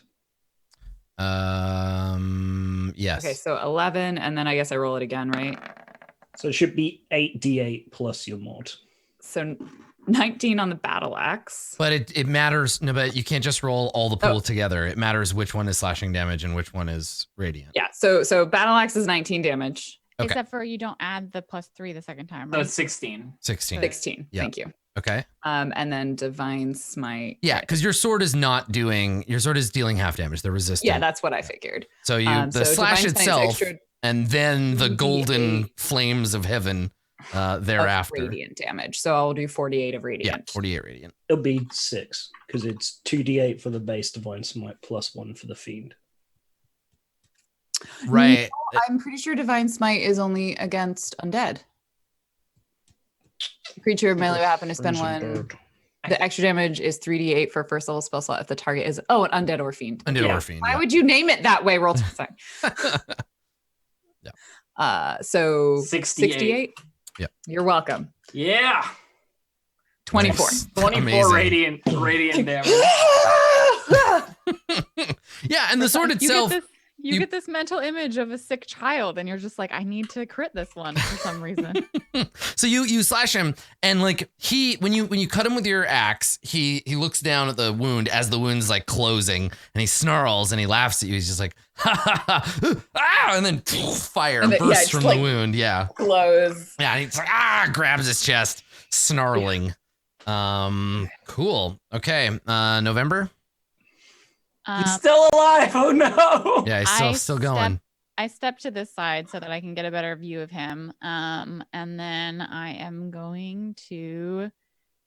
Yes. Okay, so 11, and then I guess I roll it again, right? So it should be 8d8 plus your mod. So 19 on the battle axe. But it matters. No, but you can't just roll all the pool together. It matters which one is slashing damage and which one is radiant. Yeah. So battle axe is 19 damage. Okay. Except for you don't add the +3 the second time, So right? it's 16. 16. 16. Yeah. Thank you. Okay. And then divine smite. Yeah, because your sword is dealing half damage. They're resistant. Yeah, that's what I figured. So the so slash divine smite's itself, extra and then the 2d8 golden flames of heaven thereafter. of radiant damage. So I'll do 48 of radiant. Yeah, 48 radiant. It'll be 6 because it's 2d8 for the base divine smite plus 1 for the fiend. Right. No, I'm pretty sure divine smite is only against undead. Creature of melee weapon to spend Frozen 1. bird. The extra damage is 3d8 for first level spell slot if the target is an undead or fiend. Undead or fiend. Why would you name it that way? Roll. Sorry. Yeah. So 68. Yep. You're welcome. Yeah. 24. Nice. 24 Amazing. radiant damage. Yeah, and the sword itself. You get this mental image of a sick child, and you're just like, I need to crit this one for some reason. So you slash him, and like when you cut him with your axe, he looks down at the wound as the wound's like closing, and he snarls and he laughs at you. He's just like, ha ha ha, ah, and then fire bursts from the wound. Yeah, Glows. Yeah, and he's like grabs his chest, snarling. Cool. Okay, November. He's still alive. Oh no. Yeah, he's still going. I step to this side so that I can get a better view of him. And then I am going to,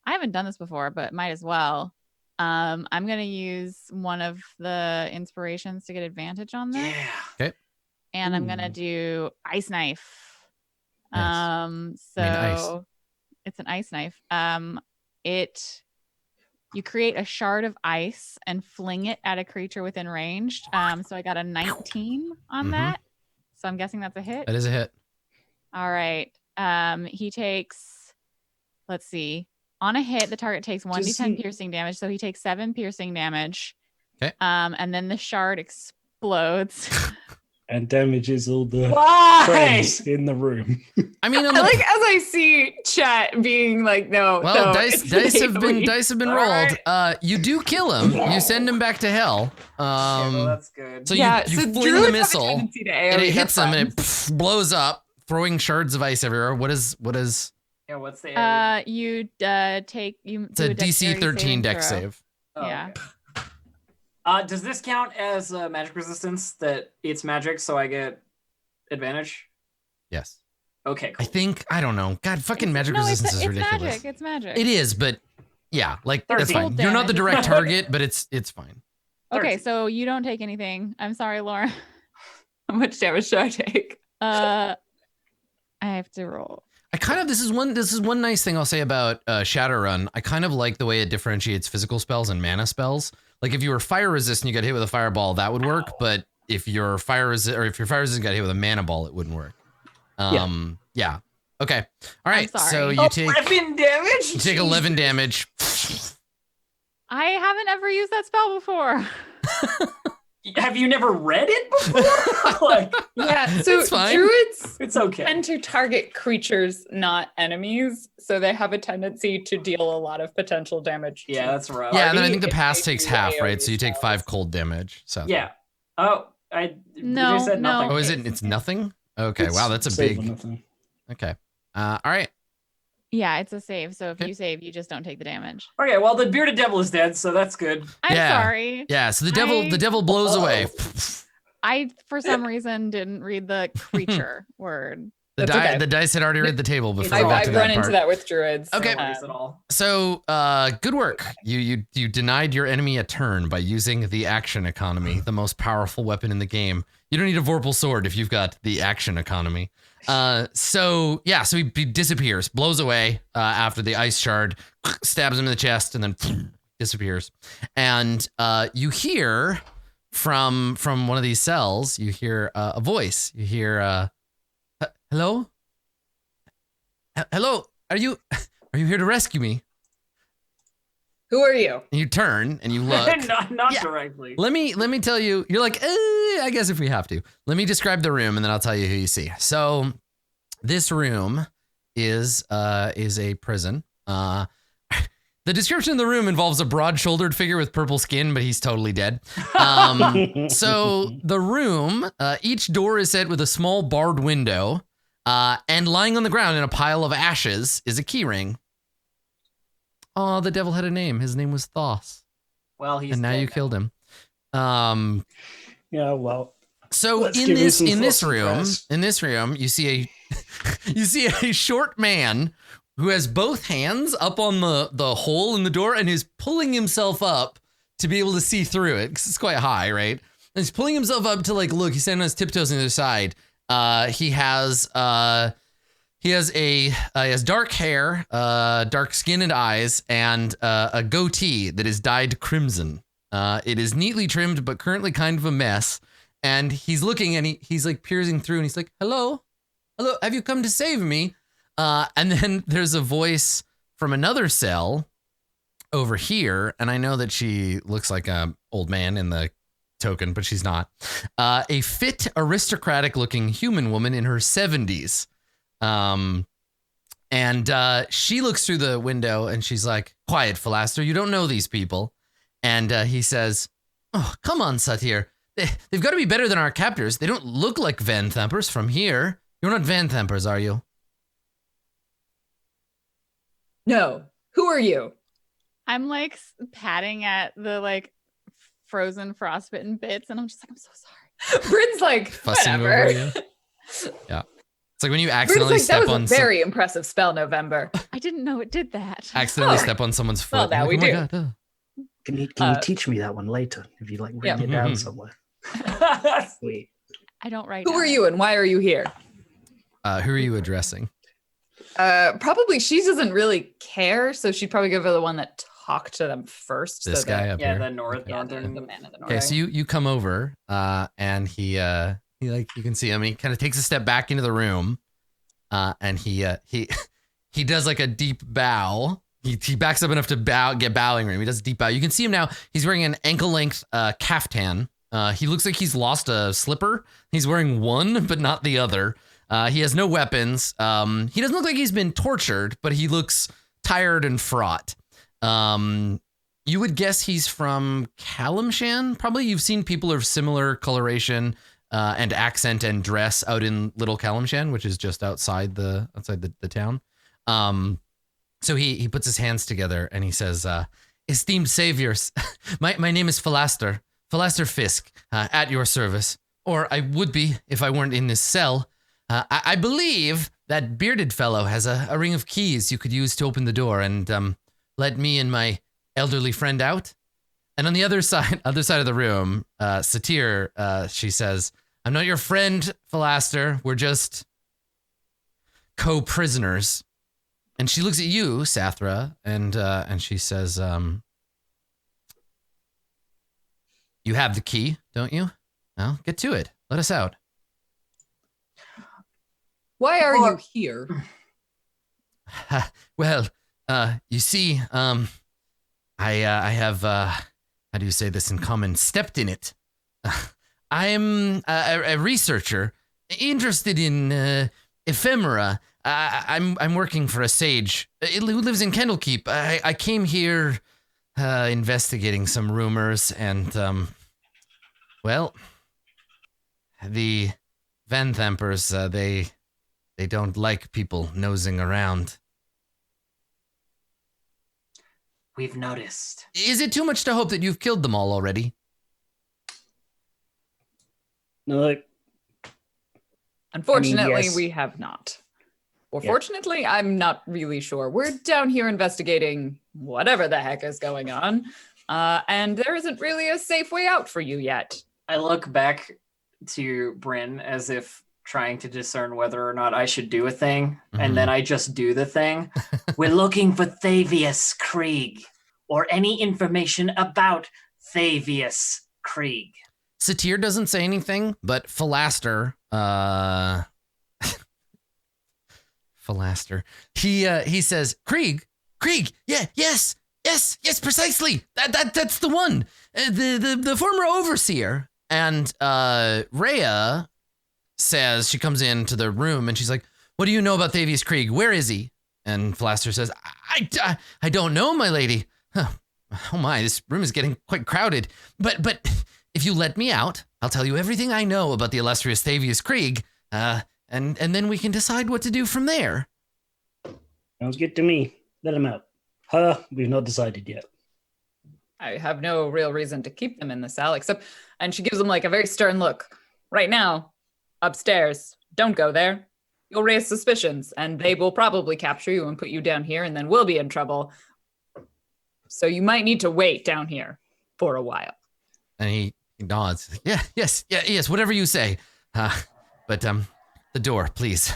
I haven't done this before, but might as well. I'm going to use one of the inspirations to get advantage on this. Yeah. Okay. And I'm going to do ice knife. Nice. So it's an ice knife. You create a shard of ice and fling it at a creature within range. So I got a 19 on that. So I'm guessing that's a hit. That is a hit. All right. He takes, let's see, on a hit, the target takes 1d10 piercing damage. So he takes 7 piercing damage. Okay. And then the shard explodes. And damages all the Why? friends in the room. I mean, I like as I see chat being like, no. well, no, dice have been All rolled. right. You do kill him. You send him back to hell. Well, that's good. So Yeah, you so fling druids the have a missile, tendency to and AoE it hits their him, and it friends. blows up, throwing shards of ice everywhere. What is? Yeah, what's the area? You take you. It's a DC 13 dex save. Oh, Yeah. okay. Does this count as magic resistance? That it's magic, so I get advantage. Yes. Okay. Cool. I think I don't know. God, fucking magic No, resistance is it's ridiculous. magic. It's magic. It is, but yeah, like that's 13. fine. You're not the Damage. direct target, but it's fine. Okay, 13. so you don't take anything. I'm sorry, Laura. How much damage should I take? I have to roll. I kind of this is one nice thing I'll say about Shadowrun. I kind of like the way it differentiates physical spells and mana spells. Like if you were fire resistant, you got hit with a fireball, that would work. But if your fire resistant got hit with a mana ball, it wouldn't work. Yeah. Okay. All right. sorry. So you take 11 damage. you take 11 damage. I haven't ever used that spell before. Have you never read it before? Like, Yeah, so It's fine. druids it's okay. tend to target creatures, not enemies. So they have a tendency to deal a lot of potential damage. Yeah, that's rough. Yeah, and then I think the If pass they takes do half, AoE right? So you take 5 spells. cold damage. So Yeah. Oh, I No, you said no. nothing. Oh, is it? It's nothing. Okay. It's Wow, that's a save or big. nothing. Okay. All right. Yeah, it's a save. So if Okay. you save, you just don't take the damage. Okay, well the bearded devil is dead, so that's good. I'm Yeah. sorry. Yeah. So the devil blows away. I, for some reason, didn't read the creature word. The, That's okay. the dice had already read the table before I've- we got I've to run that into part. that with druids. Okay. No worries at all. So, good work. You denied your enemy a turn by using the action economy, the most powerful weapon in the game. You don't need a Vorpal sword if you've got the action economy. So he disappears, blows away after the ice shard stabs him in the chest, and then disappears. And you hear from one of these cells, you hear a voice. You hear, hello? Hello? Are you here to rescue me? Who are you? And you turn and you look. not Yeah. directly. Let me tell you. You're like, I guess if we have to. Let me describe the room and then I'll tell you who you see. So, this room is a prison. The description of the room involves a broad-shouldered figure with purple skin, but he's totally dead. So the room, each door is set with a small barred window, and lying on the ground in a pile of ashes is a keyring. Oh, the devil had a name. His name was Thos. Well, he's And now dead you killed him. Yeah, well. So Let's in give him this some in this thoughts and room, prayers. in this room, you see a short man who has both hands up on the hole in the door and is pulling himself up to be able to see through it because it's quite high, right? And he's pulling himself up to like look. He's standing on his tiptoes on the other side. He has dark hair, dark skin and eyes, and a goatee that is dyed crimson. It is neatly trimmed, but currently kind of a mess. And he's looking and he's like piercing through and he's like, hello, have you come to save me? And then there's a voice from another cell over here. And I know that she looks like an old man in the token, but she's not. A fit, aristocratic looking human woman in her 70s. And she looks through the window and she's like, quiet, Philaster, you don't know these people. And he says, oh, come on, Satyr. They've got to be better than our captors. They don't look like Van Thampers from here. You're not Van Thampers, are you? No. Who are you? I'm like patting at the like frozen frostbitten bits, and I'm just like, I'm so sorry. Bryn's like, Fussing whatever. over you. Yeah. It's like when you Bryn's accidentally like, that step was on a very impressive spell, November. I didn't know it did that. accidentally Oh. step on someone's foot. Well, now You're we like, do. "Oh my God, Can you teach me that one later if you like write Yeah. it down Mhm. somewhere? That's Sweet. I don't write. Who down. are you and why are you here? Who are you addressing? Probably she doesn't really care, so she'd probably go for the one that talked to them first. This so guy that, up yeah, here. the northern. the man in the north. Okay, so you come over, and he like you can see him. He kind of takes a step back into the room, and he does like a deep bow. He backs up enough to get bowing room. He does a deep bow. You can see him now. He's wearing an ankle-length caftan. He looks like he's lost a slipper. He's wearing one, but not the other. He has no weapons. He doesn't look like he's been tortured, but he looks tired and fraught. You would guess he's from Kalimshan. Probably you've seen people of similar coloration and accent and dress out in Little Kalimshan, which is just outside the town. So he puts his hands together and he says, "Esteemed saviors, my name is Philaster Fisk, at your service, or I would be if I weren't in this cell. I believe that bearded fellow has a ring of keys you could use to open the door and let me and my elderly friend out." And on the other side of the room, Satir, she says, "I'm not your friend, Philaster. We're just co-prisoners." And she looks at you, Sathra, and she says, "You have the key, don't you? Well, get to it. Let us out." Why are you here? Well, you see, I have, how do you say this in common? Stepped in it. I'm a researcher interested in ephemera. I'm working for a sage who lives in Kendallkeep. I came here investigating some rumors, and well, the Van Thampers, they don't like people nosing around. We've noticed. Is it too much to hope that you've killed them all already? No. Unfortunately, yes. we have not. Or Yeah. fortunately, I'm not really sure. We're down here investigating whatever the heck is going on, and there isn't really a safe way out for you yet. I look back to Bryn as if trying to discern whether or not I should do a thing, and then I just do the thing. We're looking for Thavius Krieg, or any information about Thavius Krieg. Satir doesn't say anything, but Philaster, he says, Krieg, yeah, yes, precisely. That's the one. The former overseer. And Rhea says, she comes into the room and she's like, "What do you know about Thavius Krieg? Where is he?" And Philaster says, I don't know, my lady. Huh. Oh my, this room is getting quite crowded. But if you let me out, I'll tell you everything I know about the illustrious Thavius Krieg, and then we can decide what to do from there. Sounds good to me. Let him out. We've not decided yet. I have no real reason to keep them in the cell, except, and she gives them like a very stern look. Right now, upstairs, don't go there. You'll raise suspicions, and they will probably capture you and put you down here, and then we'll be in trouble. So you might need to wait down here for a while. And he nods. Yes, whatever you say. But the door, please.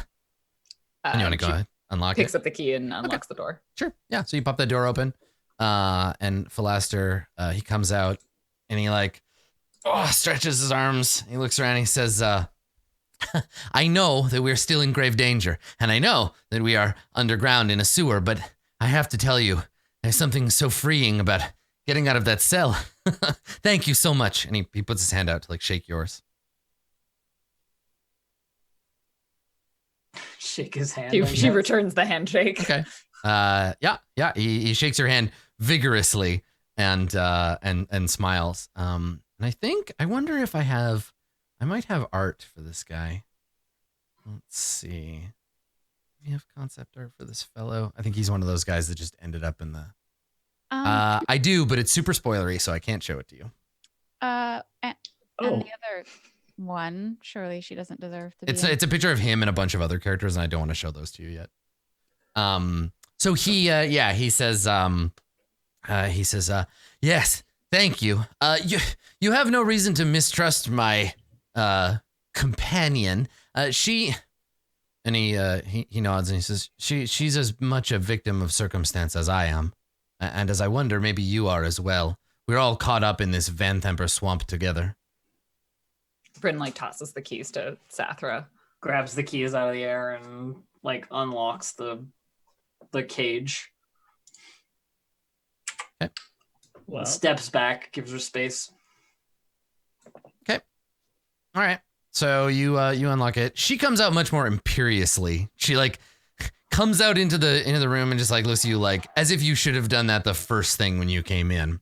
And you want to go ahead, unlock picks it? up the key and unlocks the door. Sure. Yeah. So you pop that door open, and Philaster, he comes out, and he stretches his arms. He looks around. And he says, "I know that we're still in grave danger, and I know that we are underground in a sewer. But I have to tell you, there's something so freeing about getting out of that cell. Thank you so much." And he puts his hand out to shake yours. Shake his hand. She returns the handshake. Okay. Yeah. He shakes your hand vigorously and smiles. And I wonder if I might have art for this guy. Let's see. Do we have concept art for this fellow? I think he's one of those guys that just ended up in the. I do, but it's super spoilery, so I can't show it to you. And the other one, surely she doesn't deserve to be. It's a picture of him and a bunch of other characters, and I don't want to show those to you yet. So he says, yes, thank you. You have no reason to mistrust my companion. He nods and he says, she's as much a victim of circumstance as I am, and as I wonder, maybe you are as well. We're all caught up in this Van Thamper swamp together. Bryn tosses the keys to Sathra. Grabs the keys out of the air and like unlocks the cage. Okay. Well, Steps back, gives her space. Okay. All right. So you unlock it. She comes out much more imperiously. She like comes out into the room and just like looks at you like as if you should have done that the first thing when you came in.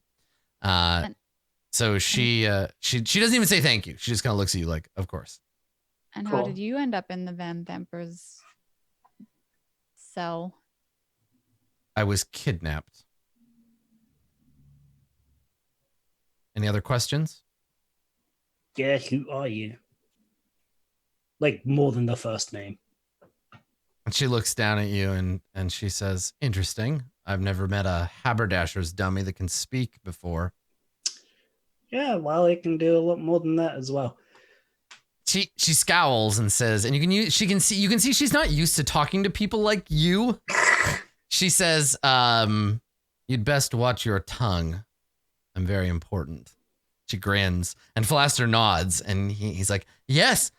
So she doesn't even say thank you. She just kind of looks at you like, of course. And Cool. how did you end up in the Van Themper's cell? I was kidnapped. Any other questions? yeah, who are you? Like, more than the first name. And she looks down at you and she says, interesting. I've never met a haberdasher's dummy that can speak before. Yeah, well, it can do a lot more than that as well. She scowls and says, and you can see she's not used to talking to people like you. She says, you'd best watch your tongue. I'm very important. She grins and Philaster nods and he's like, yes,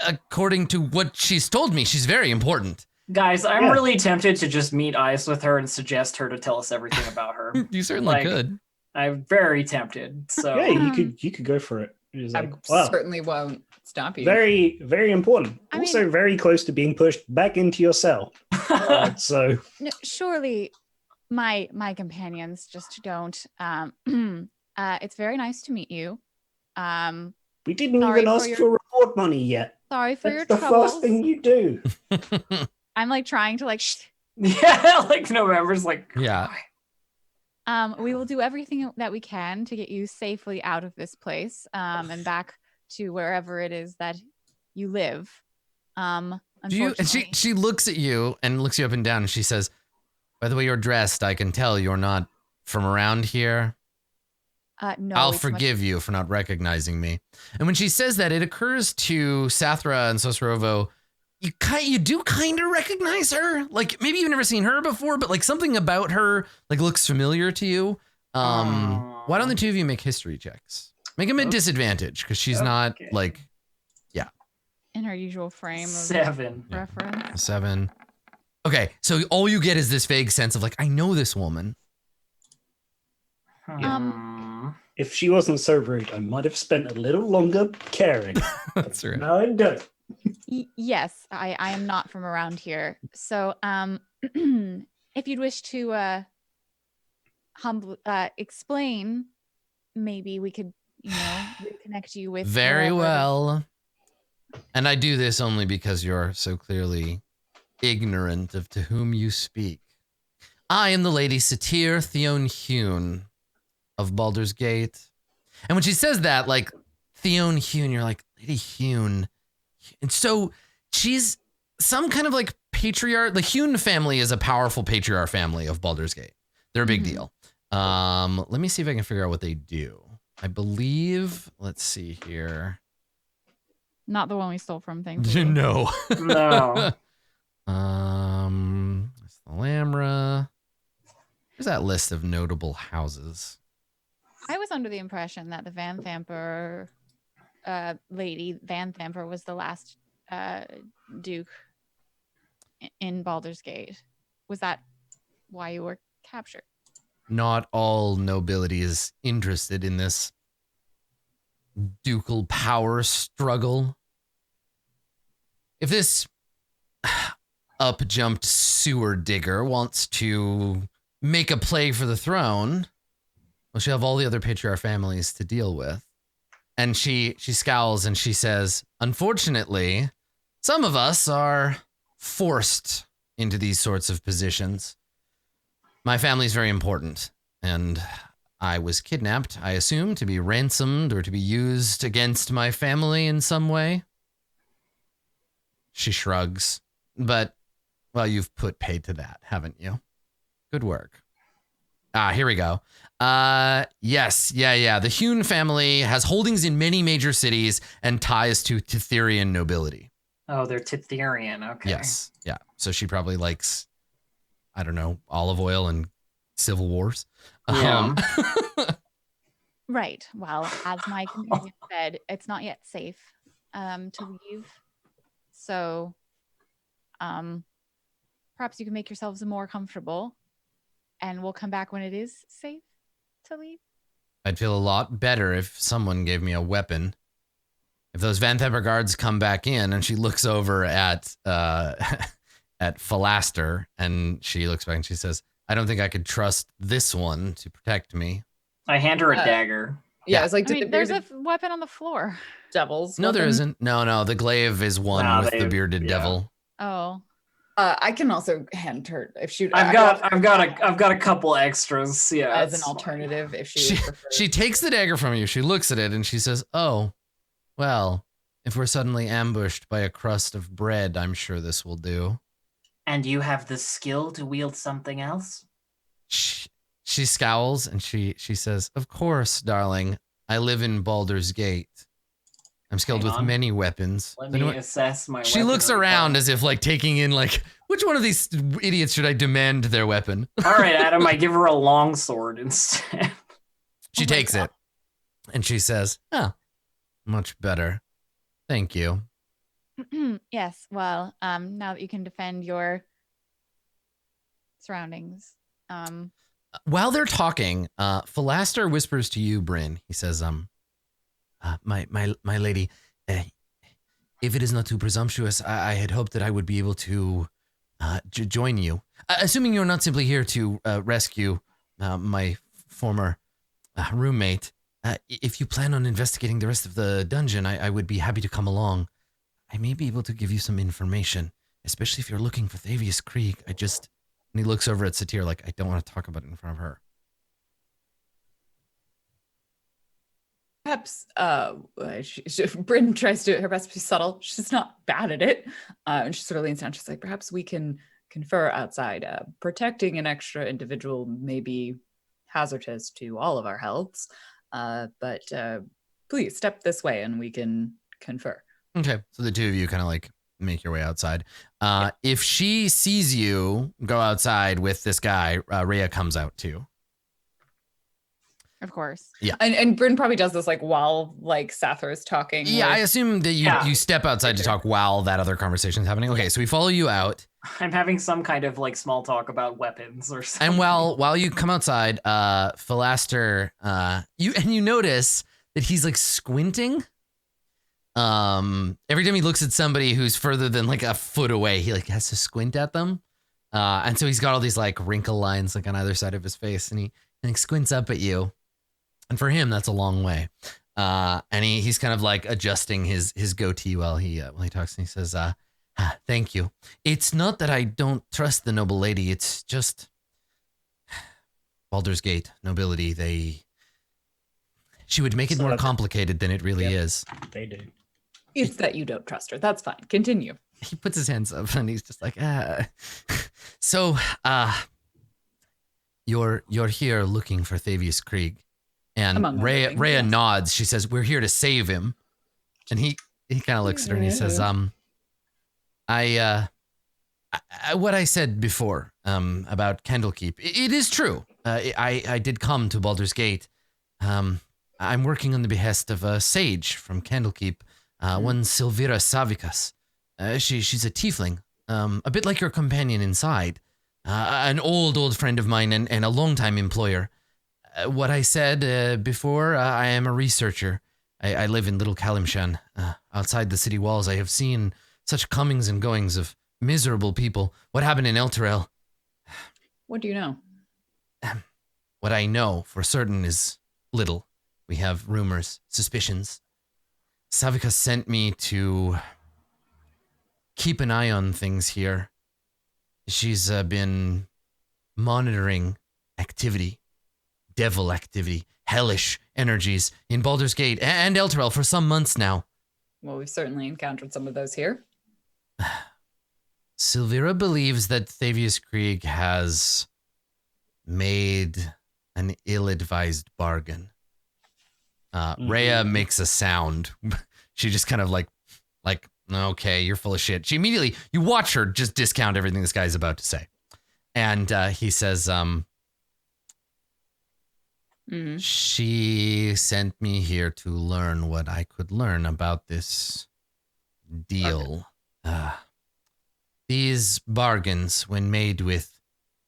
according to what she's told me, she's very important. Guys, I'm Yeah. really tempted to just meet eyes with her and suggest her to tell us everything about her. You certainly Like, could. I'm very tempted. So Yeah, you could go for it. It's I like, wow, certainly won't stop you. very, very important. I Also, very close to being pushed back into your cell. So, No, surely my companions just don't. It's very nice to meet you. we didn't Sorry even for ask your- for reward money yet. Sorry for That's your the troubles. first thing you do. I'm like trying to like. yeah, like November's like, Yeah. We will do everything that we can to get you safely out of this place, and back to wherever it is that you live. And Unfortunately, she looks at you and looks you up and down and she says, by the way you're dressed, I can tell you're not from around here. no. I'll it's much- forgive you for not recognizing me. And when she says that, it occurs to Sathra and Sosorovo, you do kind of recognize her. Like maybe you've never seen her before, but like something about her like looks familiar to you. Why don't the two of you make history checks? Make them at disadvantage because she's not Okay. like in her usual frame of 7. reference. 7. Okay, so all you get is this vague sense of like, I know this woman. If she wasn't so rude, I might have spent a little longer caring. That's right. No, I don't. Yes, I am not from around here. So, if you'd wish to explain, maybe we could, reconnect you with. Very wherever- well. And I do this only because you're so clearly ignorant of to whom you speak. I am the Lady Satyr Theon Hune of Baldur's Gate. And when she says that, like, Theon Hune, you're like, Lady Hune. And so she's some kind of like patriarch. The Hune family is a powerful patriarch family of Baldur's Gate. They're a big deal. Let me see if I can figure out what they do. I believe, let's see here. Not the one we stole from, No. No. It's the Lamra. There's that list of notable houses. I was under the impression that the Van Thamper lady, Van Thamper, was the last duke in Baldur's Gate. Was that why you were captured? Not all nobility is interested in this ducal power struggle. If this up-jumped sewer digger wants to make a play for the throne, well, she'll have all the other patriarch families to deal with. And she scowls and she says, unfortunately, some of us are forced into these sorts of positions. My family is very important, and I was kidnapped, I assume, to be ransomed or to be used against my family in some way. She shrugs, but, well, you've put paid to that, haven't you? Good work. Here we go. Yes. The Hune family has holdings in many major cities and ties to Titherian nobility. Oh, they're Titherian. Okay. Yes. Yeah. So she probably likes, I don't know, olive oil and civil wars. Yeah. Right. Well, as my companion said, it's not yet safe to leave. So, perhaps you can make yourselves more comfortable, and we'll come back when it is safe to leave. I'd feel a lot better if someone gave me a weapon. If those Van Themper guards come back in, and she looks over at Philaster, and she looks back and she says, I don't think I could trust this one to protect me. I hand her a dagger. Yeah, it's like, there's a weapon on the floor. Devil's No, weapon? there isn't. No, the glaive is one with the bearded devil. Oh. I can also hand her if she. I've got a couple extras. Yeah, as an alternative if she takes the dagger from you. She looks at it and she says, "Oh, well, if we're suddenly ambushed by a crust of bread, I'm sure this will do." And you have the skill to wield something else? She scowls and she says, "Of course, darling. I live in Baldur's Gate. I'm skilled with many weapons." Let me assess my She looks around as if like taking in like, which one of these idiots should I demand their weapon? All right, Adam, I give her a long sword instead. She takes it and she says, "Oh, much better. Thank you." Yes, well, now that you can defend your surroundings. While they're talking, Philaster whispers to you, Bryn. He says, my lady, if it is not too presumptuous, I had hoped that I would be able to join you. Assuming you're not simply here to rescue my former roommate, if you plan on investigating the rest of the dungeon, I would be happy to come along. I may be able to give you some information, especially if you're looking for Thavius Krieg. And he looks over at Satir like, I don't want to talk about it in front of her. Perhaps Bryn tries to do her best to be subtle. She's not bad at it. And she sort of leans down. She's like, perhaps we can confer outside. Protecting an extra individual may be hazardous to all of our healths. But please step this way and we can confer. Okay. So the two of you kind of like make your way outside. If she sees you go outside with this guy, Rhea comes out too. Of course. Yeah. And Bryn probably does this like while like Sathra is talking. Yeah, I assume that you step outside to talk while that other conversation is happening. Okay, so we follow you out. I'm having some kind of like small talk about weapons or something. And while you come outside, Philaster, you notice that he's like squinting. Every time he looks at somebody who's further than like a foot away, he like has to squint at them. And so he's got all these like wrinkle lines like on either side of his face, and he like squints up at you. And for him, that's a long way. And he's kind of like adjusting his goatee while he talks, and he says, "Thank you. It's not that I don't trust the noble lady. It's just Baldur's Gate nobility. She would make it more complicated than it really is." They do. It's that you don't trust her. That's fine. Continue. He puts his hands up and he's just like, So, you're here looking for Thavius Krieg. And Rhea nods. She says, "We're here to save him." And he kind of looks at her and he says, what I said before about Candlekeep, it is true. I did come to Baldur's Gate. I'm working on the behest of a sage from Candlekeep, one Silvira Savicas. She's a tiefling, a bit like your companion inside, an old friend of mine and a longtime employer. What I said before, I am a researcher. I live in Little Kalimshan. Outside the city walls, I have seen such comings and goings of miserable people. What happened in Elturel? What do you know? What I know for certain is little. We have rumors, suspicions. Savika sent me to keep an eye on things here. She's been monitoring activity, devil activity, hellish energies in Baldur's Gate and Elturel for some months now. Well, we've certainly encountered some of those here. Silvira believes that Thavius Krieg has made an ill-advised bargain. Rhea makes a sound. She just kind of like, okay, you're full of shit. She immediately, you watch her just discount everything this guy's about to say. And he says, she sent me here to learn what I could learn about this deal. these bargains, when made with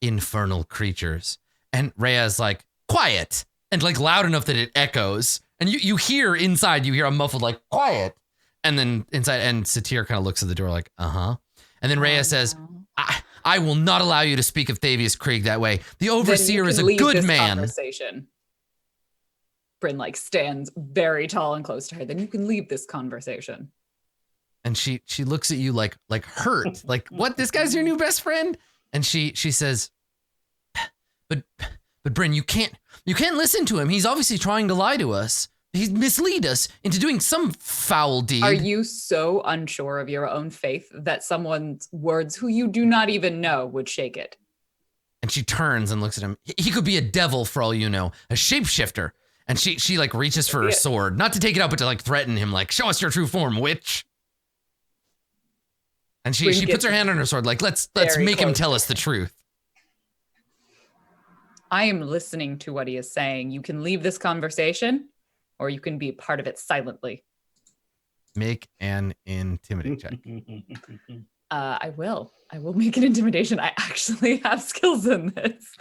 infernal creatures. And Rhea's like, quiet, and like loud enough that it echoes. And you hear inside, you hear a muffled like, quiet. And then inside, and Satir kind of looks at the door like, uh-huh. And then Rhea says, I will not allow you to speak of Thavius Krieg that way. The Overseer is a good man. Conversation. Bryn like stands very tall and close to her. Then you can leave this conversation. And she looks at you like hurt. Like, what? This guy's your new best friend? And she says, but Bryn, you can't listen to him. He's obviously trying to lie to us. He's mislead us into doing some foul deed. Are you so unsure of your own faith that someone's words who you do not even know would shake it? And she turns and looks at him. He could be a devil for all you know, a shapeshifter. And she like reaches for her sword, not to take it out, but to like threaten him, like, show us your true form, witch. And she puts her hand on her sword, like, let's make him tell us the truth. I am listening to what he is saying. You can leave this conversation, or you can be part of it silently. Make an intimidate check. I will make an intimidation. I actually have skills in this.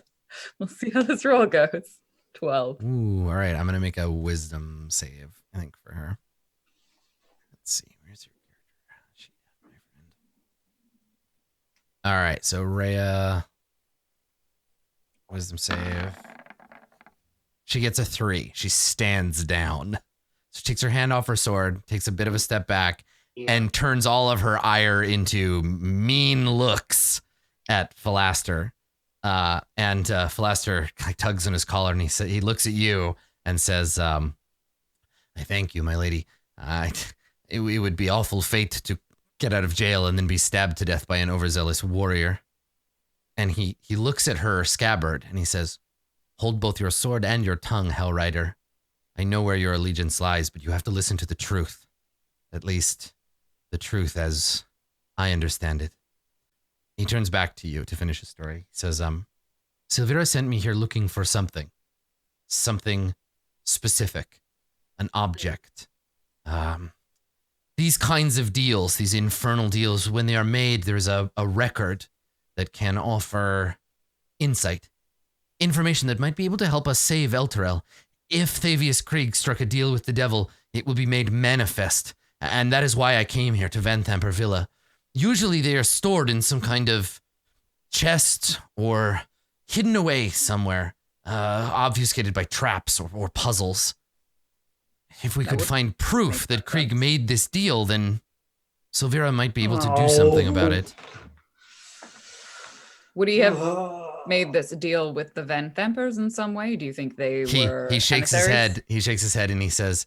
We'll see how this roll goes. 12. Ooh, all right. I'm going to make a wisdom save, I think, for her. Let's see. Where's your character? My friend. All right. So Rhea, wisdom save. She gets a 3. She stands down. She takes her hand off her sword, takes a bit of a step back, and turns all of her ire into mean looks at Philaster. And Philaster tugs on his collar, and he looks at you and says, I thank you, my lady. It would be awful fate to get out of jail and then be stabbed to death by an overzealous warrior. And he looks at her scabbard, and he says, hold both your sword and your tongue, Hellrider. I know where your allegiance lies, but you have to listen to the truth. At least, the truth as I understand it. He turns back to you to finish his story. He says, Silvira sent me here looking for something specific, an object. These kinds of deals, these infernal deals, when they are made, there's a record that can offer insight, information that might be able to help us save Elturel. If Thavius Krieg struck a deal with the devil, it will be made manifest, and that is why I came here to Vanthamper Villa. Usually they are stored in some kind of chest or hidden away somewhere, obfuscated by traps or puzzles. If we could find proof that Krieg made this deal, then Silvira might be able to do something about it. Would he have made this deal with the Vanthampers in some way? Do you think they were He shakes his emissaries? head. He shakes his head and he says,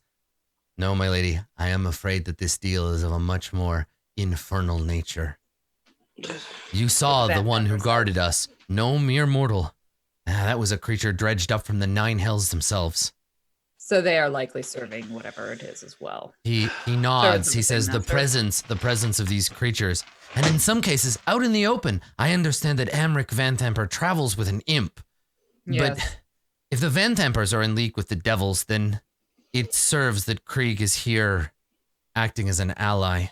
no, my lady, I am afraid that this deal is of a much more infernal nature. You saw the one who guarded us. No mere mortal. That was a creature dredged up from the 9 hells themselves. So they are likely serving whatever it is as well. He nods. He says the presence of these creatures, and in some cases out in the open. I understand that Amric Vanthamper travels with an imp. Yes. But if the Vanthampers are in league with the devils, then it serves that Krieg is here acting as an ally.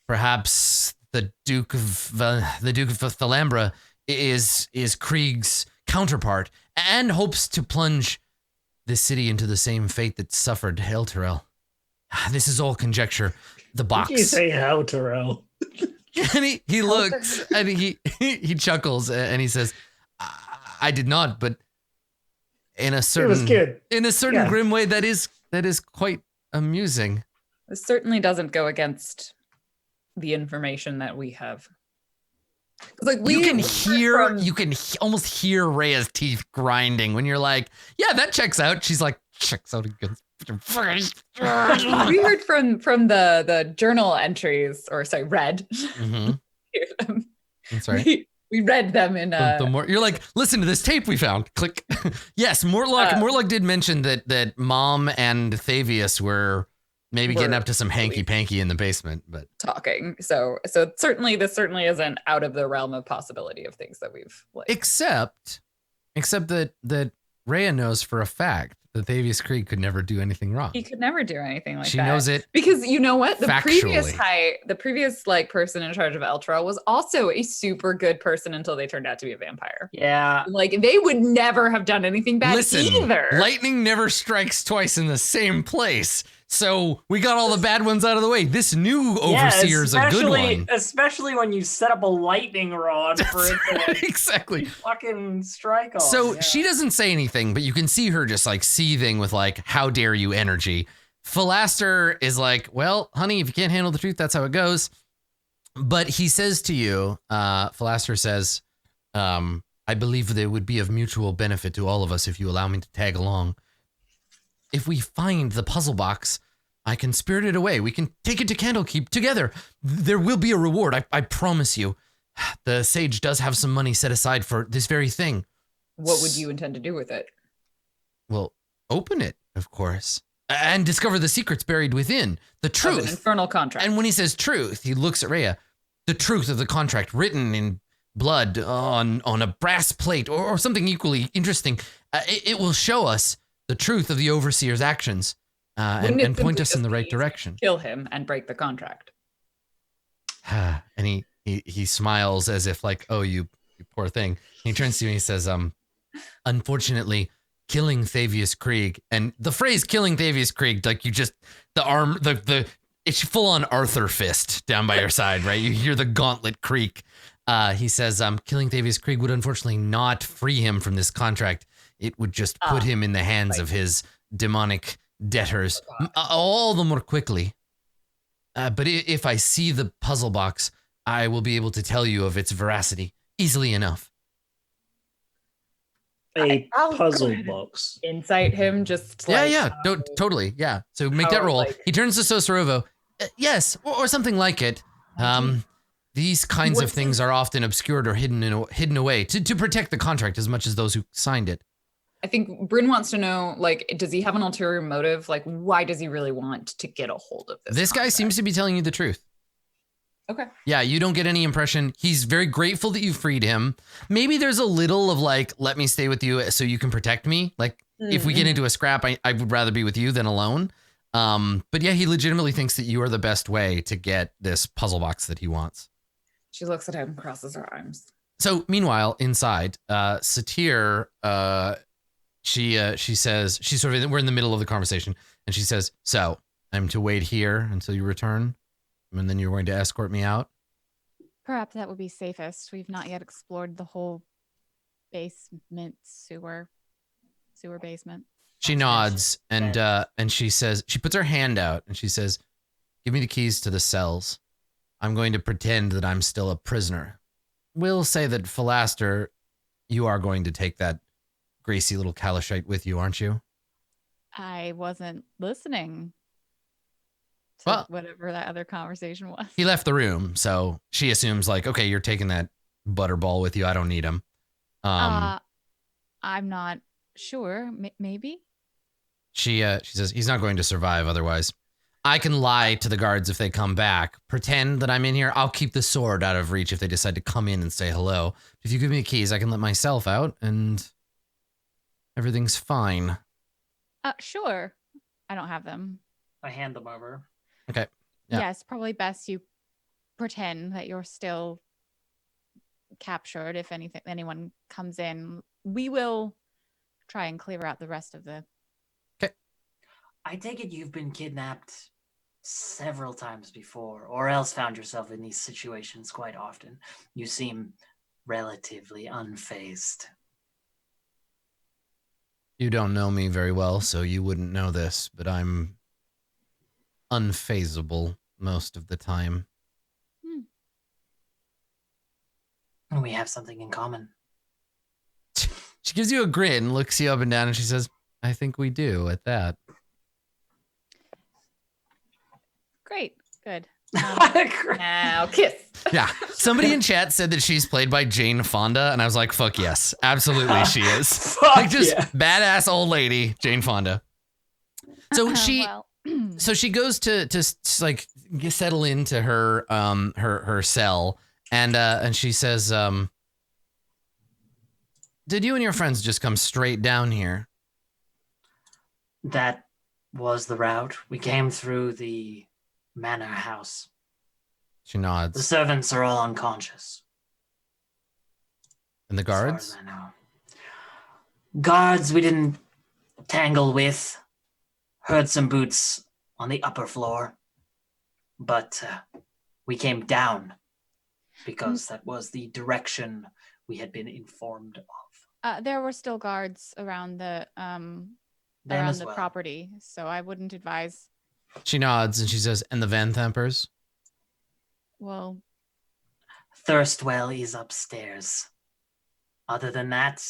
Perhaps the Duke of Thalambra is Krieg's counterpart and hopes to plunge this city into the same fate that suffered Elturel. This is all conjecture. The box. Did you say Elturel? And he looks and he chuckles and he says, I did not, but in a certain grim way that is quite amusing. This certainly doesn't go against the information that we have. Like you can almost hear Rhea's teeth grinding when you're like, yeah, that checks out. She's like, checks out against your face. We heard from the journal entries, or sorry, read. Mm-hmm. That's right. We read them in you're like, listen to this tape we found. Click. Yes, Mortlock did mention that Mom and Thavius were maybe getting up to some hanky-panky in the basement, but talking. So this certainly isn't out of the realm of possibility of things that we've except that Rhea knows for a fact that Thavius Krieg could never do anything wrong. He could never do anything like that. She knows it. Because you know what? The previous Factually. like person in charge of Eltra was also a super good person until they turned out to be a vampire. Yeah. Like they would never have done anything bad Listen, either. lightning never strikes twice in the same place. So we got all the bad ones out of the way. This new overseer's a good one. Especially when you set up a lightning rod for it to like, exactly fucking strike off. So she doesn't say anything, but you can see her just like seething with like, how dare you energy. Philaster is like, well, honey, if you can't handle the truth, that's how it goes. But he says to you, Philaster says, I believe there would be of mutual benefit to all of us if you allow me to tag along. If we find the puzzle box, I can spirit it away. We can take it to Candlekeep together. There will be a reward. I promise you. The sage does have some money set aside for this very thing. What would you intend to do with it? Well, open it, of course, and discover the secrets buried within. The truth. Of an infernal contract. And when he says truth, he looks at Rhea. The truth of the contract written in blood on a brass plate or something equally interesting. It will show us the truth of the overseer's actions and point us in the right direction. Kill him and break the contract. And he smiles as if like, oh, you poor thing. He turns to you and he says, unfortunately, killing Thavius Krieg, and the phrase killing Thavius Krieg, like you just, the arm, it's full on Arthur fist down by your side, right? You hear the gauntlet creak. He says, killing Thavius Krieg would unfortunately not free him from this contract. It would just put him in the hands of his demonic debtors all the more quickly. But if I see the puzzle box, I will be able to tell you of its veracity easily enough. A puzzle box. Insight him, just totally, yeah. So make that roll. Like, he turns to Sosorovo. Yes, or something like it. These kinds of things are often obscured or hidden away to protect the contract as much as those who signed it. I think Bryn wants to know, like, does he have an ulterior motive? Like, why does he really want to get a hold of this? This guy seems to be telling you the truth. Okay. Yeah, you don't get any impression. He's very grateful that you freed him. Maybe there's a little of like, let me stay with you so you can protect me. Like, if we get into a scrap, I would rather be with you than alone. But yeah, he legitimately thinks that you are the best way to get this puzzle box that he wants. She looks at him, crosses her arms. So meanwhile, inside, Satir, she says, we're in the middle of the conversation, and she says, so I'm to wait here until you return, and then you're going to escort me out? Perhaps that would be safest. We've not yet explored the whole basement sewer basement. She nods and she says, she puts her hand out and she says, give me the keys to the cells. I'm going to pretend that I'm still a prisoner. We'll say that Philaster, you are going to take that greasy little Kalashite with you, aren't you? I wasn't listening to whatever that other conversation was. He left the room, so she assumes like, okay, you're taking that butterball with you. I don't need him. I'm not sure. Maybe. She says he's not going to survive otherwise. I can lie to the guards if they come back. Pretend that I'm in here. I'll keep the sword out of reach if they decide to come in and say hello. If you give me the keys, I can let myself out and everything's fine. Sure. I don't have them. I hand them over. Okay. Yeah. Yes, probably best you pretend that you're still captured. If anyone comes in, we will try and clear out the rest of the... Okay. I take it you've been kidnapped several times before, or else found yourself in these situations quite often. You seem relatively unfazed. You don't know me very well, so you wouldn't know this, but I'm unfazable most of the time. We have something in common. She gives you a grin, looks you up and down, and she says, I think we do at that. Great. Good. Now kiss. Yeah. Somebody in chat said that she's played by Jane Fonda, and I was like, fuck yes. Absolutely she is. Like just badass old lady, Jane Fonda. So so she goes to like settle into her her cell, and she says, did you and your friends just come straight down here? That was the route. We came through the manor house. She The nods. servants are all unconscious. And the As far guards? as I know. Guards we didn't tangle with. Heard some boots on the upper floor. But we came down because that was the direction we had been informed of. There were still guards around the Them around as the well. property, so I wouldn't advise. She nods and she says, and the Van Thampers? Well, Thirstwell is upstairs. Other than that,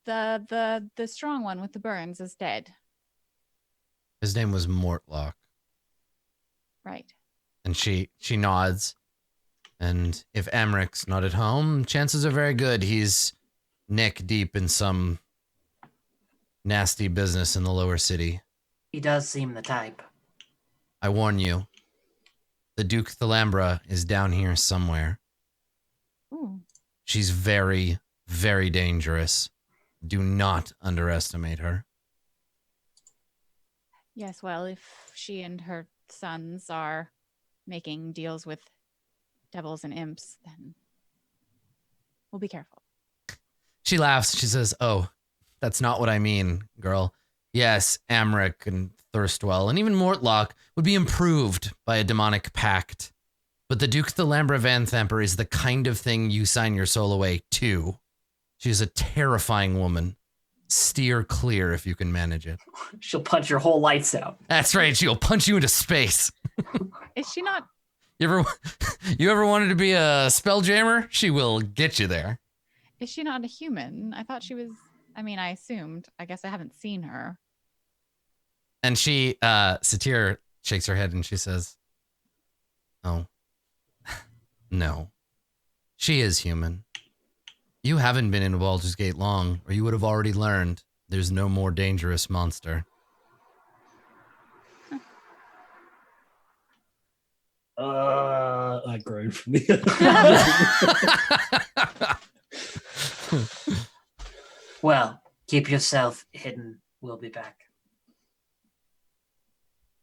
the strong one with the burns is dead. His name was Mortlock. Right. And she nods. And if Amric's not at home, chances are very good he's neck deep in some nasty business in the lower city. he does seem the type. I warn you, the Duke Thalambra is down here somewhere. Ooh. She's very, very dangerous. Do not underestimate her. Yes, well, if she and her sons are making deals with devils and imps, then we'll be careful. She laughs. She says, oh, that's not what I mean, girl. Yes, Amric and Thirstwell and even Mortlock would be improved by a demonic pact. But the Duke Thalambra Van Thamper is the kind of thing you sign your soul away to. She is a terrifying woman. Steer clear if you can manage it. She'll punch your whole lights out. That's right. She'll punch you into space. Is she not? You ever wanted to be a spelljammer? She will get you there. Is she not a human? I thought she was. I mean, I assumed. I guess I haven't seen her. And she, Satir shakes her head and she says, oh, no, she is human. You haven't been in Baldur's Gate long, or you would have already learned there's no more dangerous monster. I groaned from the Well, keep yourself hidden. We'll be back.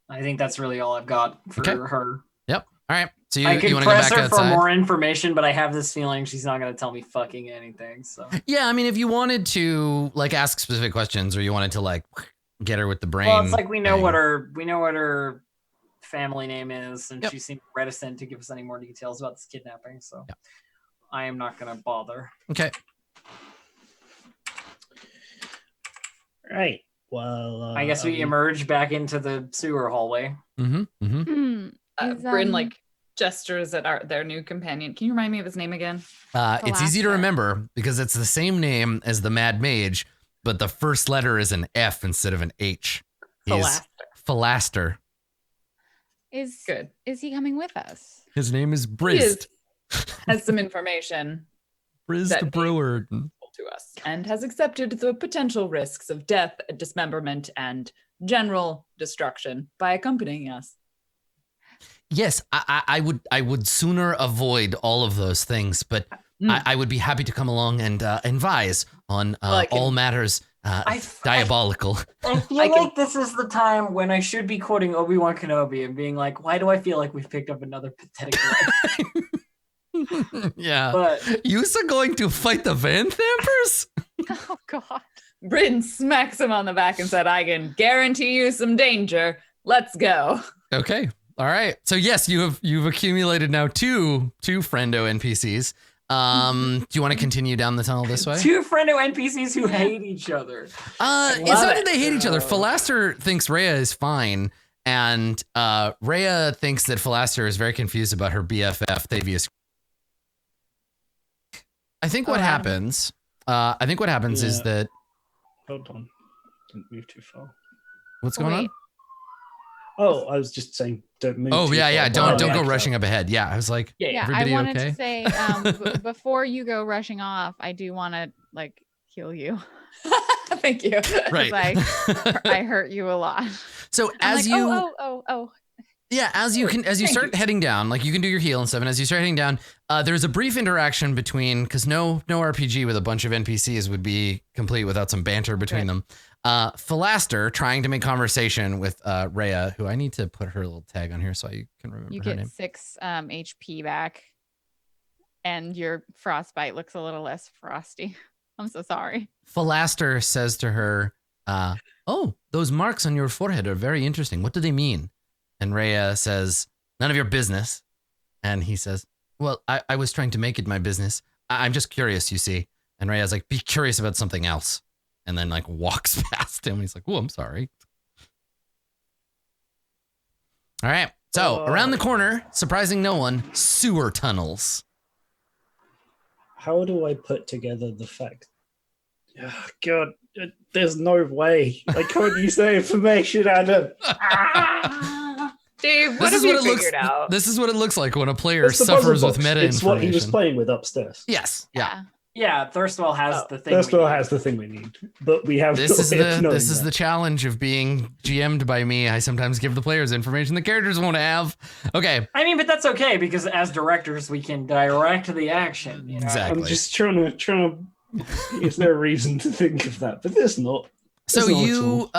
I think that's really all I've got for Okay. her. Yep. All right. So I you could want to go press back her for outside? more information, but I have this feeling she's not going to tell me fucking anything. So Yeah, I mean, if you wanted to like ask specific questions, or you wanted to like get her with the brain. well, it's like we know thing. what her family name is, and Yep. she seemed reticent to give us any more details about this kidnapping. So Yep. I am not going to bother. Okay. Right. Well, I guess we emerge back into the sewer hallway. Mm-hmm. Mm-hmm. Is, Bryn like gestures at their new companion. Can you remind me of his name again? It's easy to Philaster. remember because it's the same name as the Mad Mage, but the first letter is an F instead of an H. He's Philaster. Is Good. Is he coming with us? His name is He Brist. has some information Brist that Brewer. to us and has accepted the potential risks of death, dismemberment, and general destruction by accompanying us. Yes, I would sooner avoid all of those things, but I would be happy to come along and advise on all matters diabolical. I feel like this is the time when I should be quoting Obi-Wan Kenobi and being like, why do I feel like we've picked up another pathetic life? Yeah. But You're going to fight the Van Thampers? Oh God. Bryn smacks him on the back and said, I can guarantee you some danger. Let's go. Okay. All right. So yes, you've accumulated now two friendo NPCs. Do you want to continue down the tunnel this way? two friendo NPCs who hate each other. It's not that they hate each other. Philaster thinks Rhea is fine, and Rhea thinks that Philaster is very confused about her BFF Thavius. I think what happens. Is that Hold on. Didn't move too far. what's going on? Wait. Oh, I was just saying, don't move. Oh too yeah, far. don't go Yeah. rushing up ahead. Yeah, I was like, Yeah, everybody I wanted okay? to say before you go rushing off, I do want to like heal you. Thank you. Right. I hurt you a lot. So I'm as like, you oh, Yeah, as you start heading down, like you can do your heal and stuff, and as you start heading down, there's a brief interaction between, because no RPG with a bunch of NPCs would be complete without some banter between them. Philaster trying to make conversation with Rhea, who I need to put her little tag on here so I can remember You her get name. 6 HP back, and your frostbite looks a little less frosty. I'm so sorry. Philaster says to her, "Oh, those marks on your forehead are very interesting. What do they mean?" And Rhea says, "None of your business." And he says, "Well, I was trying to make it my business. I'm just curious, you see." And Rhea's like, "Be curious about something else." And then like walks past him. He's like, "Oh, I'm sorry." All right. So around the corner, surprising no one, sewer tunnels. How do I put together the fact? God, there's no way. I can't use that information, Adam. Dave, what have you figured out? This is what it looks like when a player It's the puzzle suffers with box. meta It's information. what he was playing with upstairs. Yes. Yeah. Yeah, Thirstwell has the thing. Thirstwell has the thing we need, but we have. This is the challenge of being GM'd by me. I sometimes give the players information the characters won't have. Okay. I mean, but that's okay because as directors, we can direct the action. You know? Exactly. I'm just trying to. Is there a reason to think of that? But there's not. So you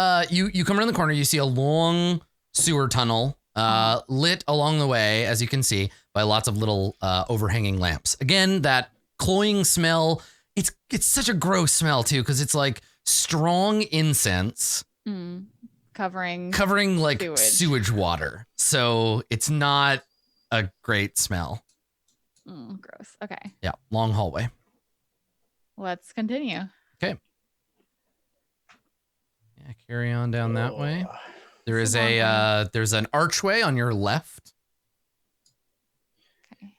come around the corner. You see a long sewer tunnel. Lit along the way, as you can see, by lots of little overhanging lamps. Again, that cloying smell. It's such a gross smell too, because it's like strong incense covering like sewage water. So it's not a great smell. Gross. Okay. Yeah, long hallway. Let's continue. Okay. Yeah, carry on down that way. There is there's an archway on your left. Okay.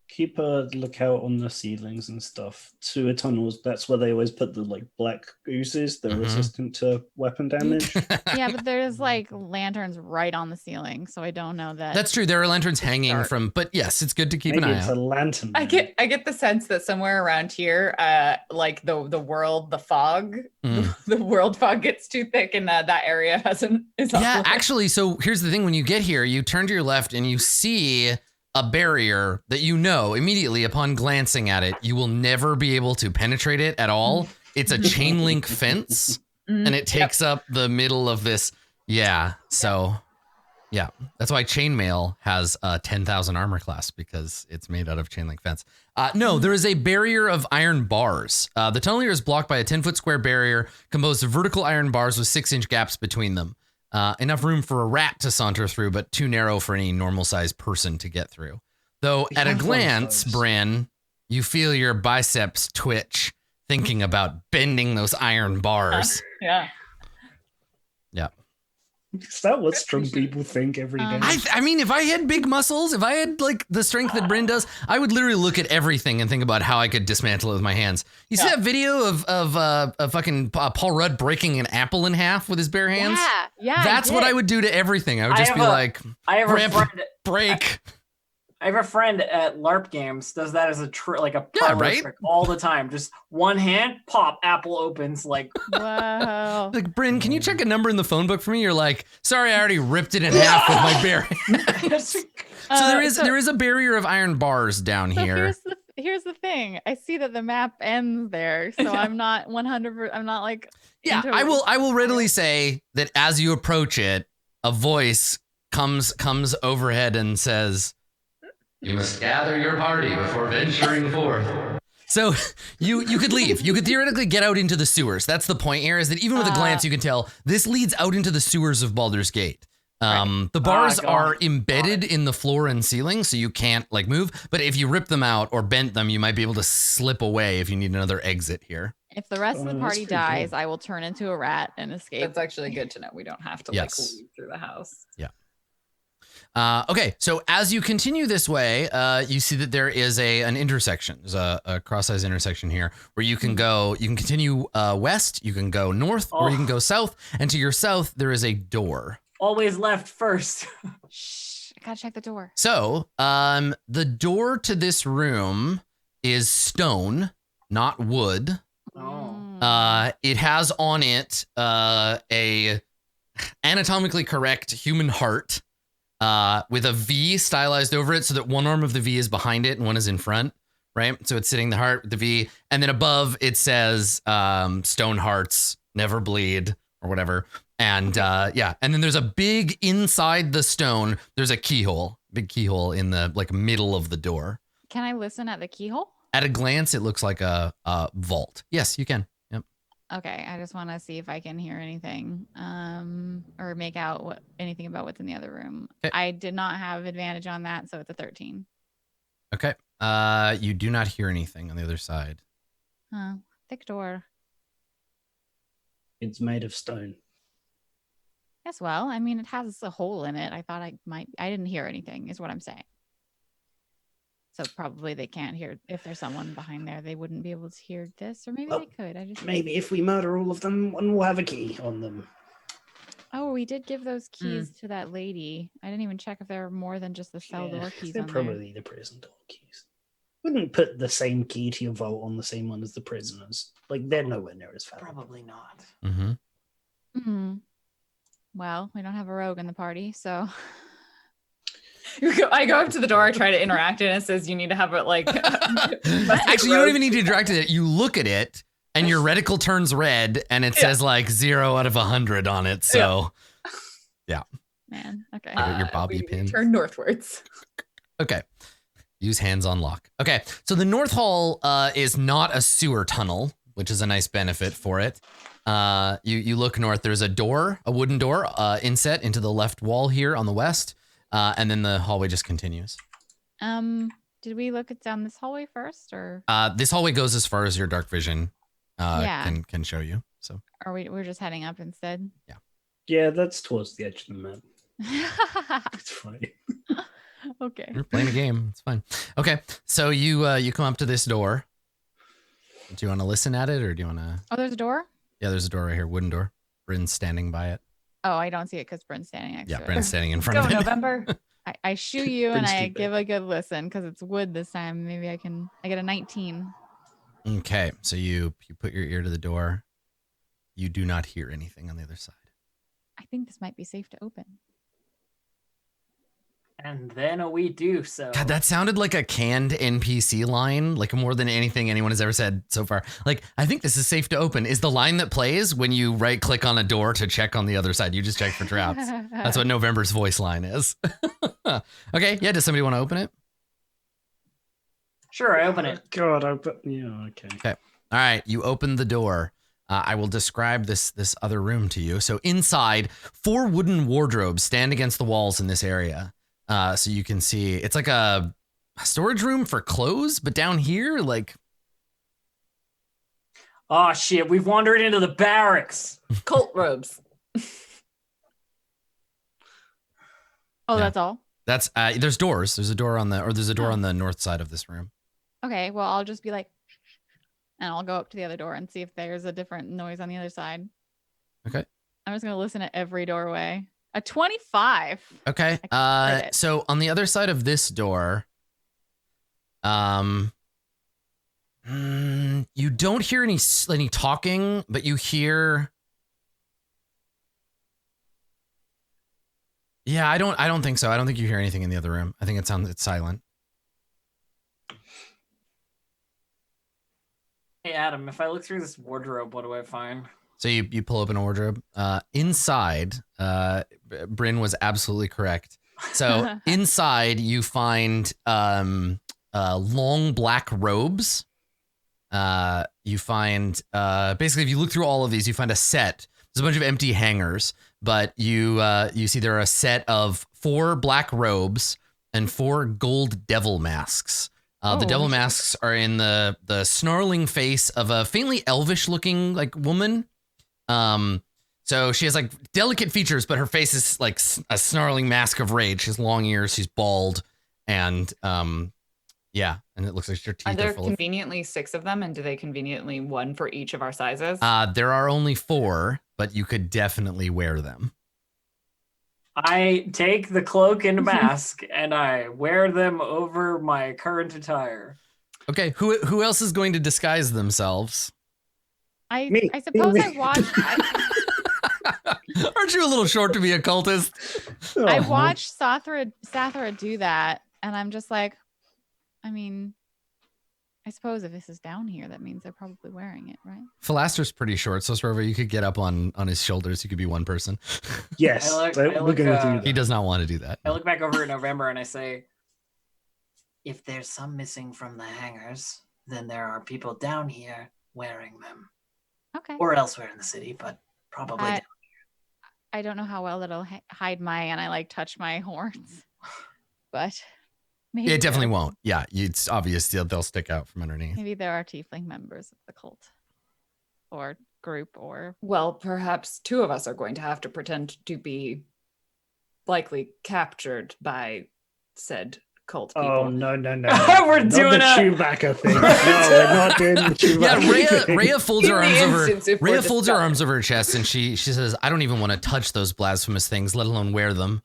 Keep a lookout on the ceilings and stuff. Sewer tunnels, that's where they always put the like black oozes. They're resistant to weapon damage. Yeah, but there's like lanterns right on the ceiling, so I don't know that. That's true. There are lanterns hanging from, but yes, it's good to keep Maybe an eye it's out. a lantern. I get the sense that somewhere around here, like the fog, the world fog gets too thick, and that area is. Yeah, actually, so here's the thing: when you get here, you turn to your left and you see a barrier that you know immediately upon glancing at it, you will never be able to penetrate it at all. It's a chain link fence, and it takes up the middle of this. Yeah, so yeah, that's why chainmail has 10,000 armor class, because it's made out of chain link fence. No, there is a barrier of iron bars. The tunnel here is blocked by a 10-foot square barrier composed of vertical iron bars with 6-inch gaps between them. Enough room for a rat to saunter through, but too narrow for any normal-sized person to get through. Though at a glance, Bryn, you feel your biceps twitch thinking about bending those iron bars. Yeah. Yeah. Is that what strong people think every day? I mean, if I had big muscles, if I had like the strength that Bryn does, I would literally look at everything and think about how I could dismantle it with my hands. You see that video of fucking Paul Rudd breaking an apple in half with his bare hands? Yeah. That's what I would do to everything. I would just be like, I have a rip, friend. break. I have a friend at LARP games does that as a parlor trick all the time. Just one hand, pop, apple opens. Like, wow. Like, Bryn, can you check a number in the phone book for me? You're like, sorry, I already ripped it in half with my bare hands. So there is a barrier of iron bars down here. Here's the thing. I see that the map ends there, so I'm not 100%. I'm not like. Yeah, I will readily say that as you approach it, a voice comes overhead and says, "You must gather your party before venturing forth." So you could leave. You could theoretically get out into the sewers. That's the point here, is that even with a glance, you can tell this leads out into the sewers of Baldur's Gate. The bars are embedded in the floor and ceiling, so you can't like move. But if you rip them out or bent them, you might be able to slip away if you need another exit here. If the rest of the party dies, I will turn into a rat and escape. That's actually good to know. We don't have to like leave through the house. Yeah. Okay, so as you continue this way, you see that there is an intersection. There's a cross-size intersection here where you can go. You can continue west, you can go north, or you can go south. And to your south, there is a door. Always left first. Shh! I gotta check the door. So, the door to this room is stone, not wood. Oh. It has on it a anatomically correct human heart. with a V stylized over it so that one arm of the V is behind it and one is in front, right? So it's sitting the heart with the V. And then above it says stone hearts, never bleed or whatever. And and then there's a big inside the stone, there's a keyhole, big keyhole in the like middle of the door. Can I listen at the keyhole? At a glance, it looks like a vault. Yes, you can. Yep. Okay, I just want to see if I can hear anything or make out anything about what's in the other room. Okay. I did not have advantage on that, so it's a 13. Okay. You do not hear anything on the other side. Huh. Thick door. It's made of stone. Yes, well, I mean, it has a hole in it. I thought I didn't hear anything, is what I'm saying. So probably they can't hear. If there's someone behind there, they wouldn't be able to hear this, or maybe they could. Maybe if we murder all of them, one will have a key on them. Oh, we did give those keys to that lady. I didn't even check if there were more than just the cell door keys They're on probably the prison door keys. Wouldn't put the same key to your vault on the same one as the prisoners. Like, they're nowhere near as valuable. Probably not. Mm-hmm. Mm-hmm. Well, we don't have a rogue in the party, so. I go up to the door, I try to interact, and it says you need to have it like. Actually, you don't even need to interact with it. You look at it, and your reticle turns red, and it says like 0 out of 100 on it. So, yeah. Man, okay. Your bobby pin. Turn northwards. Okay. Use hands on lock. Okay. So the North Hall is not a sewer tunnel, which is a nice benefit for it. You look north. There's a door, a wooden door, inset into the left wall here on the west, and then the hallway just continues. Did we look down this hallway first, or? This hallway goes as far as your dark vision can show you. So. Or we're just heading up instead. Yeah. Yeah, that's towards the edge of the map. It's fine. Okay. You're playing a game. It's fine. Okay. So you come up to this door. Do you want to listen at it, or do you want to? Oh, there's a door? Yeah, there's a door right here, wooden door. Bryn's standing by it. Oh, I don't see it because Bryn's standing next to it. Bryn's standing in front Go of it. November. I shoo you and Bryn's I stupid. give a good listen because it's wood this time. Maybe I get a 19. Okay, so you put your ear to the door. You do not hear anything on the other side. I think this might be safe to open. And then we do so. God, that sounded like a canned NPC line, like more than anything anyone has ever said so far. Like, I think this is safe to open is the line that plays when you right click on a door to check on the other side. You just check for traps. That's what November's voice line is. Okay, yeah, does somebody want to open it? Sure, I open it. God, yeah, okay. All right, you open the door. I will describe this other room to you. So inside, 4 wooden wardrobes stand against the walls in this area. So you can see it's like a storage room for clothes, but down here, like. Oh shit, we've wandered into the barracks. Cult robes. Oh, Yeah. that's all? That's there's doors. There's a door on the north side of this room. Okay, well, I'll just be like, and I'll go up to the other door and see if there's a different noise on the other side. Okay. I'm just going to listen at every doorway. A 25. Okay. I crit it. So on the other side of this door, you don't hear any talking, but you hear. Yeah, I don't think so. I don't think you hear anything in the other room. I think it's silent. Hey Adam, if I look through this wardrobe, what do I find? So you pull open a wardrobe. Inside, Bryn was absolutely correct. So inside you find long black robes. You find basically if you look through all of these, you find a set. There's a bunch of empty hangers, but you see there are a set of 4 black robes and 4 gold devil masks. The devil masks are in the snarling face of a faintly elvish looking like woman. So she has like delicate features, but her face is like a snarling mask of rage. She has long ears. She's bald, and yeah, and it looks like her teeth Are there full conveniently 6 of them, and do they conveniently 1 for each of our sizes? There are only 4, but you could definitely wear them. I take the cloak and mask and I wear them over my current attire. Okay, who else is going to disguise themselves? I Me. suppose Me. I watched. Aren't you a little short to be a cultist? I Oh. watched Sathra do that, and I'm just like, I mean, I suppose if this is down here, that means they're probably wearing it, right? Philaster's pretty short, so Swerva, you could get up on his shoulders. You could be one person. Yes, I look- we're going to do He that. does not want to do that. I look back over at November and I say, If there's some missing from the hangars, then there are people down here wearing them. Okay. Or elsewhere in the city, but probably down. I don't know how well it'll hide my, and I like touch my horns, but maybe It definitely there- won't. Yeah, it's obvious they'll stick out from underneath. Maybe there are tiefling members of the cult or group or Well, perhaps two of us are going to have to pretend to be likely captured by said cult people. Oh, no. We're Not doing the it. Chewbacca thing. No, we're not doing the Yeah, Chewbacca thing. Rhea folds her In arms the over. instance, if we're Rhea folds her discussing. arms over her chest, and she says, "I don't even want to touch those blasphemous things, let alone wear them."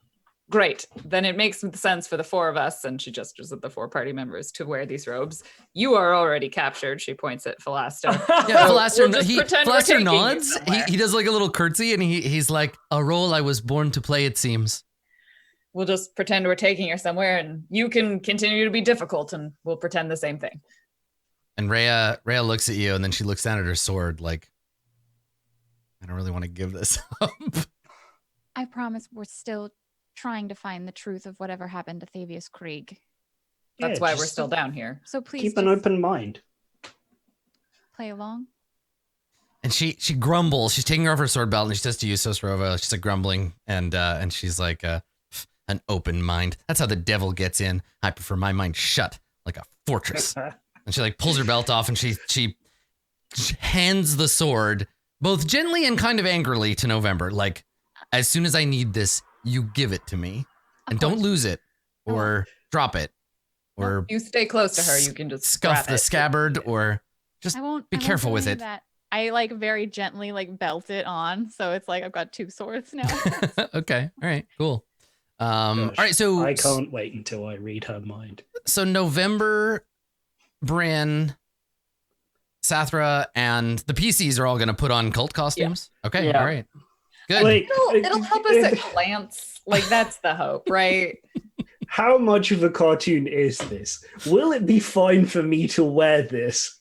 Great. Then it makes sense for the four of us, and she gestures at the four party members to wear these robes. You are already captured. She points at Philaster. Yeah, So Philaster, we'll just pretend we're Philaster taking you nods. somewhere. He does like a little curtsy, and he's like, "A role I was born to play, it seems." We'll just pretend we're taking her somewhere, and you can continue to be difficult, and we'll pretend the same thing. And Rhea looks at you, and then she looks down at her sword, like, "I don't really want to give this up." I promise we're still trying to find the truth of whatever happened to Thavius Krieg. That's Yeah, why we're just still down here. So please Keep an just open mind. play along. And she grumbles. She's taking her off her sword belt, and she says to you, Sosrova, she's like grumbling, and she's like, "An open mind. That's how the devil gets in. I prefer my mind shut, like a fortress." And she like pulls her belt off, and she hands the sword both gently and kind of angrily to November. Like, as soon as I need this, you give it to me, and Of don't course. lose it or drop it or You stay close to her, you can just scuff grab the it. scabbard or just I won't be I won't careful do with any it. of that. I like very gently like belt it on, so it's like I've got two swords now. Okay. All right. Cool. All Gosh, right. So I can't wait until I read her mind. So November, Bryn, Sathra, and the PCs are all going to put on cult costumes. Okay. Yeah. All right. Good. Like, It'll help us at glance. Like, that's the hope, right? how much of a cartoon is this? Will it be fine for me to wear this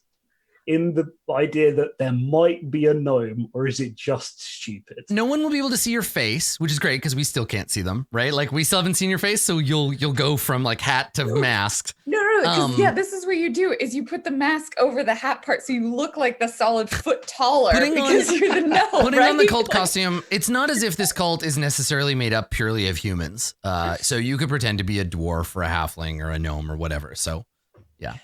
in the idea that there might be a gnome, or is it just stupid? No one will be able to see your face, which is great because we still can't see them, right? Like we still haven't seen your face, so you'll go from like hat to masked. No, 'cause, Um, yeah, this is what you do: is you put the mask over the hat part, so you look like the solid foot taller Putting on- because you're the gnome. Putting on the right? cult Like, costume, it's not as if this cult is necessarily made up purely of humans. So you could pretend to be a dwarf or a halfling or a gnome or whatever. So yeah,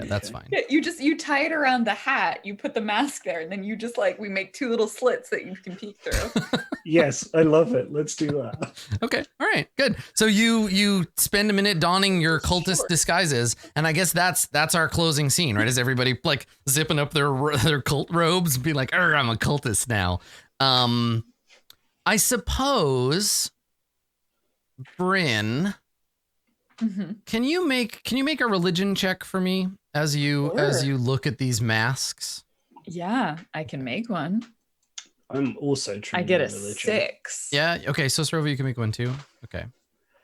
that's fine. yeah, you tie it around the hat, you put the mask there, and then you just like we make two little slits that you can peek through. Yes, I love it. Let's do that. Okay. All right. Good. So you spend a minute donning your cultist Sure. disguises, and I guess that's our closing scene, right? Is everybody like zipping up their cult robes and be like, I'm a cultist now. I suppose, Bryn, Mhm. can you make a religion check for me as you Sure. look at these masks? Yeah, I can make one. I'm also I trying get a religion. 6. Yeah. Okay. So Sorova, you can make one too. Okay.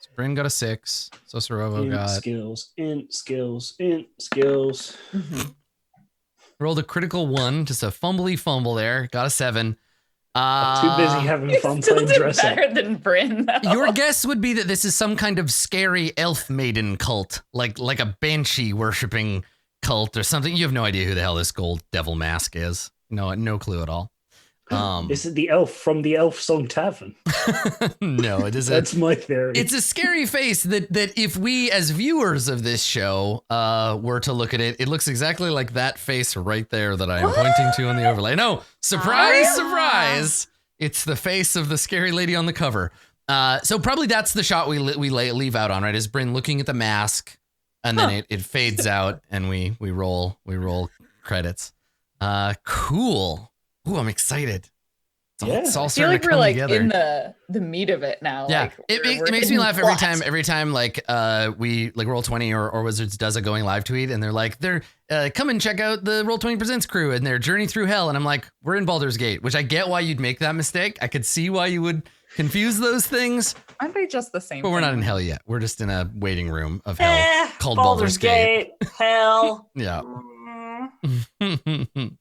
So Bryn got a 6. So Sorova Int got skills, int skills, int skills. Mhm. rolled a critical 1, just a fumble there. Got a 7. Too busy having You fun still playing did dress up. better than Bryn, though. Your guess would be that this is some kind of scary elf maiden cult, like a banshee worshipping cult or something. You have no idea who the hell this gold devil mask is. No clue at all. This is the elf from the Elf Song Tavern. No, it is That's my theory. It's a scary face that if we as viewers of this show were to look at it, it looks exactly like that face right there that I am pointing to in the overlay. No, surprise, Ah. surprise. It's the face of the scary lady on the cover. So probably that's the shot we leave out on, right? Is Bryn looking at the mask, and then it fades out, and we roll credits. Cool. Ooh, I'm excited. It's all I feel starting like to we're come like together. in the meat of it now. Yeah, Like, it makes me laugh every time like we like Roll20 or Wizards does a going live tweet and they're like come and check out the Roll20 Presents crew and their journey through hell, and I'm like, we're in Baldur's Gate, which I get why you'd make that mistake. I could see why you would confuse those things, Aren't they just the same? but we're thing? not in hell yet. We're just in a waiting room of hell called Baldur's Gate. Hell. Yeah. Mm.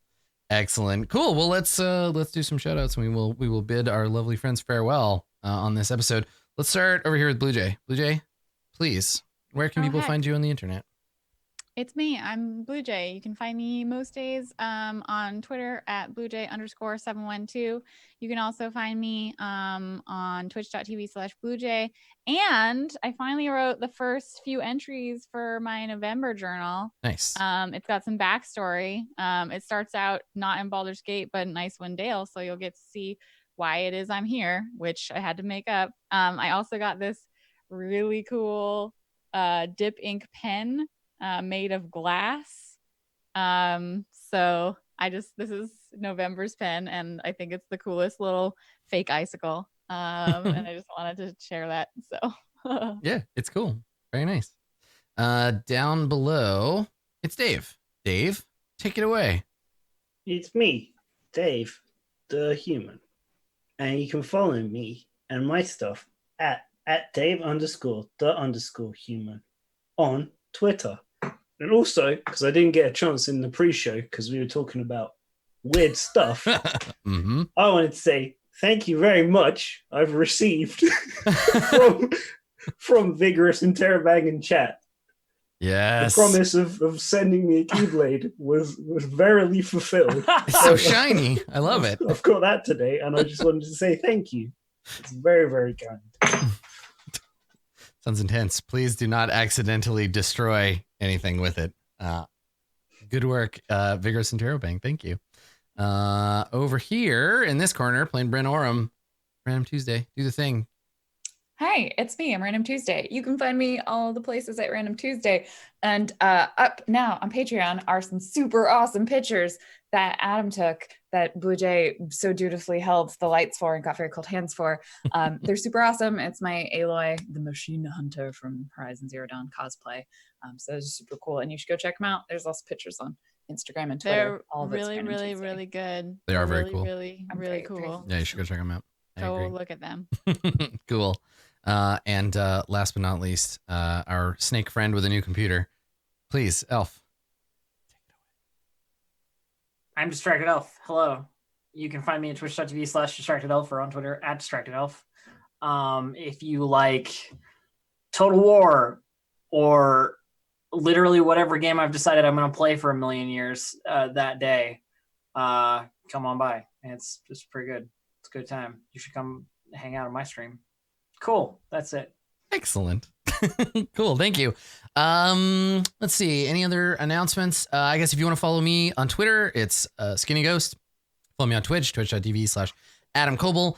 Excellent. Cool. Well, let's do some shout outs and we will bid our lovely friends farewell on this episode. Let's start over here with Blue Jay. Blue Jay, please, where can people find you on the internet? It's me. I'm Blue Jay. You can find me most days on Twitter at BlueJay_712. You can also find me on twitch.tv/BlueJay. And I finally wrote the first few entries for my November journal. Nice. It's got some backstory. It starts out not in Baldur's Gate, but in Icewind Dale. So you'll get to see why it is I'm here, which I had to make up. I also got this really cool dip ink pen made of glass. So this is November's pen, and I think it's the coolest little fake icicle. And I just wanted to share that. So yeah, it's cool. Very nice. Down below, it's Dave. Dave, take it away. It's me, Dave, the human. And you can follow me and my stuff at Dave_the_human on Twitter. And also, because I didn't get a chance in the pre-show because we were talking about weird stuff, Mm-hmm. I wanted to say thank you very much. I've received from Vigorous and Terabang in chat. Yes. The promise of sending me a Keyblade was verily fulfilled. It's so shiny. I love it. I've got that today, and I just wanted to say thank you. It's very, very kind. Sounds intense. Please do not accidentally destroy anything with it. Good work, Vigorous and Terabang. Thank you. Over here in this corner, playing Bryn Oram, Random Tuesday. Do the thing. Hi, it's me. I'm Random Tuesday. You can find me all the places at Random Tuesday. And up now on Patreon are some super awesome pictures that Adam took that Blue Jay so dutifully held the lights for and got very cold hands for. They're super awesome. It's my Aloy, the Machine Hunter from Horizon Zero Dawn cosplay. So it's super cool. And you should go check them out. There's also pictures on Instagram and Twitter. they're all of it's really, Random really, Tuesday. really good. They are very really, cool. Really, I'm really very cool. grateful. Yeah, you should go check them out. I Go agree. look at them. Cool. And last but not least, our snake friend with a new computer. Please, Elf. I'm Distracted Elf. Hello. You can find me at twitch.tv/DistractedElf or on Twitter at DistractedElf. If you like Total War or literally whatever game I've decided I'm going to play for a million years that day, come on by. It's just pretty good. It's a good time. You should come hang out on my stream. Cool. That's it. Excellent. Cool. Thank you. Let's see. Any other announcements? I guess if you want to follow me on Twitter, it's Skinny Ghost. Follow me on Twitch, twitch.tv/Adam Coble.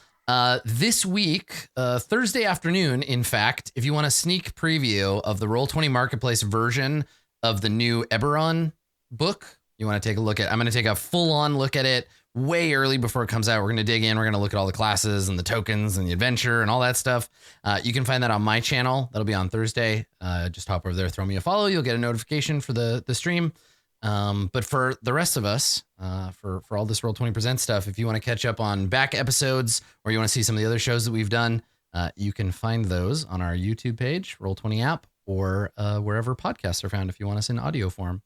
This week, Thursday afternoon, in fact, if you want a sneak preview of the Roll20 Marketplace version of the new Eberron book, you want to take a look at, I'm going to take a full-on look at it way early before it comes out. We're going to dig in. We're going to look at all the classes and the tokens and the adventure and all that stuff. You can find that on my channel. That'll be on Thursday. Just hop over there, throw me a follow. You'll get a notification for the stream. But for the rest of us, for all this Roll20 Presents stuff, if you want to catch up on back episodes or you want to see some of the other shows that we've done, you can find those on our YouTube page, Roll20 app, or wherever podcasts are found if you want us in audio form.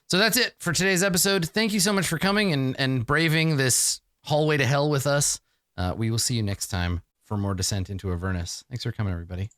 So that's it for today's episode. Thank you so much for coming and braving this hallway to hell with us. We will see you next time for more Descent into Avernus. Thanks for coming, everybody.